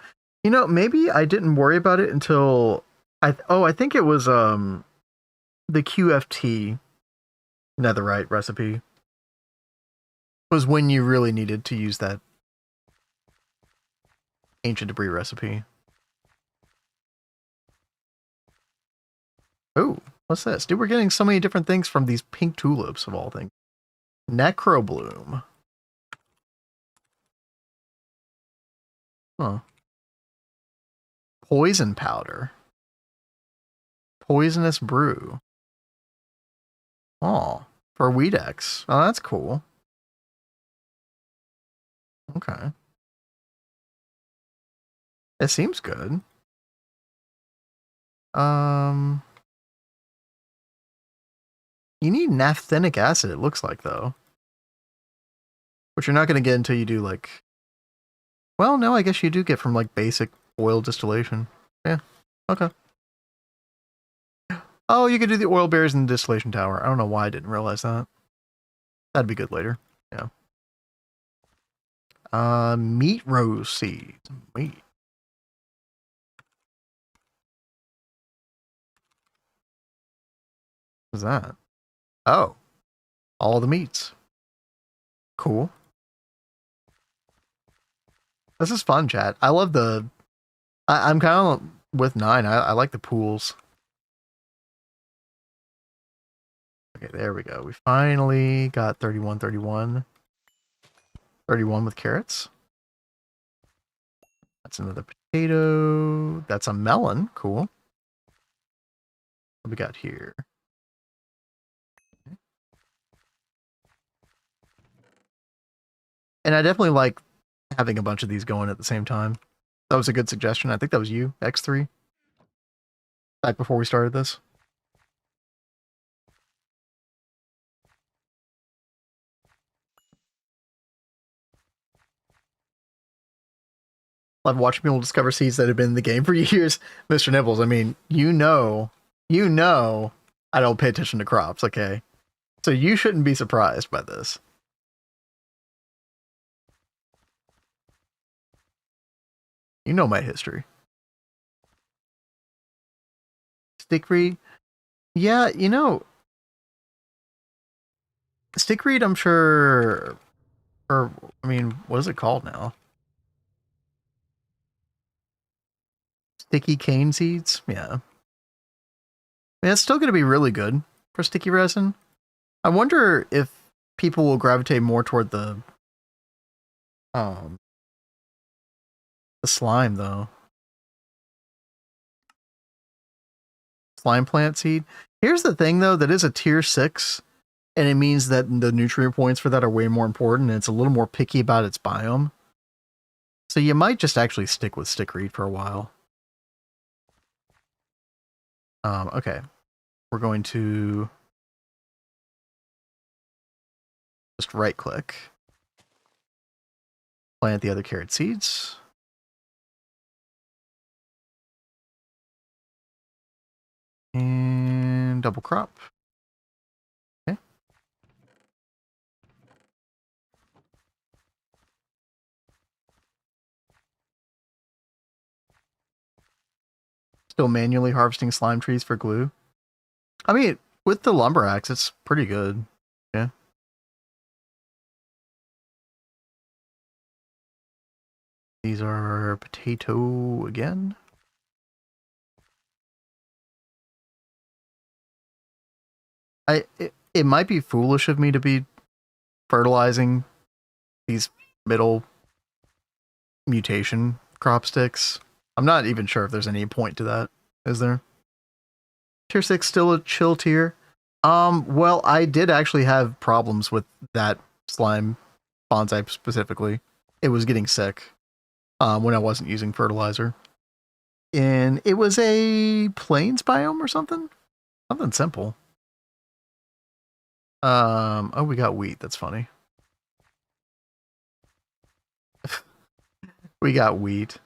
You know, maybe I didn't worry about it until I think it was the QFT netherite recipe was when you really needed to use that ancient debris recipe. Oh, what's this? Dude, we're getting so many different things from these pink tulips of all things. Necrobloom. Huh. Poison powder. Poisonous brew. Oh, for Weedex. Oh, that's cool. Okay. It seems good. You need naphthenic acid, it looks like, though. Which you're not going to get until you do, like... Well, no, I guess you do get from, like, basic oil distillation. Yeah, okay. Oh, you could do the oil bears in the distillation tower. I don't know why I didn't realize that. That'd be good later. Yeah. Meat rose seeds. Meat. What's that? Oh, all the meats. Cool. This is fun, chat. I love the... I'm kind of with 9. I like the pools. Okay, there we go. We finally got 31, 31. 31 with carrots. That's another potato. That's a melon. Cool. What we got here? And I definitely like having a bunch of these going at the same time. That was a good suggestion. I think that was you, X3, back before we started this. Love watching people discover seeds that have been in the game for years. Mr. Nibbles, I mean, you know I don't pay attention to crops, okay? So you shouldn't be surprised by this. You know my history. Stickweed? Yeah, you know, stickweed, I'm sure, or, I mean, what is it called now? Sticky cane seeds? Yeah. I mean, it's still going to be really good for sticky resin. I wonder if people will gravitate more toward the slime, though. Slime plant seed. Here's the thing, though, that is a tier 6, and it means that the nutrient points for that are way more important, and it's a little more picky about its biome. So you might just actually stick with stickweed for a while. Okay. We're going to just right-click. Plant the other carrot seeds. And double crop. Okay. Still manually harvesting slime trees for glue. I mean, with the lumber axe, it's pretty good. Yeah. These are potato again. It might be foolish of me to be fertilizing these middle mutation crop sticks. I'm not even sure if there's any point to that. Is there? Tier 6 still a chill tier? Well, I did actually have problems with that slime bonsai specifically. It was getting sick when I wasn't using fertilizer. And it was a plains biome or something? Something simple. Oh, we got wheat. That's funny. We got wheat.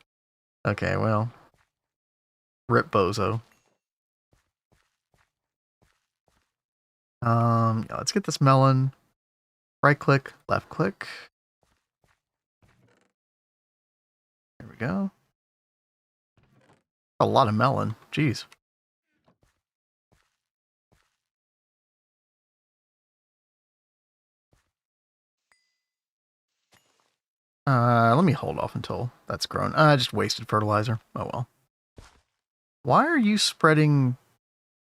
Okay, well. Rip bozo. Yeah, let's get this melon. Right click, left click. There we go. A lot of melon. Jeez. Let me hold off until that's grown. I just wasted fertilizer. Oh well. Why are you spreading?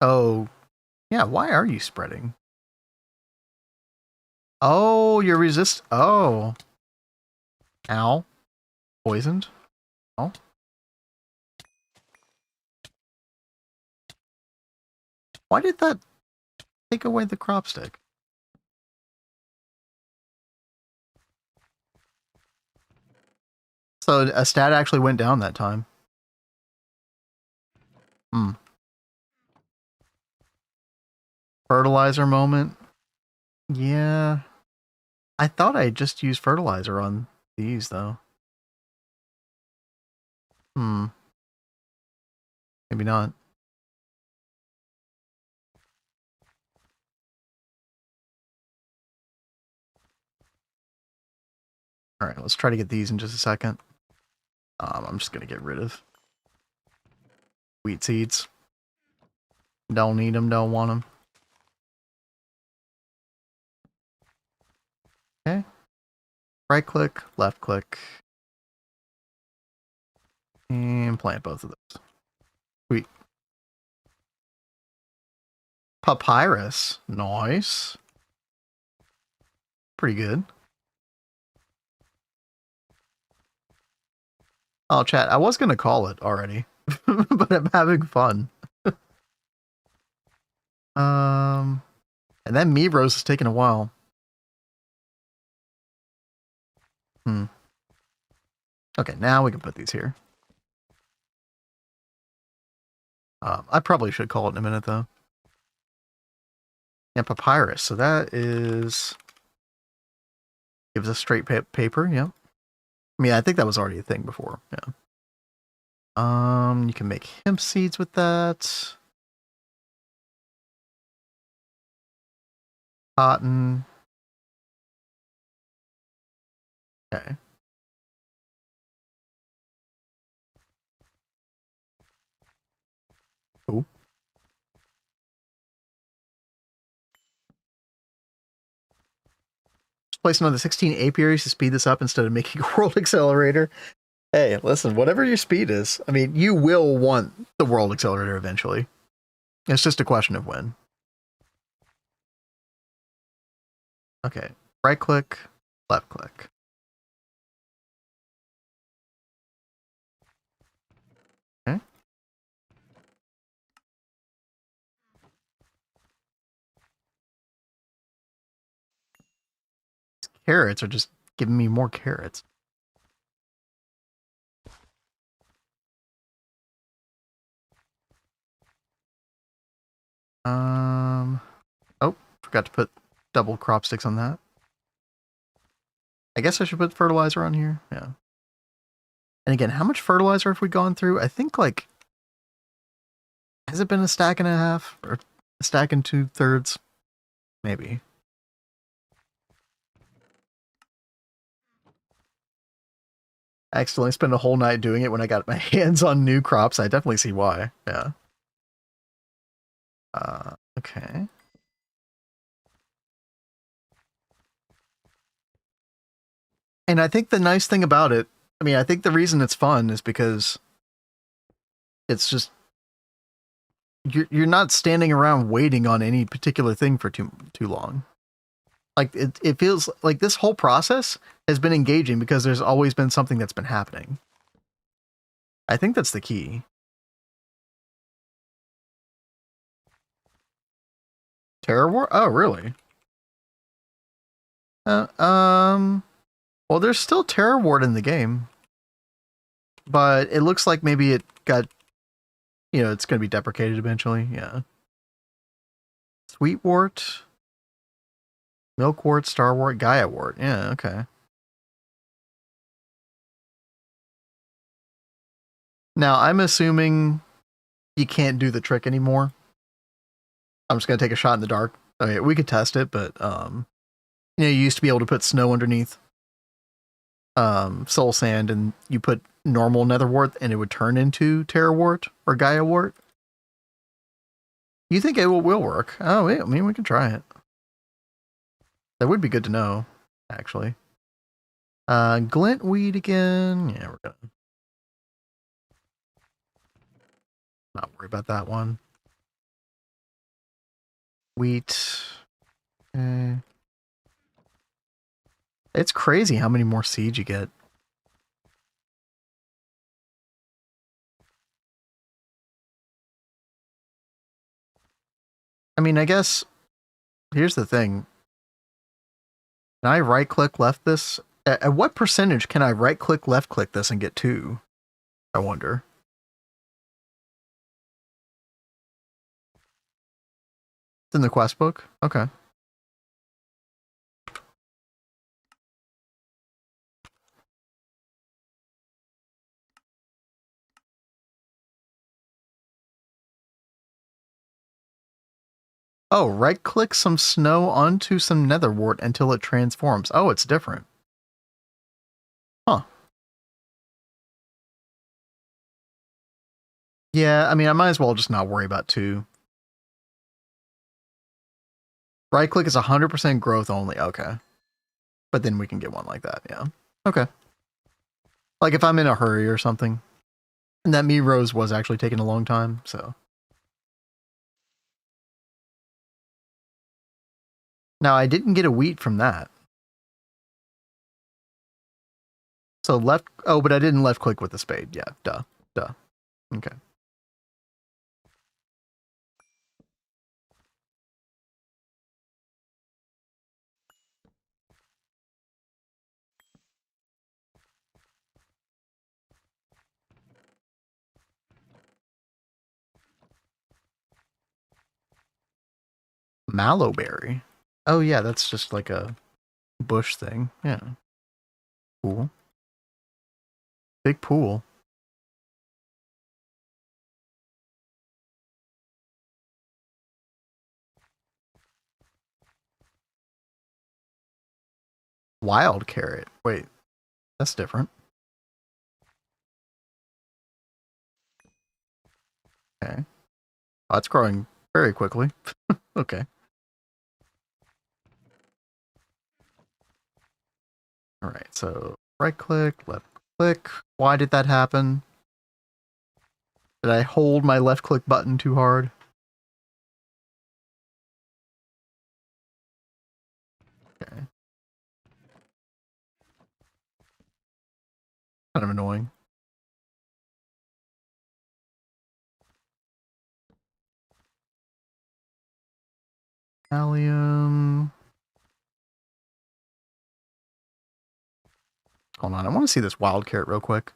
Oh, yeah, why are you spreading? Oh, you're Oh. Ow. Poisoned? Oh. Why did that take away the crop stick? So a stat actually went down that time. Hmm. Fertilizer moment. Yeah. I thought I just used fertilizer on these, though. Hmm. Maybe not. Alright, let's try to get these in just a second. I'm just going to get rid of wheat seeds. Don't need them, don't want them. Right click, left click. And plant both of those. Sweet. Papyrus. Nice. Pretty good. Oh, chat, I was going to call it already. But I'm having fun. And that meat roast is taking a while. Okay, now we can put these here. I probably should call it in a minute, though. Yeah, papyrus. So that is... Gives us straight paper, yeah. I mean, I think that was already a thing before, yeah. You can make hemp seeds with that. Cotton. Okay. Cool. Just place another 16 apiaries to speed this up instead of making a world accelerator. Hey, listen, whatever your speed is, I mean, you will want the world accelerator eventually. It's just a question of when. Okay, right click, left click. Okay. Carrots are just giving me more carrots. Oh, forgot to put double crop sticks on that. I guess I should put fertilizer on here. Yeah. And again, how much fertilizer have we gone through? I think like, has it been a stack and a half or a stack and 2/3? Maybe. I accidentally spent a whole night doing it when I got my hands on new crops. I definitely see why. Yeah. Okay. And I think the nice thing about it, I mean, I think the reason it's fun is because it's just you're not standing around waiting on any particular thing for too long. Like it feels like this whole process has been engaging because there's always been something that's been happening. I think that's the key. Terror War? Oh, really? Well, there's still Terror Ward in the game, but it looks like maybe it got, it's going to be deprecated eventually. Yeah. Sweet Wart, Milk Wart, Star Wart, Gaia Wart. Yeah, okay. Now, I'm assuming you can't do the trick anymore. I'm just going to take a shot in the dark. Okay, we could test it, but, you used to be able to put snow underneath soul sand, and you put normal nether wart, and it would turn into Terror Wart or Gaia Wart. You think it will work? Oh, yeah, I mean, we can try it. That would be good to know, actually. Glint weed again. Yeah, we're gonna not worry about that one. Wheat. Okay. It's crazy how many more seeds you get. I mean, I guess here's the thing. Can I right click left this? At what percentage can I right click left click this and get 2? I wonder. It's in the quest book? Okay. Oh, right-click some snow onto some nether wart until it transforms. Oh, it's different. Huh. Yeah, I mean, I might as well just not worry about 2. Right-click is 100% growth only. Okay. But then we can get one like that, yeah. Okay. Like if I'm in a hurry or something. And that meat rose was actually taking a long time, so. Now, I didn't get a wheat from that. So left, oh, but I didn't left click with the spade. Yeah, duh. Okay. Mallowberry. Oh yeah, that's just like a bush thing. Yeah. Cool. Big pool. Wild carrot. Wait, that's different. Okay. Oh, it's growing very quickly. Okay. All right, so right click, left click. Why did that happen? Did I hold my left click button too hard? Okay. Kind of annoying. Allium. Hold on, I want to see this wild carrot real quick.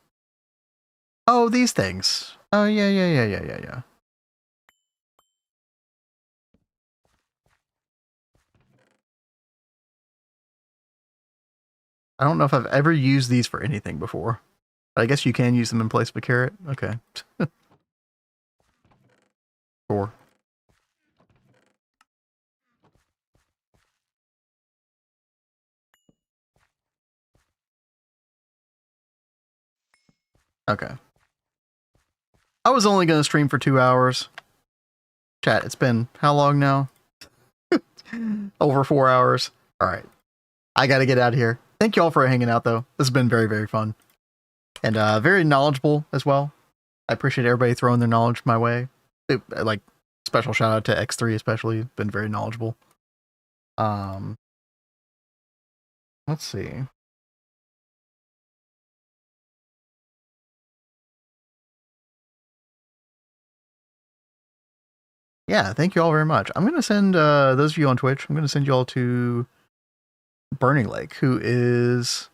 Oh, these things. Oh, yeah. I don't know if I've ever used these for anything before. But I guess you can use them in place of a carrot. Okay. Sure. Okay. I was only going to stream for 2 hours. Chat, it's been how long now? Over 4 hours. All right. I got to get out of here. Thank you all for hanging out, though. This has been very, very fun. And very knowledgeable as well. I appreciate everybody throwing their knowledge my way. Like, special shout out to X3 especially. Been very knowledgeable. Let's see. Yeah, thank you all very much. I'm going to send those of you on Twitch, I'm going to send you all to Burning Lake, who is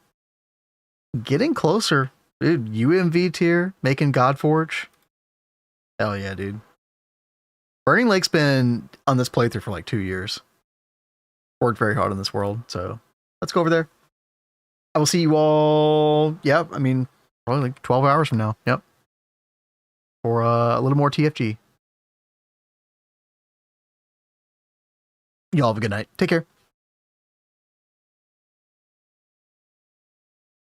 getting closer. Dude, UMV tier, making Godforge. Hell yeah, dude. Burning Lake's been on this playthrough for like 2 years. Worked very hard in this world, so let's go over there. I will see you all, yep, I mean, probably like 12 hours from now. Yep. For a little more TFG. Y'all have a good night. Take care.